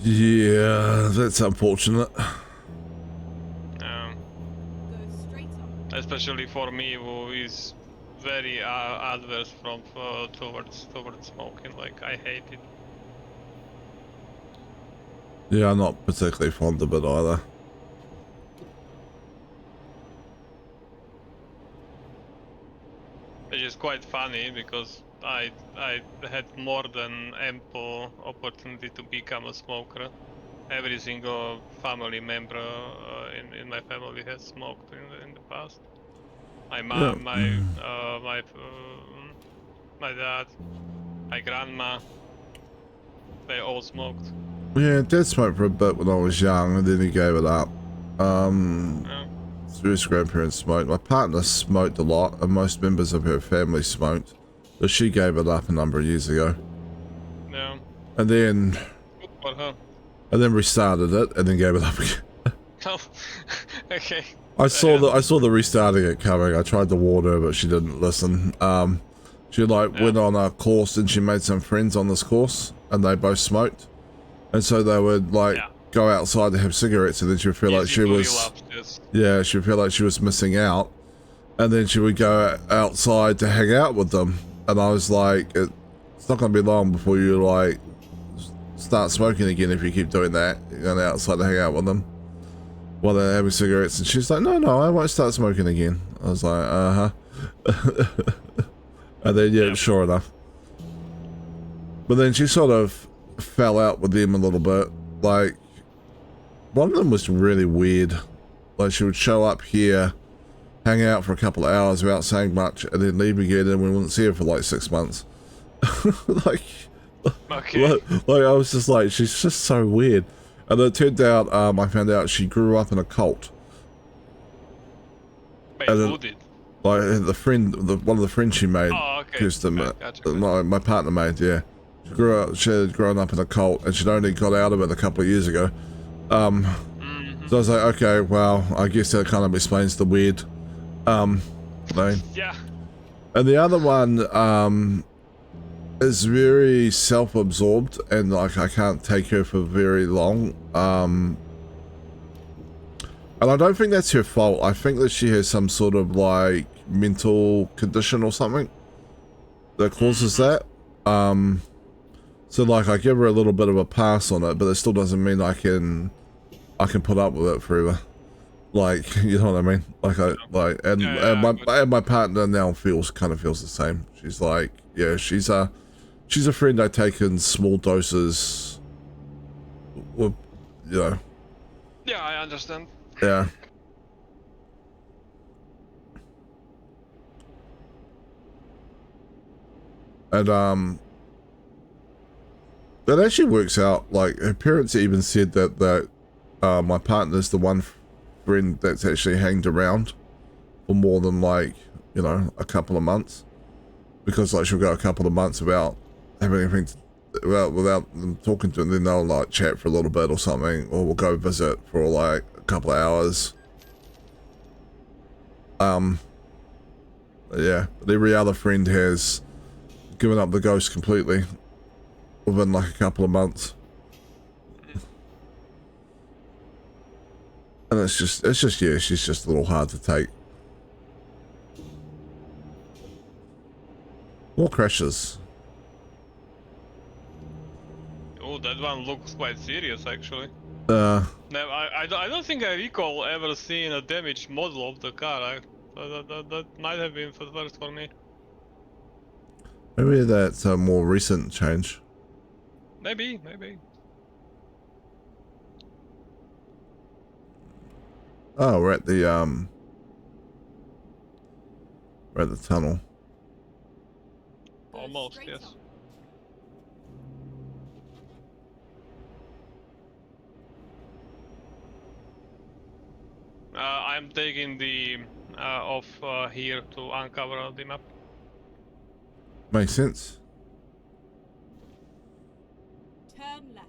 Yeah, that's unfortunate. Go straight on. Especially for me, who is very adverse from towards smoking. Like, I hate it. Yeah, I'm not particularly fond of it either. Which is quite funny because I had more than ample opportunity to become a smoker. Every single family member in my family has smoked in the past. My mom, my dad, my grandma, they all smoked. Yeah, Dad smoked for a bit when I was young, and then he gave it up. Yeah. His grandparents smoked. My partner smoked a lot, and most members of her family smoked, but she gave it up a number of years ago. Yeah. And then, Good for her. and then restarted it, and then gave it up again. Oh, okay. I saw the restarting it coming. I tried to warn her, but she didn't listen. She went on a course, and she made some friends on this course, and they both smoked, and so they would go outside to have cigarettes, and then she would feel like she was she would feel like she was missing out, and then she would go outside to hang out with them, and I was like, it's not going to be long before you like start smoking again if you keep doing that. You're going outside to hang out with them while they're having cigarettes. And she's like, no, I won't start smoking again. I was like, and then sure enough. But then she sort of fell out with them a little bit. Like, one of them was really weird. Like, she would show up here, hang out for a couple of hours without saying much, and then leave again, and we wouldn't see her for like 6 months. like I was just like, she's just so weird. And it turned out, I found out she grew up in a cult. Wait, who did? Like one of the friends she made, Gotcha. my partner made, yeah. She had grown up in a cult, and she'd only got out of it a couple of years ago. So I was like, okay, well, I guess that kind of explains the weird thing. Yeah. And the other one is very self-absorbed, and like I can't take her for very long. And I don't think that's her fault. I think that she has some sort of like mental condition or something that causes that. So like I give her a little bit of a pass on it, but it still doesn't mean I can I can put up with it forever. Like, you know what I mean? Like and my partner now kind of feels the same. She's like, yeah, she's a friend I take in small doses. With, you know, Yeah, I understand. yeah. And that actually works out. Like her parents even said that my partner's the one friend that's actually hanged around for more than like, you know, a couple of months, because like she'll go a couple of months without having anything without them talking to them, then they'll like chat for a little bit or something, or we'll go visit for like a couple of hours. Yeah, but every other friend has given up the ghost completely within like a couple of months. And it's just, yeah, she's just a little hard to take. More crashes. Oh, that one looks quite serious, actually. Uh, No, I don't think I recall ever seeing a damaged model of the car. That might have been first for me. maybe that's a more recent change. Maybe. Oh, we're at the tunnel. Go Almost, straight yes. on. I'm taking the off here to uncover the map. Makes sense. Turn left.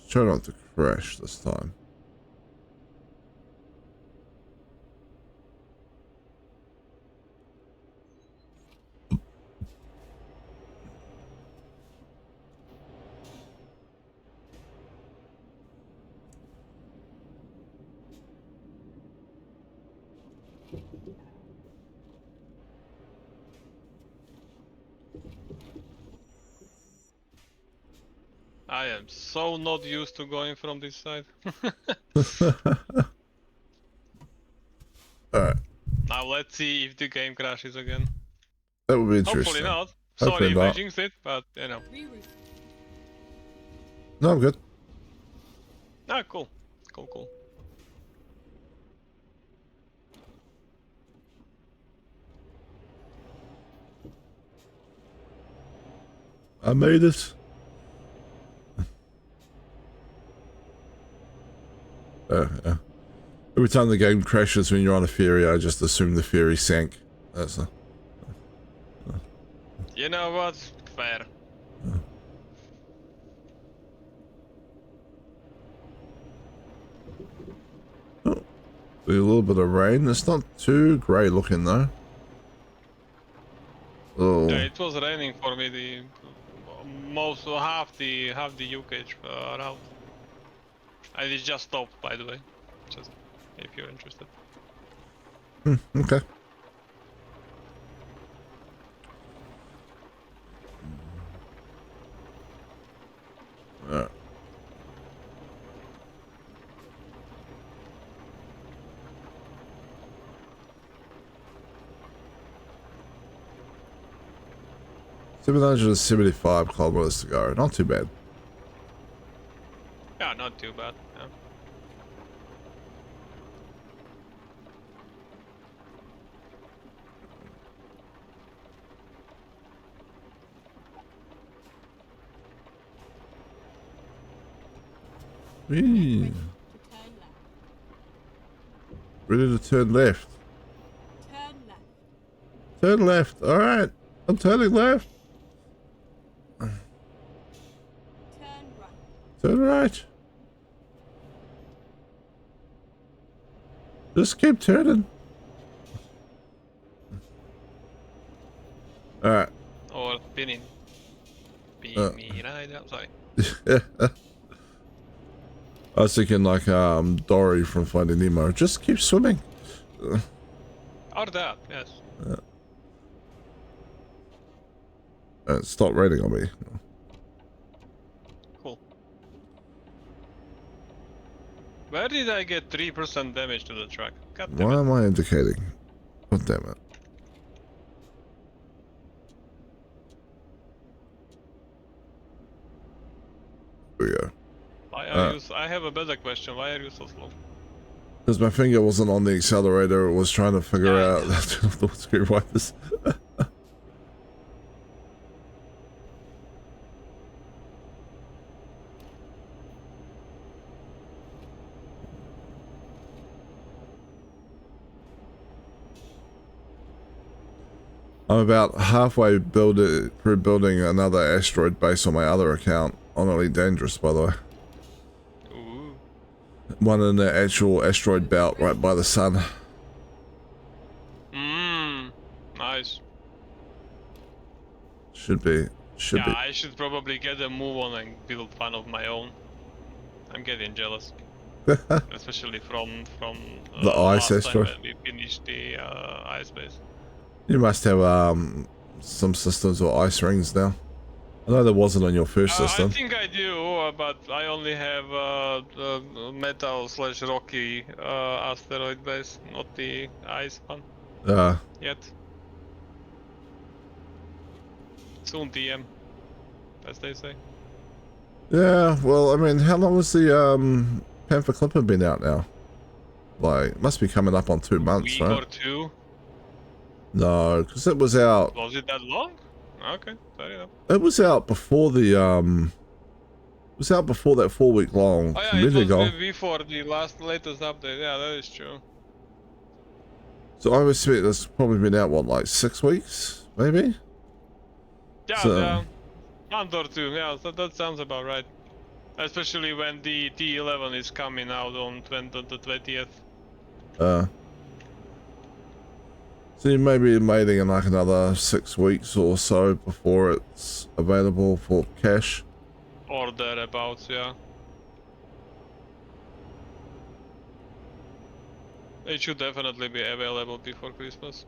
Try not to crash this time. I am so not used to going from this side. Alright, Now let's see if the game crashes again. that would be interesting. Hopefully not. Hopefully Sorry if I not. jinxed it, but you know. Reroute. No, I'm good. Ah, cool. I made it. Yeah. Every time the game crashes when you're on a ferry, I just assume the ferry sank. That's a... You know what? Fair. Oh, a little bit of rain. It's not too grey looking though. Oh, Yeah, it was raining for me the half the UK route. And it just stopped, by the way. Just if you're interested. okay. Alright. $775 kilometers to go. Not too bad. Yeah, not too bad. Yeah. Yeah. To turn left. Ready to turn left. Turn left. Turn left. Alright. I'm turning left. Turn right. Turn right. Just keep turning. Alright. Or spinning. Spin me right up. Sorry. I was thinking like Dory from Finding Nemo. Just keep swimming. Or that, yes. Stop raining on me. Cool. Where did I get 3% damage to the truck? God damn Why it. am I indicating? God damn it. Here we go. Why are you I have a better question. Why are you so slow? Because my finger wasn't on the accelerator, it was trying to figure Yeah, I out the screen wipers. I'm about halfway through building another asteroid base on my other account, on Elite Dangerous, by the way. Ooh. One in the actual asteroid belt right by the sun. Nice. Should be. Yeah, I should probably get a move on and build one of my own. I'm getting jealous. Especially from The ice last time asteroid. when we finished the ice base. You must have some systems with ice rings now. I know there wasn't on your first I system. think I do, but I only have the metal/rocky asteroid base, not the ice one yet. Soon TM, as they say. Yeah, well, I mean, how long has the Panther Clipper been out now? Like, must be coming up on 2 months, Week right? or two. No, because it was out. Was it that long? Okay, fair enough. It was out before the It was out before that 4-week long Oh yeah, it community was goal. before the latest update. Yeah, that is true. So I would say it's probably been out what, like 6 weeks, maybe. Yeah, So- yeah, month or two. Yeah, that sounds about right. Especially when the T11 is coming out on the 20th. So you may be waiting in like another 6 weeks or so before it's available for cash. Or thereabouts, yeah. It should definitely be available before Christmas.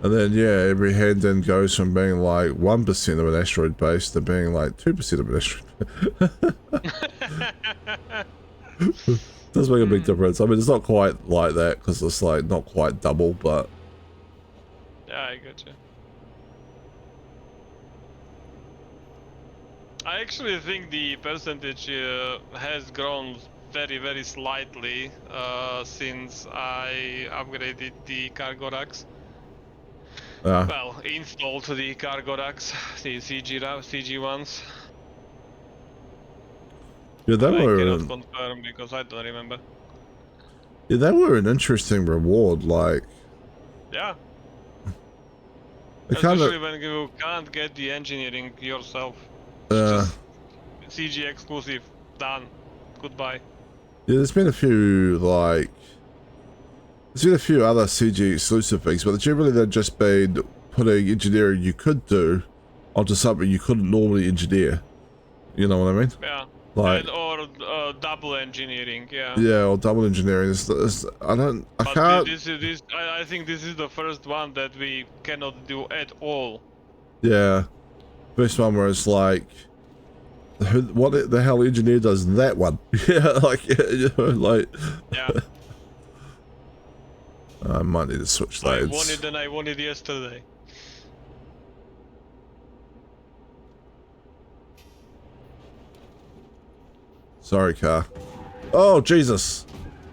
And then, yeah, every head then goes from being like 1% of an asteroid base to being like 2% of an asteroid. Does make a big difference. I mean, it's not quite like that because it's like not quite double, but Yeah, I gotcha. I actually think the percentage has grown very, very slightly since I upgraded the cargo racks. Well, installed the cargo racks, the CG ones. yeah, they I were cannot confirm because I don't remember. yeah, they were an interesting reward. Like, Yeah. it kind Especially of when you can't get the engineering yourself. Just CG exclusive. Done. Goodbye. yeah, there's been a few like there's been a few other CG exclusive things, but generally they've just been putting engineering you could do onto something you couldn't normally engineer. You know what I mean? Yeah. Like, And, or double engineering, yeah. yeah, or double engineering. I But can't. I think this is the first one that we cannot do at all. Yeah, first one where it's like, what the hell engineer does that one? Yeah, like, you know, like. Yeah. I might need to switch I lanes. won it and I won it yesterday. Sorry, car. Oh, Jesus.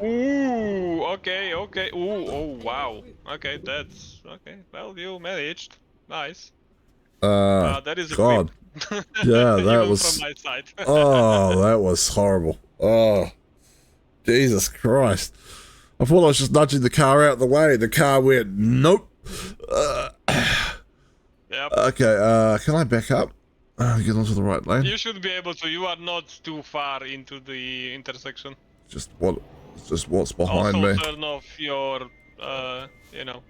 Ooh, okay. Ooh, oh wow. Okay, that's okay. Well, you managed. Nice. That is a God. whip. Yeah, that Even was. from my side. Oh, that was horrible. Oh, Jesus Christ. I thought I was just nudging the car out of the way. The car went, nope. Yep. Okay, can I back up? Get onto the right lane? You should be able to. You are not too far into the intersection. Just what's behind Also me. turn off your, you know,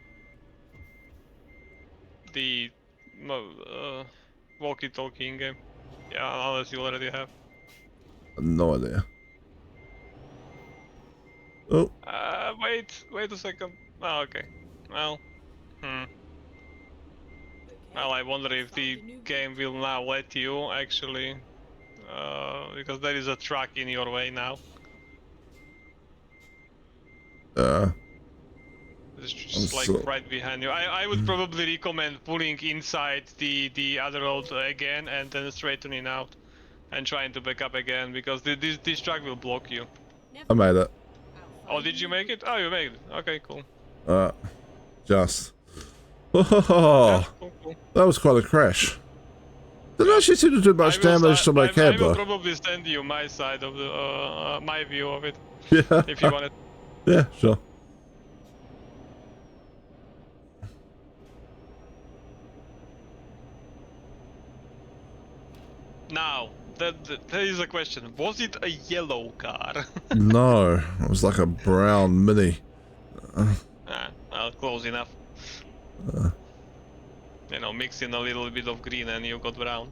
the walkie-talkie in game. Yeah, unless you already have. No idea. Oh, Wait a second. Oh, okay. Well, Okay. well, I wonder let's if find the a new game will now let you actually, because there is a truck in your way now. uh, It's I'm just like so, right behind you. I would probably recommend pulling inside the other road again and then straightening out and trying to back up again because this truck will block you. Never I made it. I'll Oh, find a did you new make it? route. Oh, you made it. Okay, cool. Uh, just. Yeah, Oh, cool. that was quite a crash. Didn't Yeah. actually seem to do much damage to my cab I will though. probably send you my side of the my view of it Yeah, if you want it. yeah, sure. Now, there is a question. Was it a yellow car? No, it was like a brown mini. Well, close enough. You know, mix in a little bit of green and you got brown.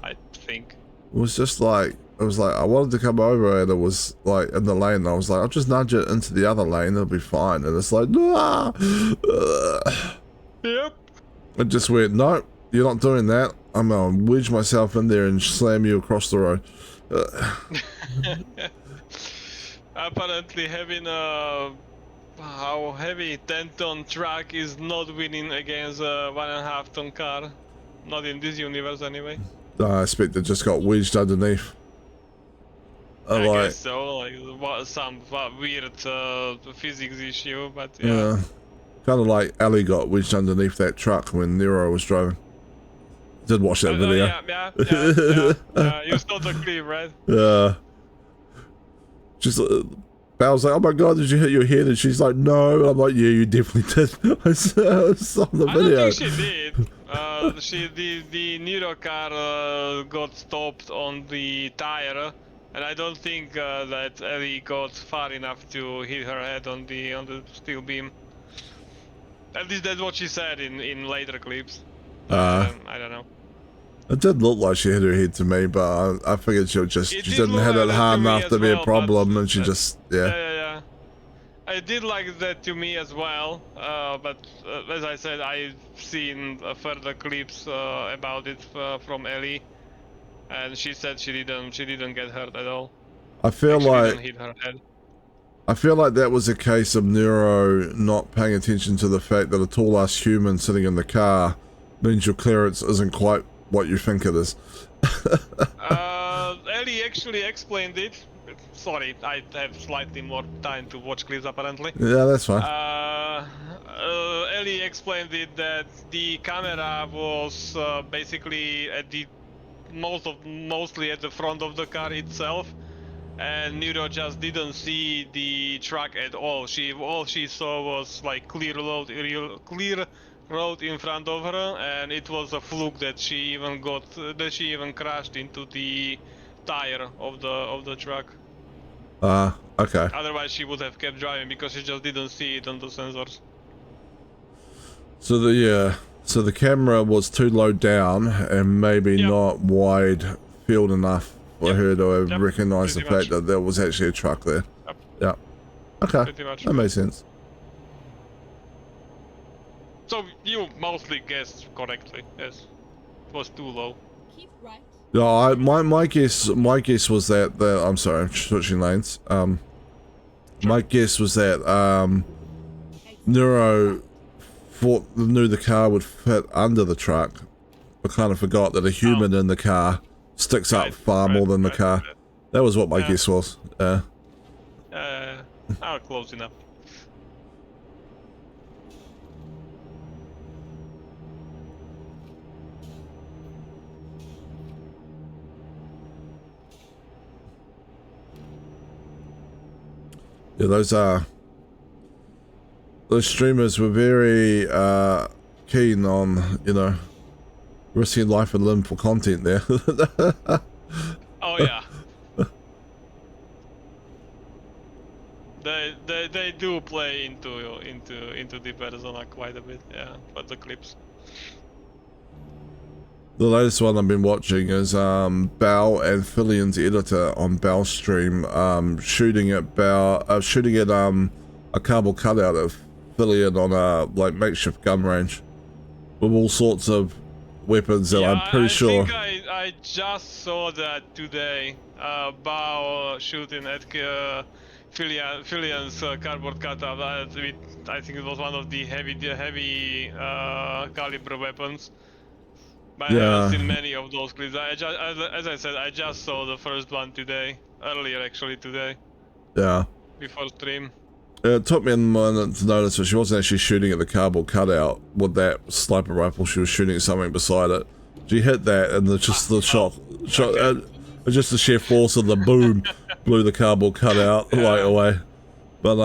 I think. It was just like, it was like, I wanted to come over and it was like in the lane. And I was like, I'll just nudge it into the other lane, it'll be fine. And it's like, nah. Yep. It just went, nope, you're not doing that. I'm gonna wedge myself in there and slam you across the road. Apparently having a how heavy 10-ton truck is not winning against a 1.5-ton car. Not in this universe anyway. I expect it just got wedged underneath. I Like, guess so, like some weird physics issue, but yeah. kind of like Ellie got wedged underneath that truck when Nero was driving. Did watch that video. Yeah. You saw the clip, right? Yeah. She's Belle's like, oh my god, did you hit your head? And she's like, no. And I'm like, yeah, you definitely did. I saw the I video. don't think she did. The Nero car got stopped on the tire, and I don't think that Ellie got far enough to hit her head on the steel beam. At least that's what she said in later clips. I don't know. It did look like she hit her head to me, but I figured she didn't hit it hard enough to be a problem, and she just, yeah. Yeah. I did like that to me as well, but as I said, I've seen further clips about it from Ellie, and she said she didn't get hurt at all. I feel She like didn't hit her head. I feel like that was a case of Nero not paying attention to the fact that a tall ass human sitting in the car means your clearance isn't quite what you think it is. Ellie actually explained it. Sorry, I have slightly more time to watch clips apparently. Yeah, that's fine. Ellie explained it that the camera was basically at the mostly at the front of the car itself, and Nero just didn't see the truck at all. All she saw was like clear road in front of her, and it was a fluke that she even crashed into the tire of the truck. Okay. Otherwise, she would have kept driving because she just didn't see it on the sensors. So the camera was too low down and maybe not wide field enough for her to have recognized the fact that there was actually a truck there. Yep. Okay. Pretty much. That makes sense. So you mostly guessed correctly. Yes, it was too low. Keep right. No, my guess was that I'm sorry, I'm switching lanes. My guess was that Nero knew the car would fit under the truck, but kind of forgot that a human in the car sticks up far more than the car. That was what my guess was. Close enough. Yeah, those streamers were very keen on, risking life and limb for content there. Oh yeah. They do play into the persona quite a bit, yeah, but the clips. The latest one I've been watching is Bao and Fillian's editor on Bao's stream, shooting at a cardboard cutout of Fillian on a like makeshift gun range with all sorts of weapons that I'm pretty sure. I think I just saw that today. Bao shooting at Fillian's cardboard cutout. I think it was one of the heavy caliber weapons. But I haven't seen many of those clips. As I said, I just saw the first one today, earlier actually today. Yeah. Before stream. It took me a minute to notice that she wasn't actually shooting at the cardboard cutout with that sniper rifle. She was shooting at something beside it. She hit that, and just the just the sheer force of the boom blew the cardboard cutout right away. But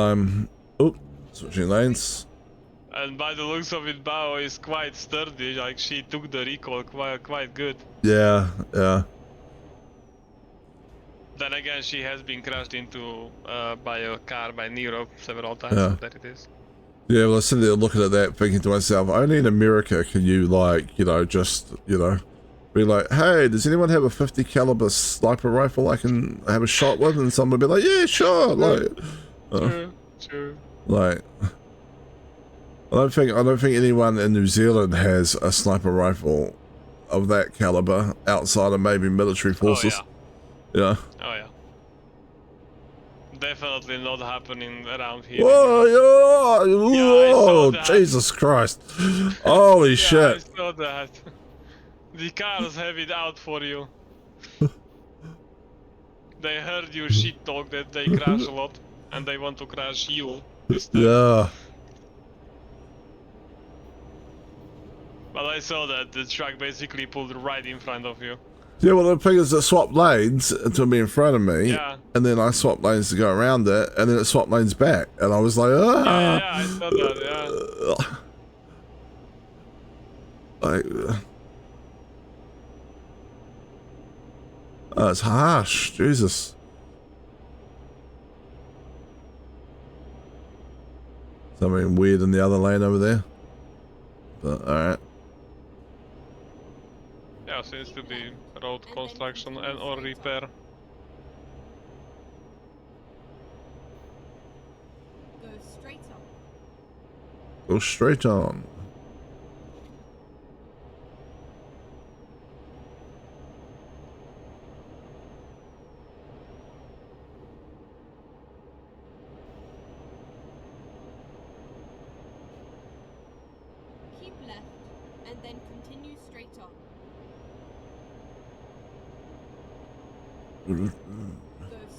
switching lanes. And by the looks of it, Bao is quite sturdy. Like she took the recoil quite good. Yeah. Then again, she has been crashed into by a car by Nero several times. Yeah. So there it is. Yeah, well, I was sitting there looking at that, thinking to myself, only in America can you, be like, hey, does anyone have a 50 caliber sniper rifle I can have a shot with? And someone would be like, yeah, sure. True. Like, I don't think anyone in New Zealand has a sniper rifle of that caliber outside of maybe military forces. Oh yeah. Yeah. Oh yeah. Definitely not happening around here. Whoa, I saw that. Jesus Christ. Holy shit. I saw that. The cars have it out for you. They heard you shit talk that they crash a lot, and they want to crash you instead. Yeah. But I saw that the truck basically pulled right in front of you. Yeah, well, the thing is, it swapped lanes to be in front of me, Yeah. and then I swapped lanes to go around it, and then it swapped lanes back, and I was like, Yeah, I saw that, It's harsh, Jesus. Something weird in the other lane over there. But, alright. Yeah, seems to be road construction and or repair. Go straight on. Go straight on. Keep left, and then continue straight on. Go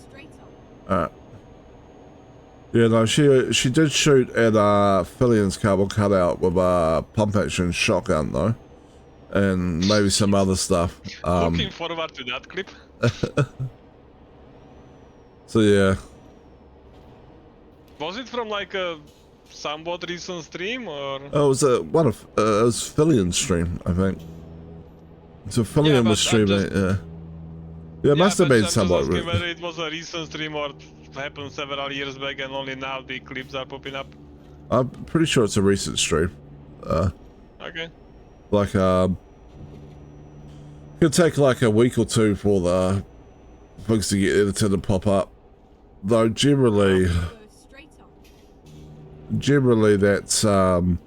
straight on. Alright. Yeah, no, she did shoot at Fillian's cardboard cutout with a pump action shotgun though, and maybe some other stuff. Looking forward to that clip. So yeah. Was it from like a somewhat recent stream or? Oh, it was it was Fillian's stream, I think. So Fillian was streaming, yeah. Yeah, it must have been somewhat. Whether it was a recent stream or happened several years back and only now the clips are popping up. I'm pretty sure it's a recent stream. Okay. Like it could take like a week or two for the things to get edited and pop up. Though generally Go straight on. generally that's only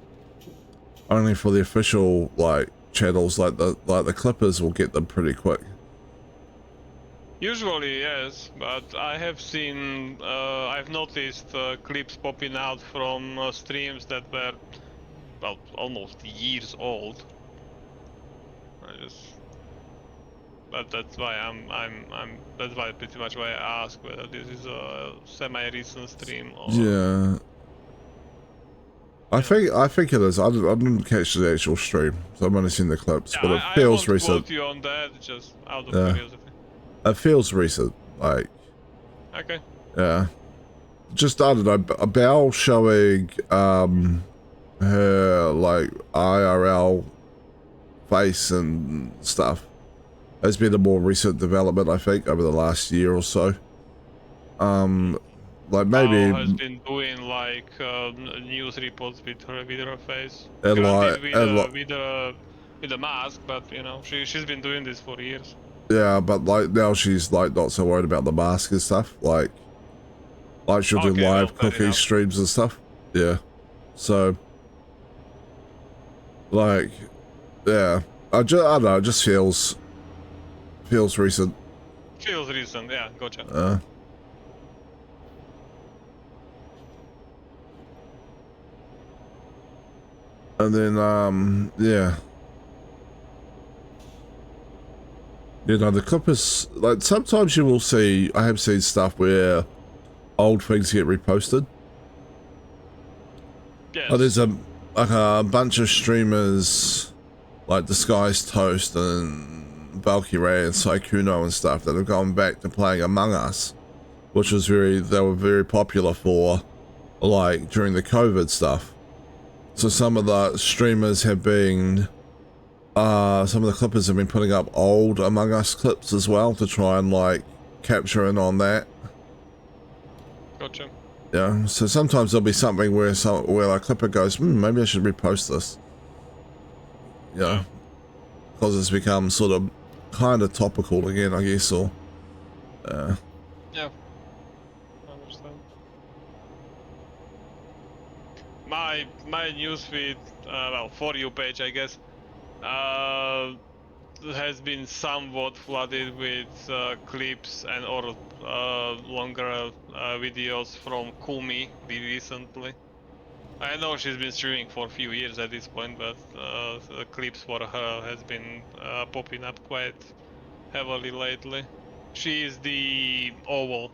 for the official like channels, like the clippers will get them pretty quick. Usually yes, but I have seen, I've noticed clips popping out from streams that were, well, almost years old. But that's why that's why pretty much why I ask whether this is a semi-recent stream or. Yeah. I think it is. I didn't catch the actual stream, so I've only seen the clips, Yeah, but it I feels won't recent. quote you on that, just out of Yeah. curiosity. It feels recent, like, Okay. yeah. Just, I don't know, a Belle showing, her, like, IRL face and stuff has been a more recent development, I think, over the last year or so. Like, maybe... Bao has been doing, like, news reports with her face. And Granted, like- and with with a mask, but you know, she's been doing this for years. Yeah, but like now she's like not so worried about the mask and stuff. Like she'll do Okay, well, live fair cooking enough. streams and stuff. Yeah. So like, yeah, I don't know. It just feels recent. Feels recent, yeah, gotcha. And then yeah. You know, the Clippers, like, sometimes you will see, I have seen stuff where old things get reposted. Yes. Oh, there's a bunch of streamers, like Disguised Toast and Valkyrie and Saikuno and stuff, that have gone back to playing Among Us, which was they were very popular for, like, during the COVID stuff. So some of the streamers have been... some of the Clippers have been putting up old Among Us clips as well to try and like capture in on that. Gotcha. Yeah, so sometimes there'll be something where a Clipper goes, maybe I should repost this. Yeah, because it's become sort of kind of topical again, I guess, or Yeah. I understand. My newsfeed, well, For You page, I guess, has been somewhat flooded with clips and or longer videos from Kumi recently. I know she's been streaming for a few years at this point, but the clips for her has been popping up quite heavily lately. She is the owl,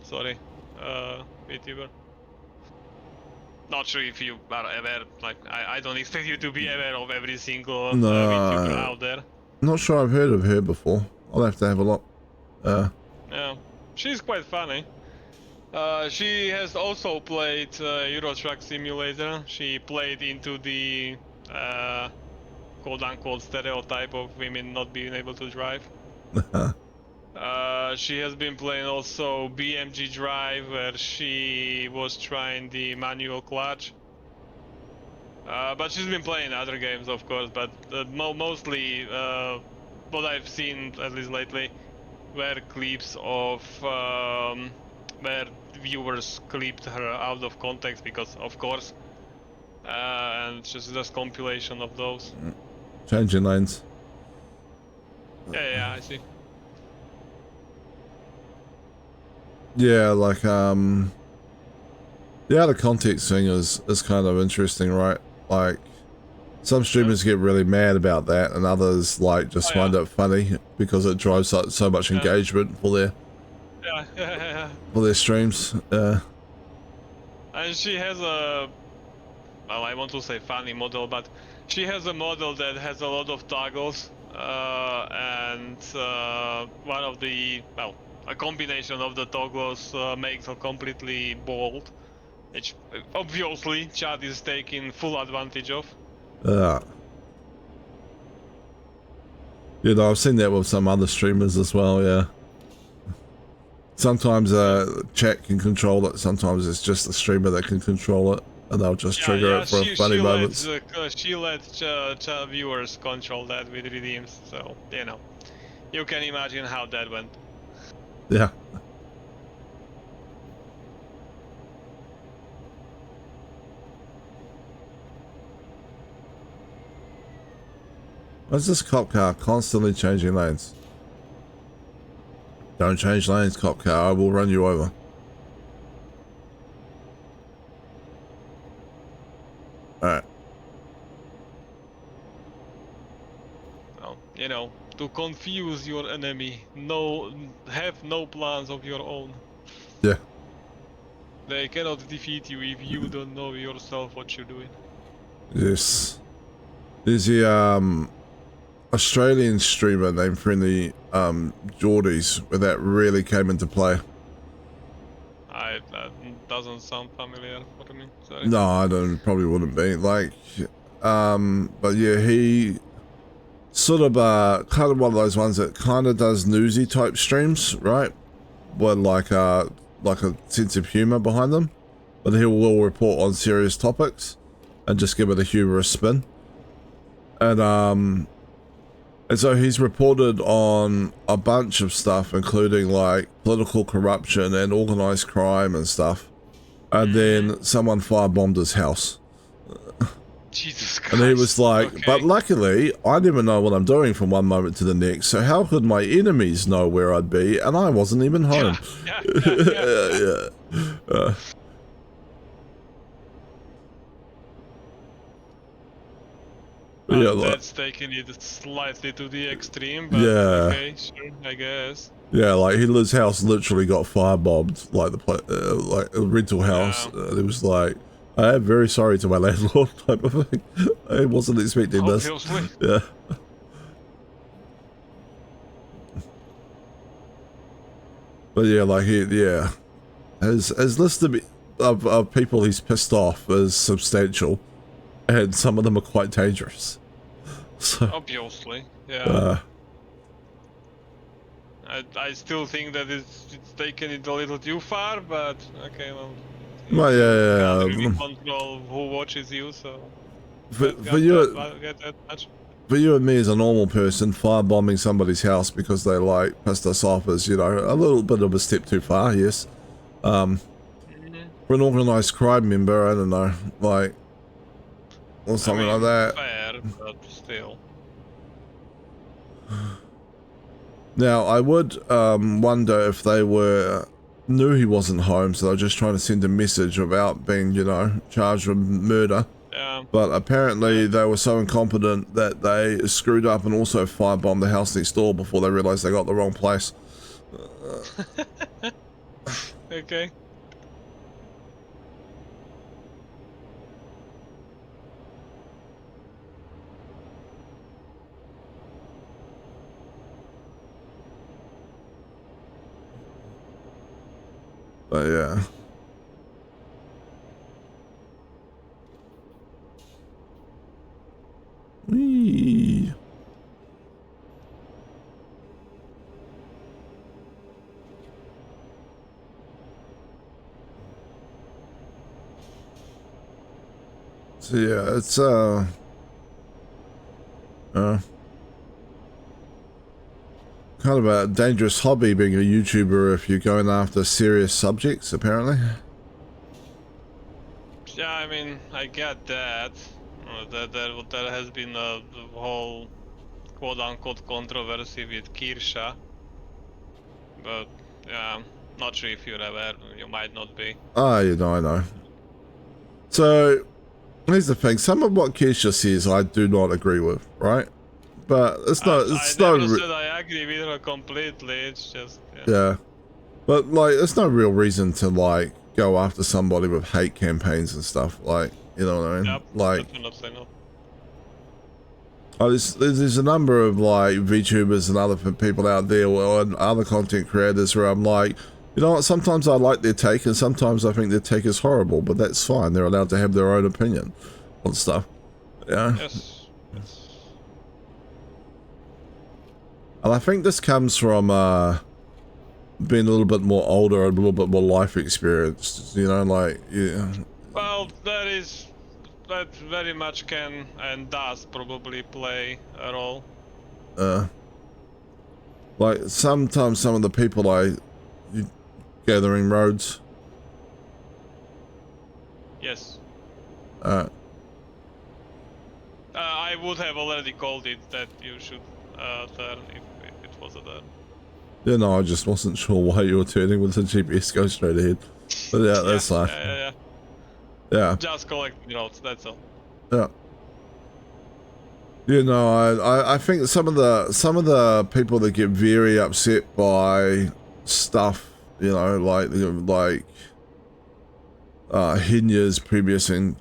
sorry, VTuber. Not sure if you are aware, like, I don't expect you to be aware of every single VTuber out there. not sure I've heard of her before. I'll have to have a look. Yeah, she's quite funny. She has also played Euro Truck Simulator. She played into the quote-unquote stereotype of women not being able to drive. She has been playing also BMG Drive, where she was trying the manual clutch. But she's been playing other games, of course, but mostly what I've seen, at least lately, were clips of where viewers clipped her out of context, because of course, and just compilation of those. Changing lanes. Yeah, I see. Yeah, like yeah, the context thing is kind of interesting, right? Like some streamers get really mad about that, and others like just find it funny because it drives so much engagement for their for their streams. And she has a, well, I want to say funny model, but she has a model that has a lot of toggles, and one of the, well, a combination of the toggles makes her completely bald, which obviously Chad is taking full advantage of. You know, I've seen that with some other streamers as well, yeah. Sometimes chat can control it, sometimes it's just the streamer that can control it, and they'll just trigger it for funny moments. She lets viewers control that with redeems, so, you know, you can imagine how that went. Yeah. What's this cop car constantly changing lanes? Don't change lanes, cop car. I will run you over. Alright. Well, you know, to confuse your enemy, have no plans of your own. Yeah. They cannot defeat you if you don't know yourself what you're doing. Yes. There's the Australian streamer named Friendly Geordies where that really came into play. That doesn't sound familiar for me, sorry. No, I don't, probably wouldn't be. Like, but yeah, he sort of kind of one of those ones that kind of does newsy type streams, right? With like a sense of humor behind them, but he will report on serious topics and just give it a humorous spin. And so he's reported on a bunch of stuff, including like political corruption and organized crime and stuff. And then someone firebombed his house. Jesus Christ. And he was like, okay. but luckily, I never know what I'm doing from one moment to the next. So how could my enemies know where I'd be? And I wasn't even home. Yeah. Yeah, like, That's taking it slightly to the extreme, but Yeah. okay, sure, I guess. yeah, like Hitler's house literally got firebombed, like like a rental house. Yeah. It was like, I am very sorry to my landlord type of thing. I wasn't expecting this. Obviously. Yeah. But yeah, like his list of people he's pissed off is substantial, and some of them are quite dangerous. So, Obviously, yeah. I still think that it's taken it a little too far, but okay, well. well, You yeah. can't really control who watches you, so. For Get you, that much. for you and me as a normal person, firebombing somebody's house because they like pissed us off is, you know, a little bit of a step too far. Yes. For an organized crime member, I don't know, like, or something I mean, like that. Fair, but still. Now, I would wonder if they knew he wasn't home, so they're just trying to send a message without being, you know, charged with murder. Yeah. But apparently they were so incompetent that they screwed up and also firebombed the house next door before they realized they got the wrong place. Okay. But yeah. Whee. So yeah, it's kind of a dangerous hobby being a YouTuber if you're going after serious subjects, apparently. Yeah, I mean, I get that. There has been a whole quote-unquote controversy with Kirsha. But, yeah, not sure if you're aware, you might not be. Ah, you know, I know. So, here's the thing. Some of what Keisha says I do not agree with, right? But it's not... I never said I agree with her completely, it's just... Yeah. But, like, there's no real reason to, like, go after somebody with hate campaigns and stuff. Like, you know what I mean? Yep, like, definitely not. oh, there's a number of, like, VTubers and other people out there and other content creators where I'm like, you know what, sometimes I like their take and sometimes I think their take is horrible, but that's fine. They're allowed to have their own opinion on stuff. Yeah. Yes. And I think this comes from being a little bit more older and a little bit more life experience, you know, like, yeah. Well, that very much can and does probably play a role. Like, sometimes some of the people gathering roads. Yes. Uh, I would have already called it that you should turn if it was a turn. yeah, no, I just wasn't sure why you were turning with the GPS go straight ahead. But yeah, that's fine. Yeah. Just collecting notes, that's all. Yeah. You know, I think some of the people that get very upset by stuff, you know, like Henya's previous and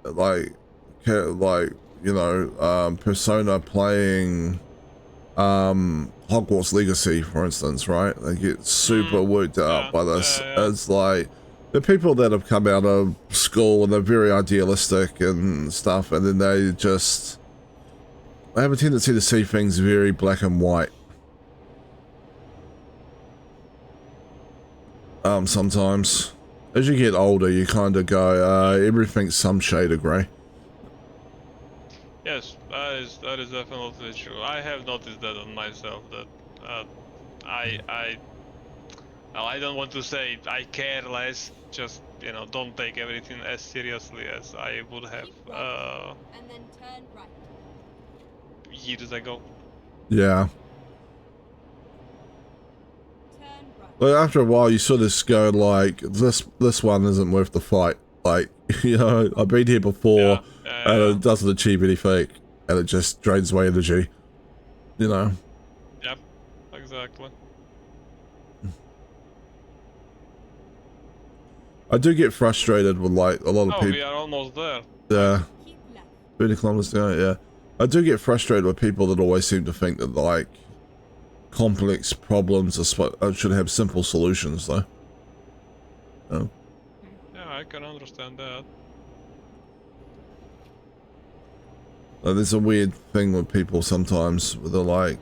like you know, Persona playing Hogwarts Legacy, for instance, right? They get super worked up by this. It's like the people that have come out of school and they're very idealistic and stuff, and then they have a tendency to see things very black and white. Sometimes. As you get older, you kind of go, everything's some shade of grey. Yes, that is definitely true. I have noticed that on myself that I well, I don't want to say I care less. Just don't take everything as seriously as I would have Keep right, and then turn right. years ago. Yeah. Turn right. But after a while, you sort of just go like, this one isn't worth the fight. Like, I've been here before, and Yeah. it doesn't achieve anything, and it just drains away energy. Yep. Exactly. I do get frustrated with like a lot of Oh, we people. are almost there. Yeah, Keep left. 30 kilometers down. Yeah, I do get frustrated with people that always seem to think that like complex problems should have simple solutions, though. Oh. Yeah, I can understand that. There's a weird thing with people sometimes where they're like,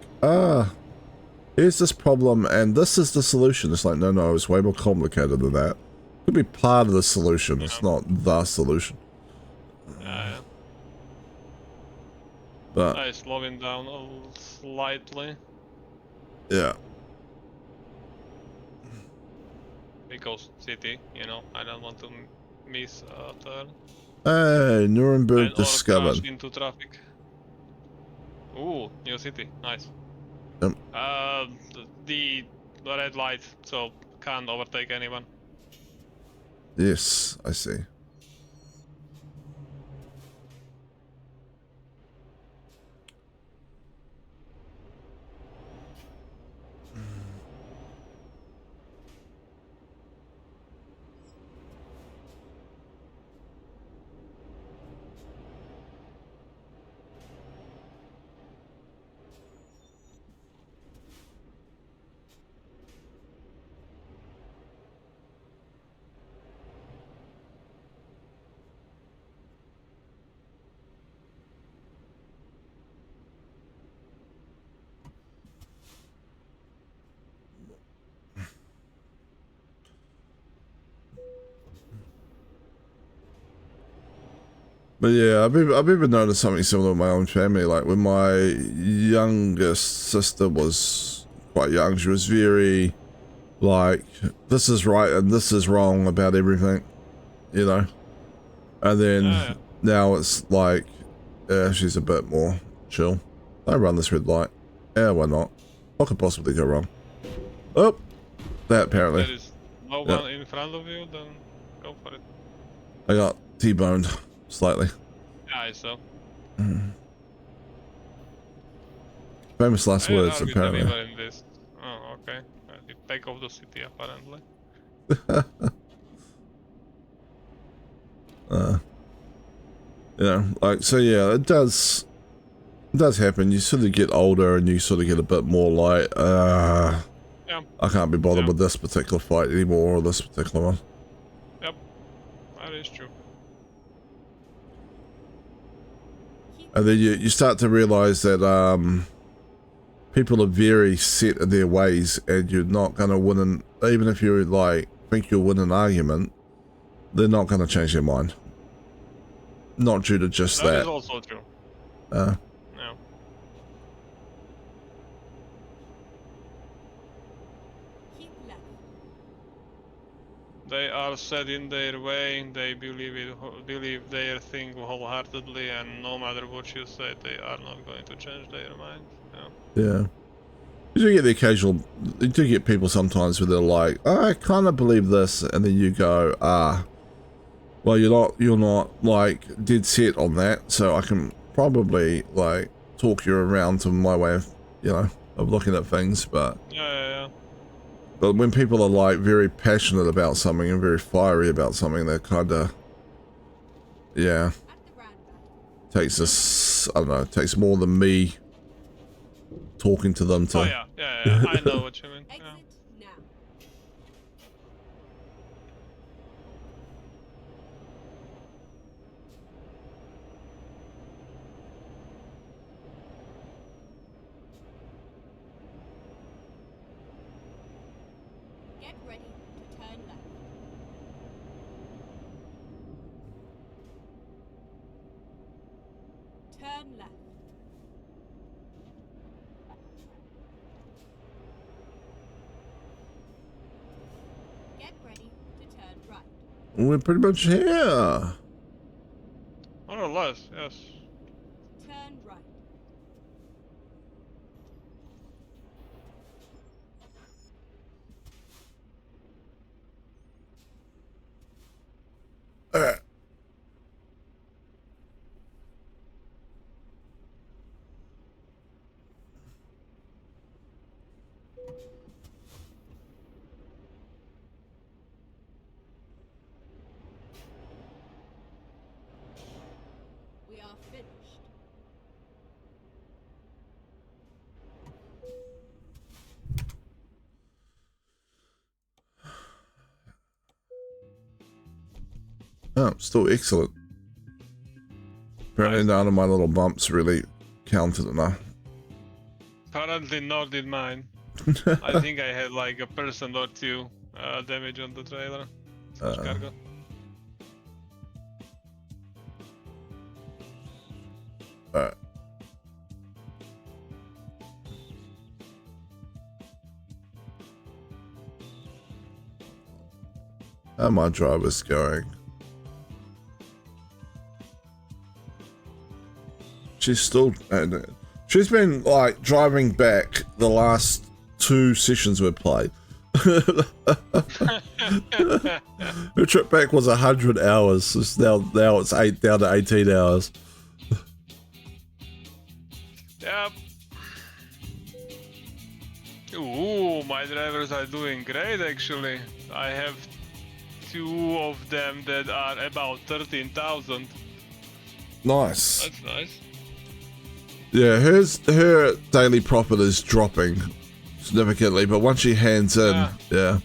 here's this problem and this is the solution. It's like, no, it's way more complicated than that. It could be part of the solution. It's not the solution. Yeah. But I slowing down slightly yeah, because city, I don't want to miss a turn hey, Nuremberg or crash discovered. into traffic. Ooh, new city, nice. Yep. The red light, so can't overtake anyone. Yes, I see. But yeah, I've even noticed something similar with my own family. Like when my youngest sister was quite young, she was very like, this is right and this is wrong about everything, And then Yeah. now it's like, yeah, she's a bit more chill. I run this red light. Yeah, why not? What could possibly go wrong? Oh, that apparently. There is no one in front of you, then go for it. I got T-boned slightly. Yeah, I saw. Famous last I didn't words, argue apparently. anywhere in this. Oh, okay. You take off the city, apparently. Like, so yeah, it does happen. You sort of get older and you sort of get a bit more like, Yeah. I can't be bothered Yeah. with this particular fight anymore, or this particular one. Yep. That is true. And then you start to realize that people are very set in their ways, and you're not going to win even if you like think you'll win an argument, they're not going to change their mind. Not due to just That that. is also true. Uh, Yeah. Keep left. They are set in their way. They believe their thing wholeheartedly, and no matter what you say, they are not going to change their mind. yeah. You do get the occasional, you do get people sometimes where they're like, I kind of believe this, and then you go, well, you're not like dead set on that, so I can probably like talk you around to my way of, of looking at things, but Yeah. when people are like very passionate about something and very fiery about something, they're kind of, yeah, At the roundabout. takes this, I don't know, it takes more than me talking to them to. Oh yeah. I know what you mean. Exit Yeah. now. Get ready to turn left. Turn Turn left. Get ready to turn right. We're pretty much here. More or less, yes. Turn right. We are finished. Oh, still excellent. Apparently none of my little bumps really counted enough. Apparently nor did mine. I think I had like 1% or 2 damage on the trailer. Slash cargo. Alright. How my driver's going? She's still. She's been like driving back the last 2 sessions we've played. Her trip back was 100 hours. It's now it's down to 18 hours. Yep. Ooh, my drivers are doing great actually. I have 2 of them that are about 13,000. Nice. That's nice. Yeah, her daily profit is dropping significantly, but once she hands in, yeah.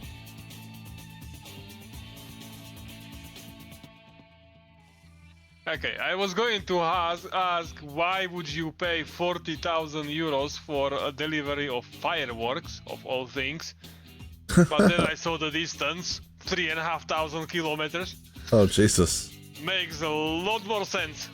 Okay, I was going to ask why would you pay 40,000 euros for a delivery of fireworks, of all things? But then I saw the distance, 3,500 kilometers. Oh, Jesus. Makes a lot more sense.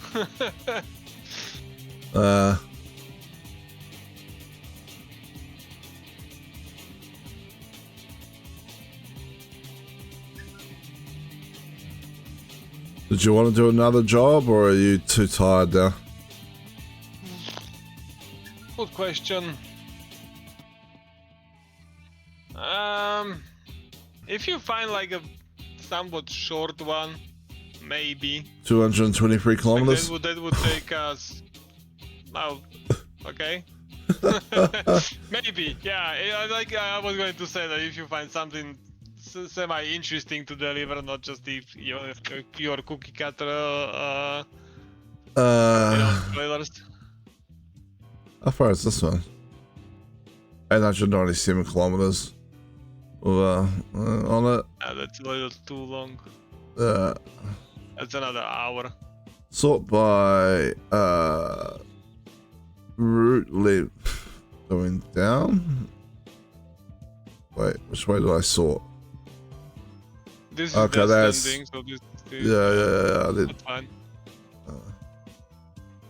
Did you want to do another job, or are you too tired now? Good question. If you find like a somewhat short one, maybe. 223 kilometers? That would take us. Oh, okay. Maybe, yeah. Like I was going to say that if you find something semi-interesting to deliver, not just if your cookie cutter trailers. How far is this one? 897 kilometers. On it. That's a little too long. Uh, That's another hour. sort by route length going down. Wait, which way did I sort? This is Okay, that's descending, so this yeah. I did. that's fine.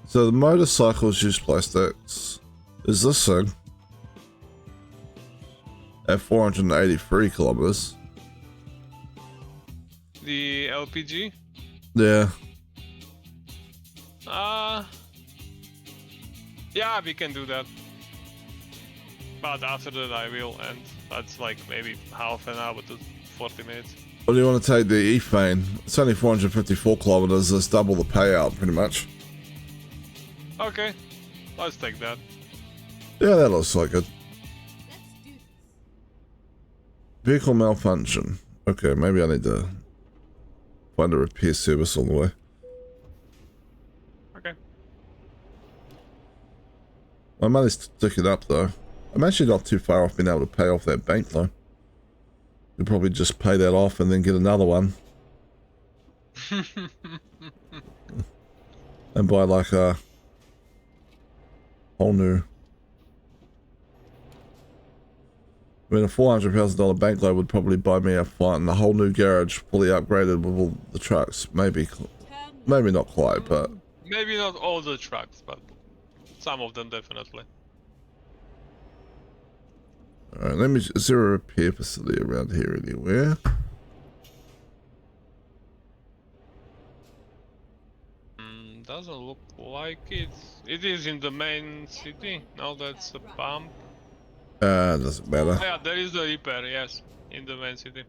So the motorcycles use plastics. Is this thing at 483 kilometers? The LPG? Yeah. Yeah, we can do that. But after that I will, and that's like maybe half an hour to 40 minutes. Or do you want to take the Ethane? It's only 454 kilometers. It's double the payout, pretty much. Okay, let's take that. Yeah, that looks like it. Let's do this. Vehicle malfunction. Okay, maybe I need to find a repair service on the way. Okay. My money's ticking up though. I'm actually not too far off being able to pay off that bank loan. You'll probably just pay that off and then get another one. And buy like a whole new. I mean, a $400,000 bank loan would probably buy me a flight and a whole new garage, fully upgraded with all the trucks. Maybe Turn left. not quite, but Maybe not all the trucks, but some of them definitely. Alright, let me. Is there a repair facility around here anywhere? Doesn't look like it. It is in the main city. No, that's a pump. Doesn't matter. Yeah, there is a repair, yes, in the main city.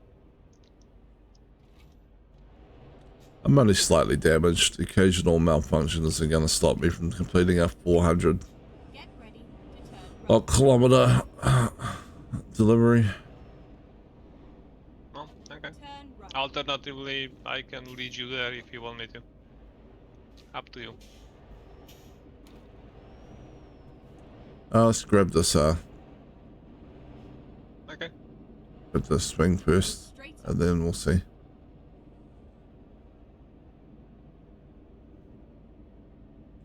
I'm only slightly damaged. Occasional malfunction isn't going to stop me from completing a 400 Get ready to turn right. kilometer delivery. Oh, okay. Turn right. Alternatively, I can lead you there if you want me to. Up to you. Let's grab this Okay. grab this swing first, Straight up. and then we'll see.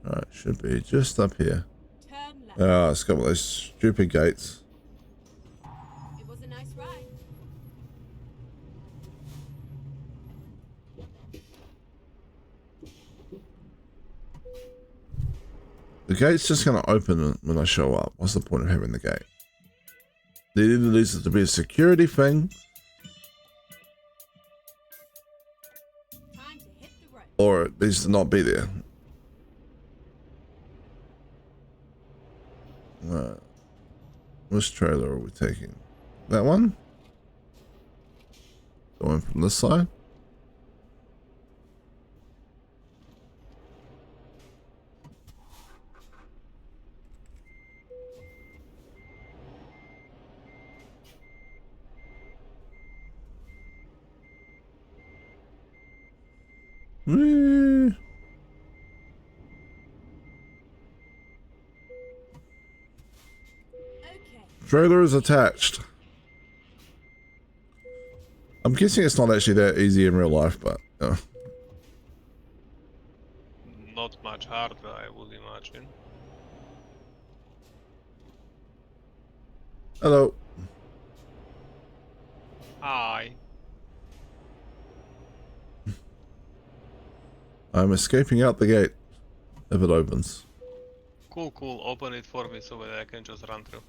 Alright, should be just up here. Turn left. It's got one of those stupid gates. It was a nice ride. The gate's just going to open when I show up. What's the point of having the gate? They either needs it to be a security thing, Time to hit the road. or it needs to not be there. Right. Which trailer are we taking? That one? Going from this side? Whee! Okay. Trailer is attached. I'm guessing it's not actually that easy in real life, but Not much harder, I would imagine. hello. Hi. I'm escaping out the gate if it opens. Cool, cool. Open it for me so that I can just run through.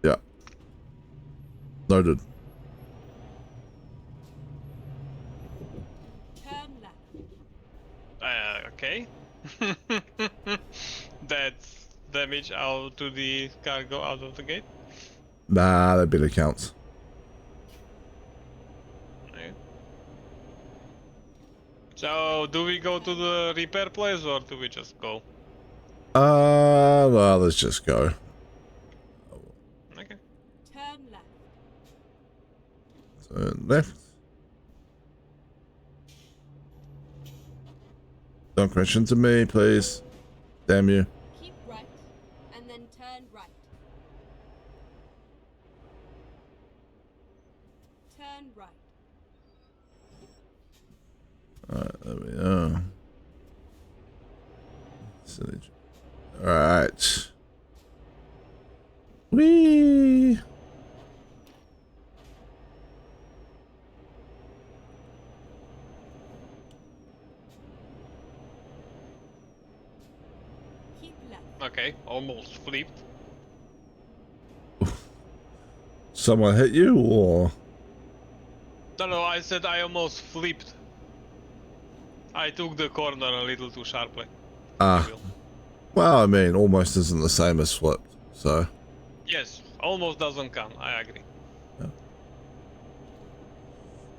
Yeah. Noted. Turn left. Okay. That's damage out to the cargo out of the gate. Nah, that bit counts. Okay. So, do we go to the repair place or do we just go? Well, let's just go. Okay. Turn left. Turn left. Don't crash into me, please. Damn you. Keep right. And then turn right. Turn right. Alright, there we are. Alright. Whee! Keep left. Okay, almost flipped. Someone hit you, or? No, I said I almost flipped. I took the corner a little too sharply. Ah. Well, I mean, almost isn't the same as flipped, so. Yes, almost doesn't count, I agree.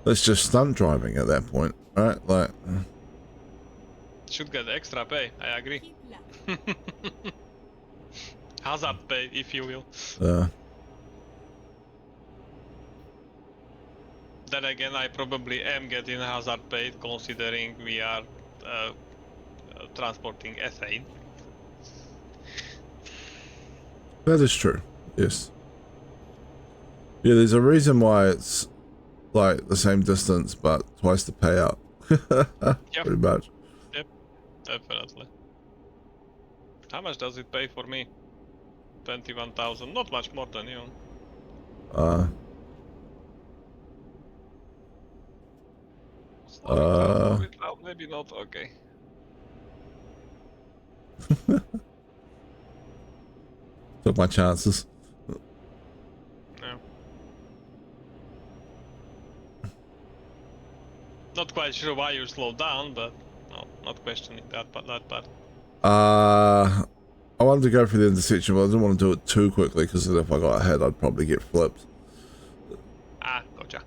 That's just stunt driving at that point, right? Like, Should get extra pay, I agree. Keep left. Hazard pay, if you will. Then again, I probably am getting hazard paid considering we are transporting ethane. that is true. Yes. Yeah, there's a reason why it's like the same distance, but twice the payout. Yep. Pretty much. Yep, definitely. How much does it pay for me? 21,000, not much more than you. Slow it down, maybe not, okay. Took my chances. No. Not quite sure why you slowed down, but no, not questioning that part. I wanted to go for the intersection, but I didn't want to do it too quickly because if I got ahead, I'd probably get flipped. Ah, gotcha.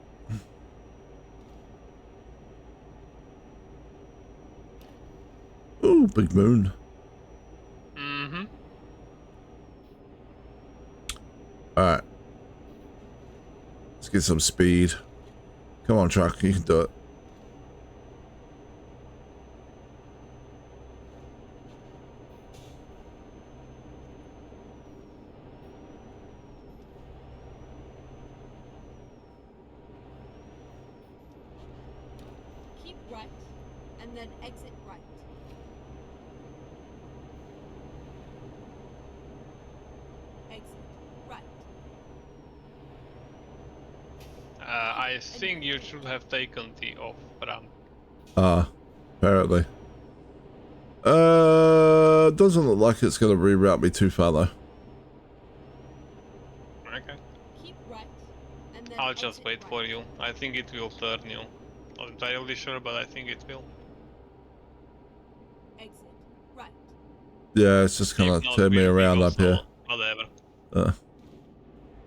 Ooh, big moon. Mm-hmm. Alright. Let's get some speed. Come on, truck, you can do it. Keep right, and then exit right. Exit right. I think you should have taken the off ramp. Apparently. Doesn't look like it's gonna reroute me too far though. Okay. Keep right, and then I'll just exit wait right. for you. I think it will turn you. Not entirely sure, but I think it will. Exit right. Yeah, it's just If gonna not, turn me we'll around go up here. slow. Whatever. Uh,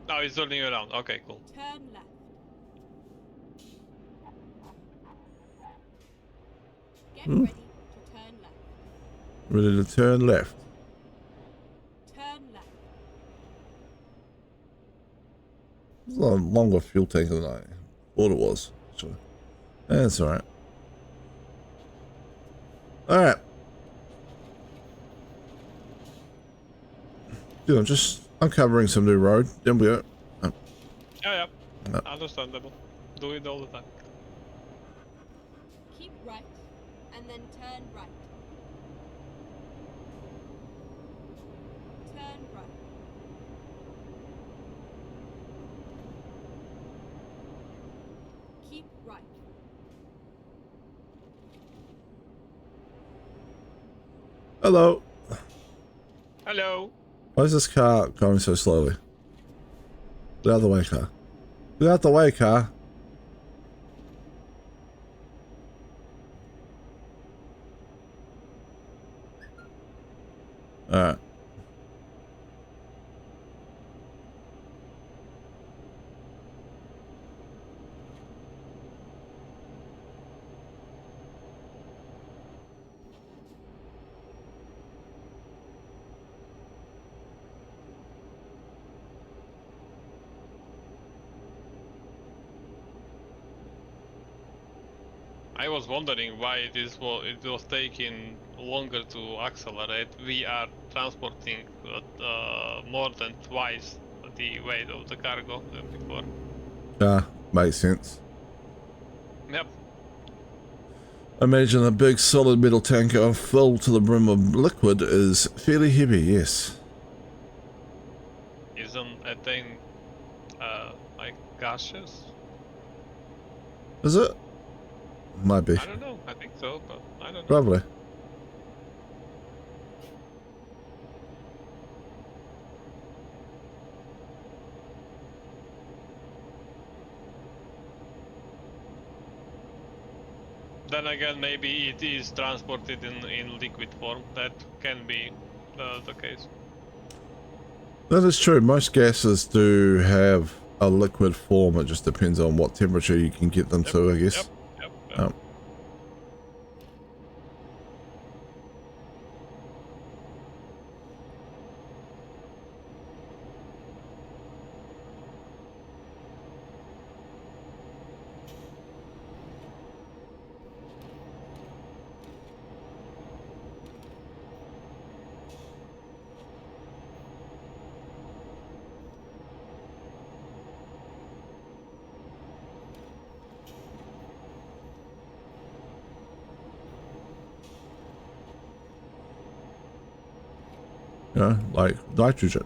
Now it's turning you around. Okay, cool. Turn left. Get ready to turn left. ready to turn left. Turn left. It's a lot longer fuel tank than I thought it was. Actually. That's alright. Alright. Dude, I'm just uncovering some new road. There we go. Yeah, No. understandable. Do it all the time. Keep right, and then turn right. Turn right. Keep right. Hello. Hello. Why is this car going so slowly? Get out of the way, car. Get out the way, car. Alright. I was wondering why it was taking longer to accelerate. We are transporting more than twice the weight of the cargo than before. Yeah, makes sense. Yep. Imagine a big solid metal tanker filled to the brim of liquid is fairly heavy, yes. Isn't a thing like gaseous? Is it? Might be. I don't know. I think so, but I don't know. Probably. Then again, maybe it is transported in liquid form. That can be the case. That is true. Most gases do have a liquid form. It just depends on what temperature you can get them to, I guess. Yep. You know, like nitrogen.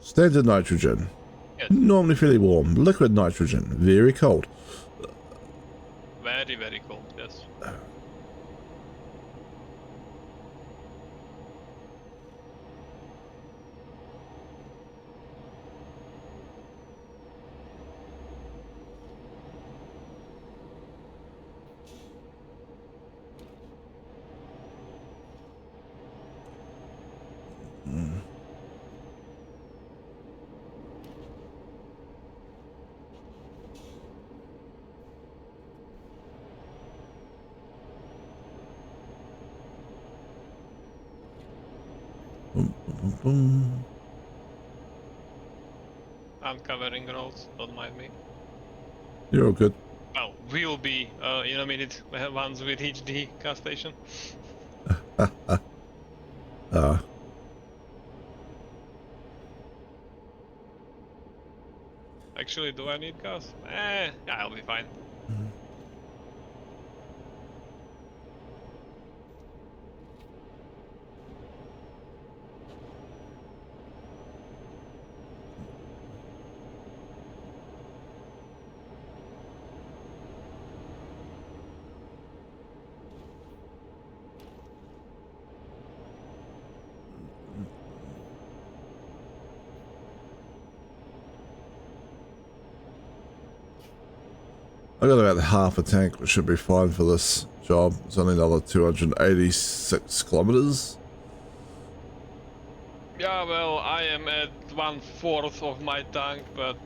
Standard nitrogen. Yes. Normally fairly warm. Liquid nitrogen. Very cold. Very, very cold. Yes. Boom, boom, boom, boom. I'm covering roads, don't mind me. You're all good. Well, we'll be in a minute once we reach the gas station. Uh, Actually, do I need gas? Yeah, I'll be fine. I got about half a tank, which should be fine for this job. It's only another 286 kilometers. Yeah, well, I am at 1/4 of my tank, but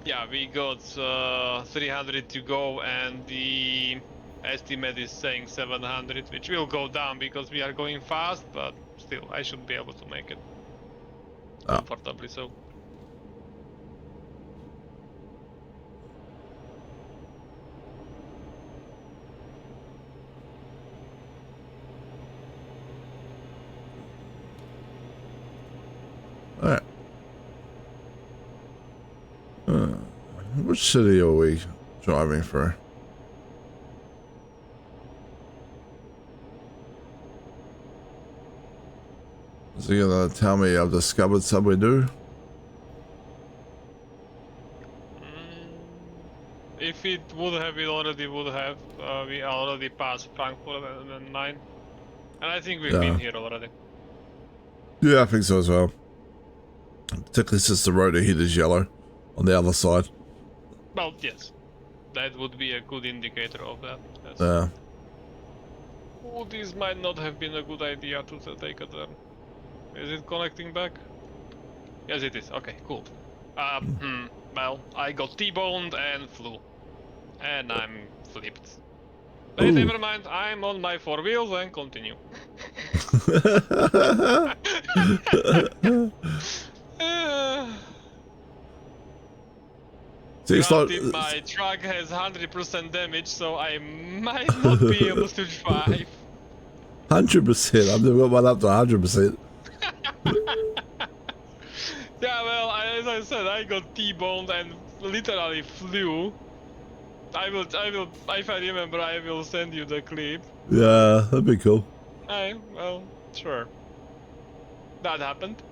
yeah, we got 300 to go, and the estimate is saying 700, which will go down because we are going fast, but still, I should be able to make it Ah. comfortably. So. Alright. Which city are we driving for? Is he gonna tell me I've discovered somewhere new? If it would have, it already would have. We already passed Frankfurt and 9. And I think we've been here already. Yeah, I think so as well. Particularly since the road ahead is yellow on the other side. Well, yes. That would be a good indicator of that. Yes. Yeah. Oh, this might not have been a good idea to take a turn. Is it connecting back? Yes, it is. Okay, cool. Well, I got T-boned and flew. And I'm flipped. But Ooh. never mind, I'm on my 4 wheels and continue. See, it's not, Granted, my truck has 100% damage, so I might not be able to drive. 100%. I've never got one up to 100%. Yeah, well, as I said, I got T-boned and literally flew. If I remember, I will send you the clip. Yeah, that'd be cool. Well, sure. That happened.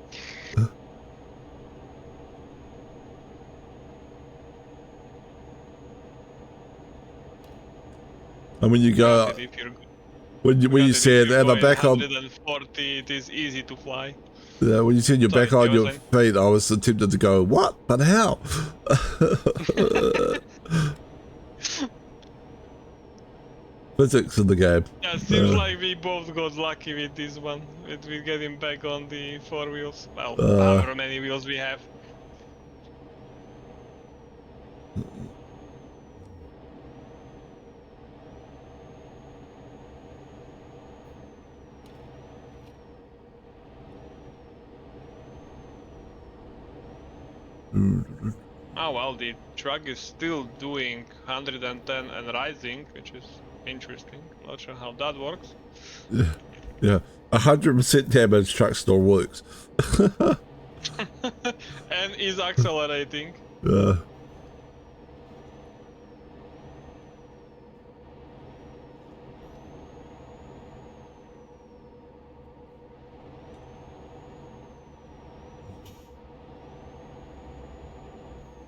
And when you go, Granted, if you're, when you said, am I back on? 140, it is easy to fly. Yeah, when you said you're Sorry, back on you were your feet, I was tempted to go, what? But how? Physics in the game. Yeah, seems like we both got lucky with this one, with getting back on the 4 wheels. Well, however many wheels we have. Oh well, the truck is still doing 110 and rising, which is interesting. Not sure how that works. Yeah, 100% damage truck still works. And is accelerating. Yeah.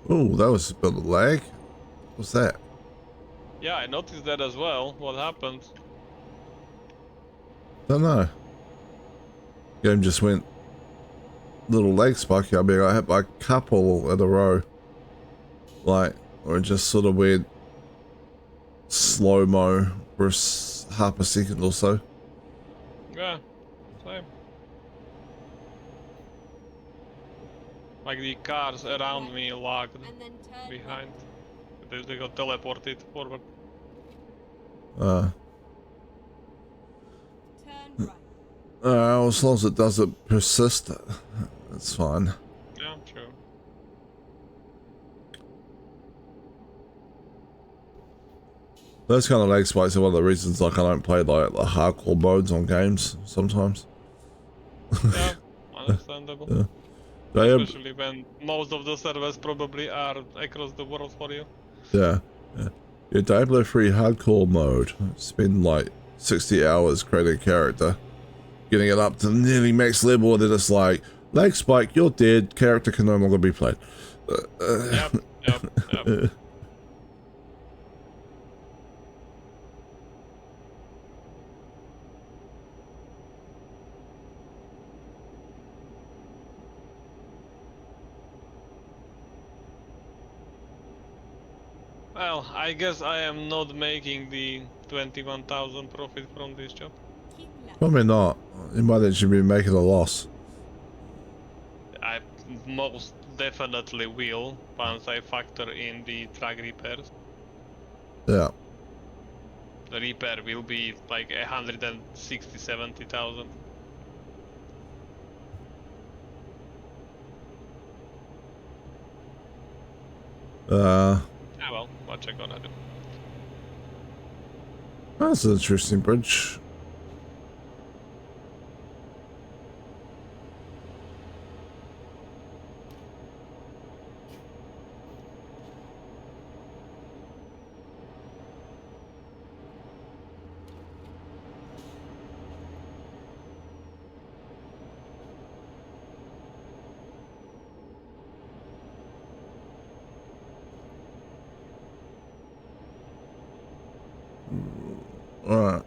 Oh, that was a bit of lag. What's that? Yeah, I noticed that as well. What happened? Don't know. Game just went little leg spiky. I mean, I hit by a couple in a row. Like, or it just sort of went slow-mo for half a second or so. Yeah, same. Like the cars around me lagged And then turn behind. They got teleported forward. Turn right. As long as it doesn't persist, that's fine. Yeah, sure. Those kind of leg spikes are one of the reasons like I don't play like the hardcore modes on games sometimes. Yeah, understandable. Yeah. They, Especially when most of the servers probably are across the world for you. yeah, yeah. Yeah, Diablo 3 hardcore mode. Spend like 60 hours creating a character, getting it up to nearly max level, and then it's like, leg spike, you're dead, character can no longer be played. Yep. Well, I guess I am not making the 21,000 profit from this job. Keep left. Probably not. You might actually be making a loss. I most definitely will once I factor in the track repairs. Yeah. The repair will be like 160-70,000. Ah well, what you gonna do? That's an interesting bridge. Alright.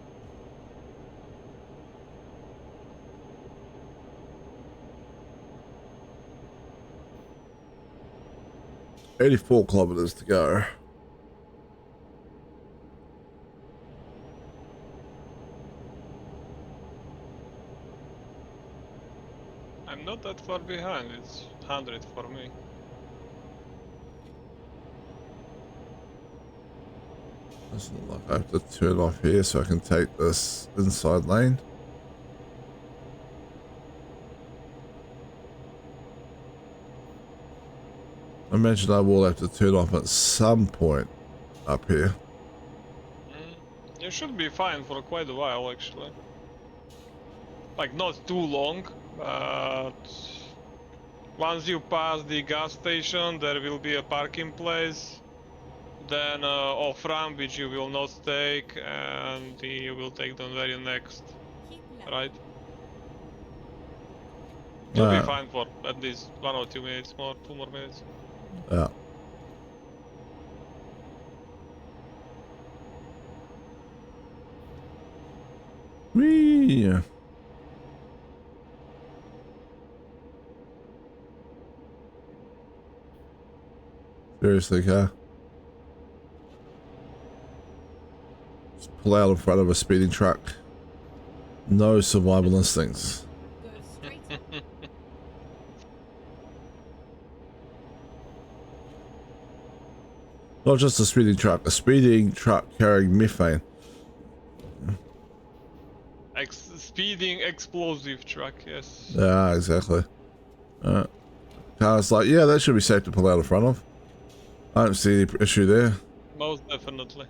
$84 kilometers to go. I'm not that far behind, it's 100 for me. Doesn't look like I have to turn off here so I can take this inside lane. I imagine I will have to turn off at some point up here. You should be fine for quite a while actually. Like not too long, but once you pass the gas station there will be a parking place. Then off ramp which you will not take, and you will take the very next, Keep left. right? You'll be Yeah. fine for at least 1 or 2 minutes more, 2 more minutes. Yeah. Whee! Seriously, car. Just pull out in front of a speeding truck. No survival instincts. Go straight up. Not just a speeding truck carrying methane. Speeding explosive truck, yes. Yeah, exactly. Car's like, yeah, that should be safe to pull out in front of. I don't see any issue there. Most definitely.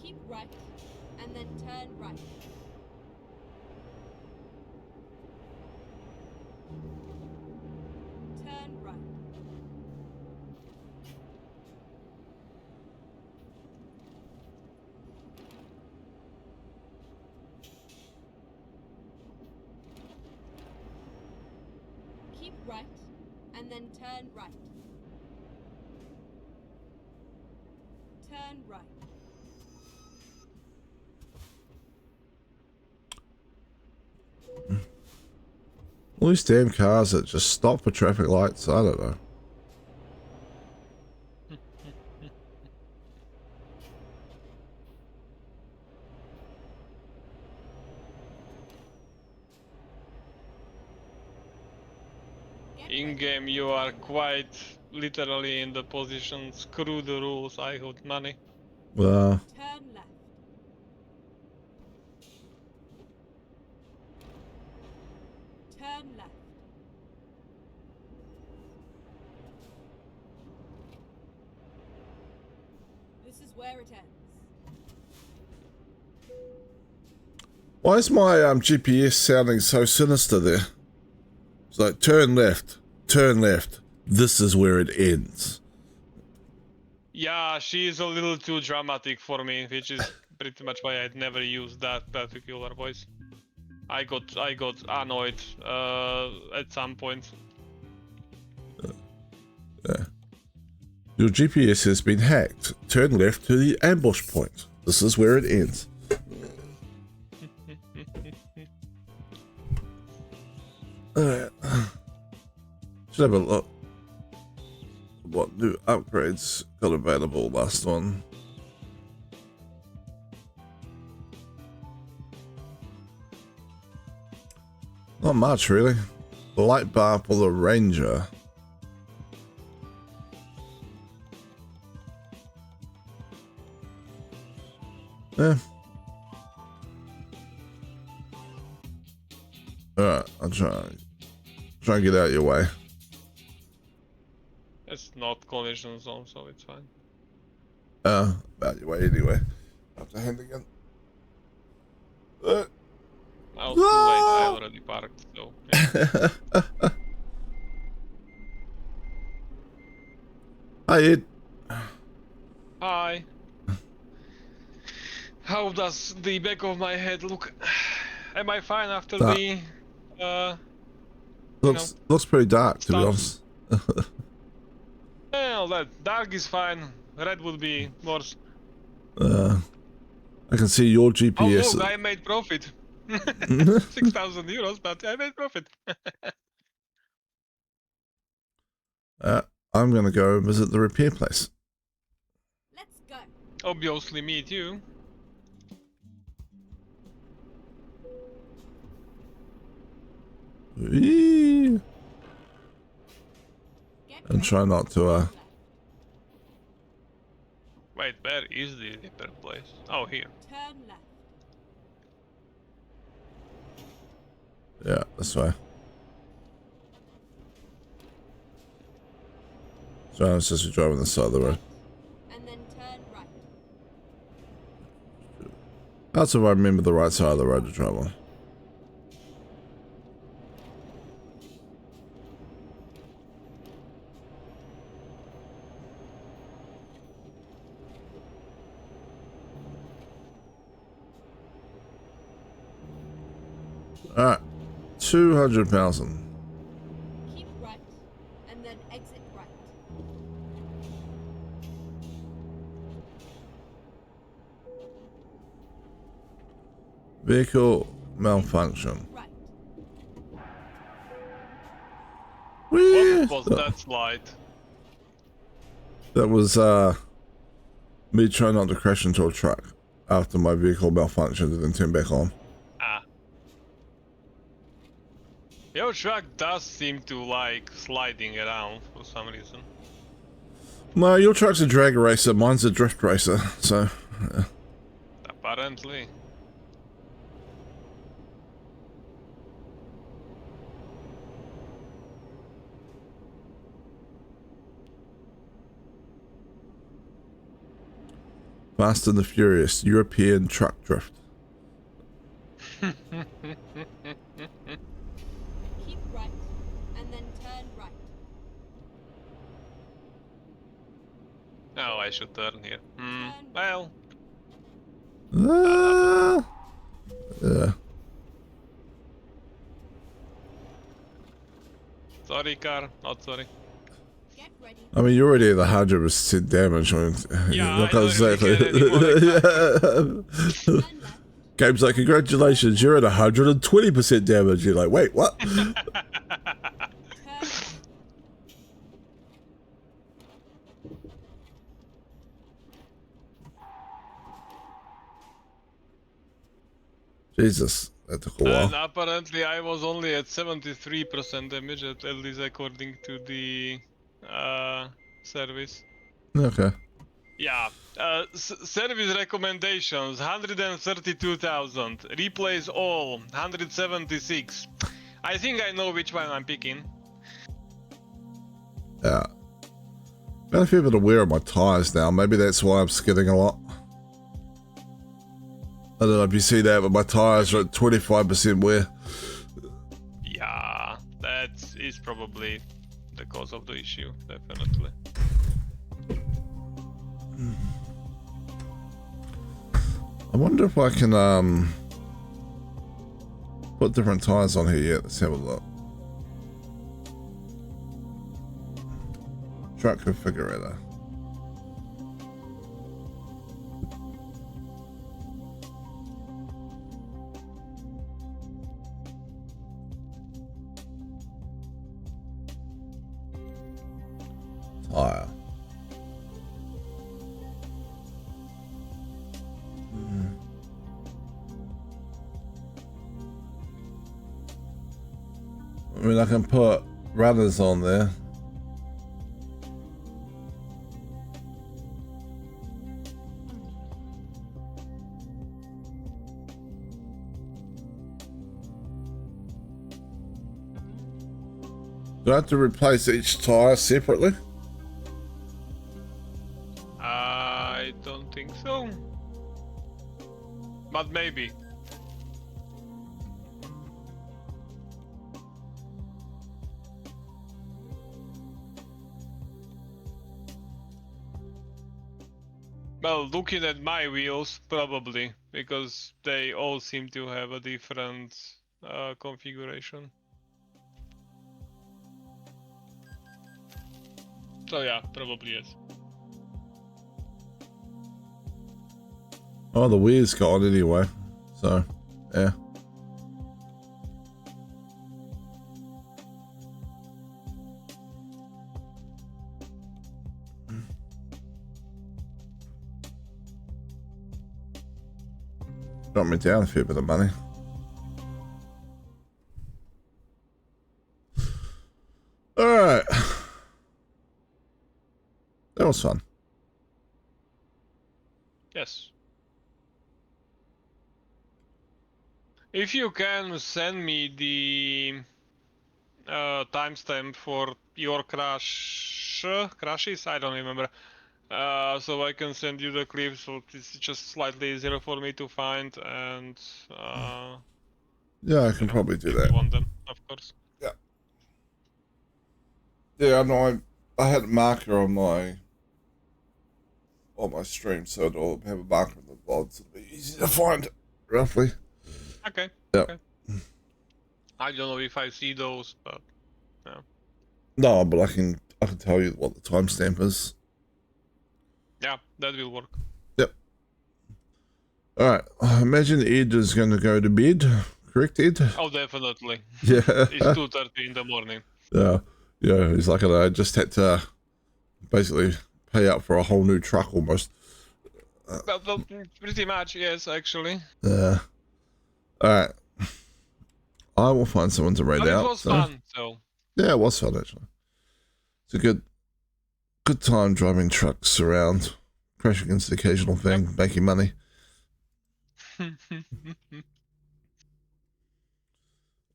Keep right, and then turn right. Turn right. Keep right, and then turn right. Turn right. All these damn cars that just stop for traffic lights, I don't know. In game, you are quite literally in the position. Screw the rules. I got money. Well, Turn left. Turn left. This is where it ends. why is my GPS sounding so sinister there? It's like, turn left, turn left. This is where it ends. Yeah, she is a little too dramatic for me, which is pretty much why I'd never used that particular voice. I got annoyed at some point. Your GPS has been hacked. Turn left to the ambush point. This is where it ends. Alright. Should have a look. What new upgrades got available last one? Not much really. The light bar for the Ranger. Yeah. Alright, I'll try and get out of your way. It's not collision zone, so it's fine. Out your way anyway. After hand again. I was too late, I already parked, so yeah. Hi, Ed. Hi. How does the back of my head look? Am I fine after the Looks pretty dark, to be stuff. honest. Well, that dark is fine. Red would be worse. I can see your Oh GPS. look, I made profit. 6,000 euros, but I made profit. I'm gonna go visit the repair place. Let's go. Obviously, me too. Whee! Get And ready. try not to Left. Wait, where is the repair place? Oh, here. Turn left. yeah, this way. So I was just driving the side of the road. And then turn right. That's if I remember the right side of the road to drive on. Alright. 200,000. Keep right. And then exit right. Vehicle malfunction. Right. Whee! What was that slide? That was me trying not to crash into a truck after my vehicle malfunctioned and then turned back on. Ah. Your truck does seem to like sliding around for some reason. No, your truck's a drag racer, mine's a drift racer, so Apparently. Fast and the Furious, European truck drift. Keep right. And then turn right. Oh, I should turn here. Turn Well, Yeah. sorry car, not sorry. Get ready. I mean, you're already at 100% damage. I mean, Yeah, not I gonna don't say really get any more Turn left. Game's like, congratulations, you're at 120% damage. You're like, wait, what? Turn Jesus. That took a while. And apparently I was only at 73% damage, at least according to the service. Okay. Yeah. Service recommendations 132,000. Replace all 176. I think I know which one I'm picking. Yeah. Got a fair bit of wear on my tires now. Maybe that's why I'm skidding a lot. I don't know if you see that, but my tires are at 25% wear. Yeah, that is probably the cause of the issue, definitely. I wonder if I can put different tires on here yet. Let's have a look. Truck configurator. Tire. I mean, I can put runners on there. Do I have to replace each tire separately? I don't think so. But maybe. Well, looking at my wheels, probably, because they all seem to have a different configuration. So yeah, probably yes. Oh, the wheel's gone anyway. So, yeah. Got me down a fair bit of money. Alright. That was fun. Yes. If you can send me the timestamp for your crashes, I don't remember. So I can send you the clip, so it's just slightly easier for me to find, and Yeah, I can probably do if that. you want them, of course. Yeah, I know. I had a marker on my stream, so it'll have a marker in the VOD, so it'll be easy to find, roughly. Okay. Yep. Okay. I don't know if I see those, but yeah. No, but I can tell you what the timestamp is. Yeah, that will work. Yep. All right. I imagine Ed is going to go to bed. Correct, Ed? Oh, definitely. Yeah. It's 2:30 in the morning. Yeah. Yeah. He's like, I just had to basically pay out for a whole new truck almost. Well, pretty much, yes, actually. Yeah. All right. I will find someone to raid But out. it was fun, so. Yeah, it was fun actually. It's a good time driving trucks around, crashing against the occasional thing, making money.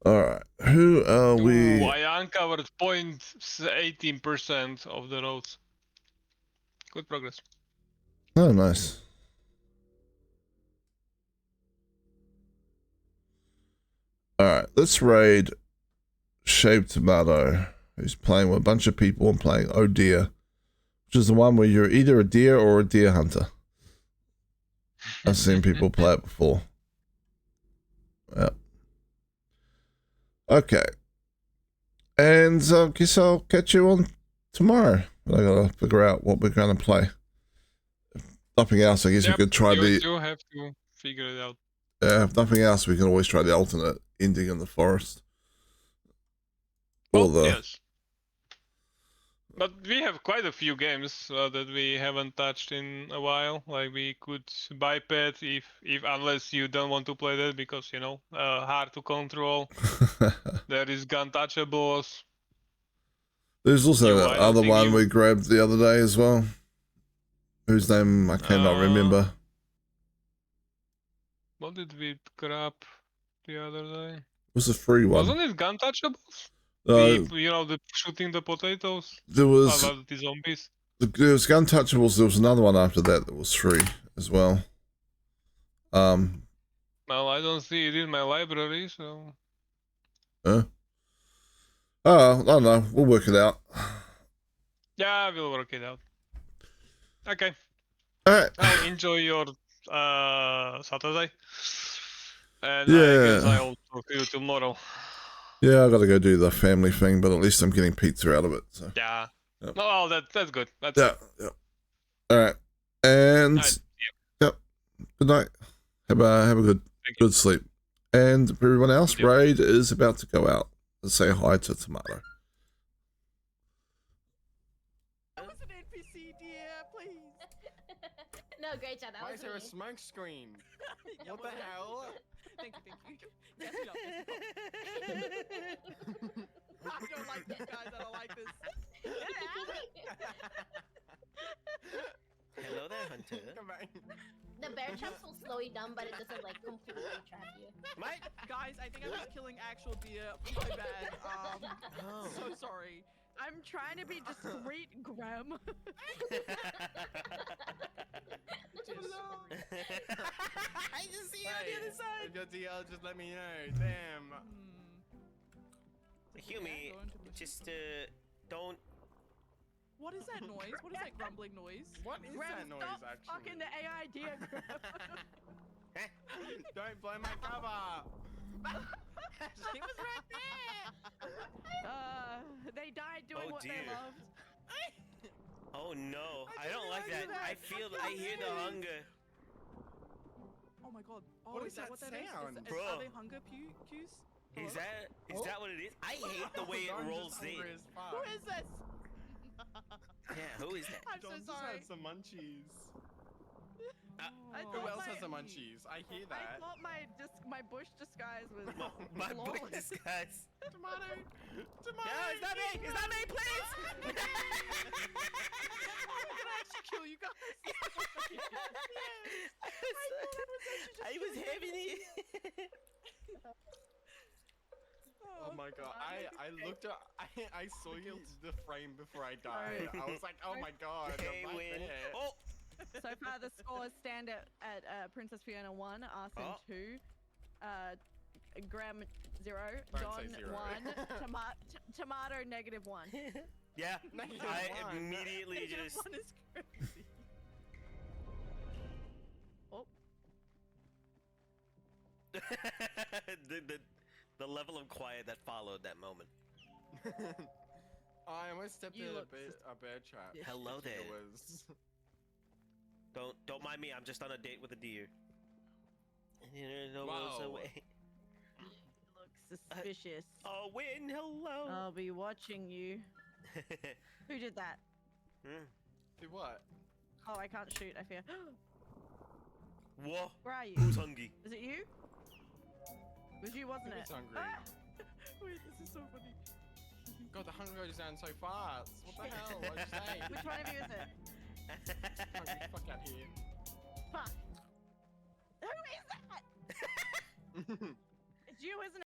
All right, who are we? Ooh, I uncovered 0.18% of the roads. Good progress. Oh, nice. All right, let's raid Shaved Tomato, who's playing with a bunch of people and playing Oh Deer, which is the one where you're either a deer or a deer hunter. I've seen people play it before. Yeah. Okay. And I guess I'll catch you on tomorrow. I gotta figure out what we're gonna play. If nothing else, I guess we could try you do have to figure it out. if nothing else, we can always try the alternate ending in the forest. Or Oh, the yes. But we have quite a few games that we haven't touched in a while. Like we could biped if unless you don't want to play that because you know hard to control. There is gun touchables. There's also I the don't other think one you- we grabbed the other day as well. Whose name I cannot remember. What did we grab the other day? It was a free one. Wasn't it gun touchables? Uh, You know, the shooting the potatoes. there was The zombies. there was Gun Touchables. There was another one after that was free as well. Well, I don't see it in my library, so. Oh, I don't know. We'll work it out. Yeah, we'll work it out. Okay. All right. Now enjoy your Saturday. And Yeah. I guess I'll talk to you tomorrow. Yeah, I got to go do the family thing, but at least I'm getting pizza out of it. So Yeah. Yep. No, well, that's good. That's yeah, yeah. All right, and Alright, yep. Good night. Have a good sleep. And for everyone else, Yep. Raid is about to go out. Let's say hi to Tomato. That was an NPC, dear, please. No, great job. That Why was is there a me. smoke screen? Yeah, What the hell? Thank you, thank you. Yes, we I don't like this, guys. I don't like this. Hello there, Hunter. Come back. The bear traps will slow you down, but it doesn't like completely trap you. Mike? Guys, I think I'm just killing actual deer. My bad. Oh. So sorry. I'm trying to be discreet, Graham. I just see you on the other side. If your DL, just let me know. Damn. Humi, just don't. What is that noise? What is that grumbling noise? What is Graham, that noise, stop actually? fucking the AI deer, Graham. Don't blow my cover. She was right there. They died doing Oh, what dear. they loved. Oh no, I I don't didn't like like that. that. I feel, I hear the Fucking hunger. Oh my god. Oh, What is is that that what that sound? is? Bro. Are they hunger cues? Is that what it is? I hate the way it Don's rolls just in. hungry as fuck. Who is this? Yeah, who is that? I'm Don so just sorry. had some munchies. I Who thought else my- has some munchies? I hear I that. thought my bush disguise was My flawless. book disguise. Tomato. Tomato. No, it's not me. It's not me, please. I'm gonna actually kill you guys. I was having it. Oh my god, I looked at, I saw you the frame before I died. I was like, oh my god, They I'm right win. there. Oh, So far, the scores stand at Princess Fiona 1, Arson Oh. 2, Graham 0, Don't Don say 0. 1, Tomato -1. yeah. Negative I one. immediately just. -1 is crazy. Oh, the level of quiet that followed that moment. I almost stepped You in look a bear trap. Hello there. It was. Don't mind me. I'm just on a date with a deer. No Wow. away. looks suspicious. Oh, win. Hello. I'll be watching you. Who did that? Do what? Oh, I can't shoot, I fear. Whoa. Where are you? Who's hungry? Is it you? It was you, wasn't Who it? is hungry? Ah! Wait, this is so funny. God, the hunger goes down so fast. What the hell? What'd you say? Which one of you is it? Hungry, fuck out here. Fuck. Who is that? It's you, isn't it?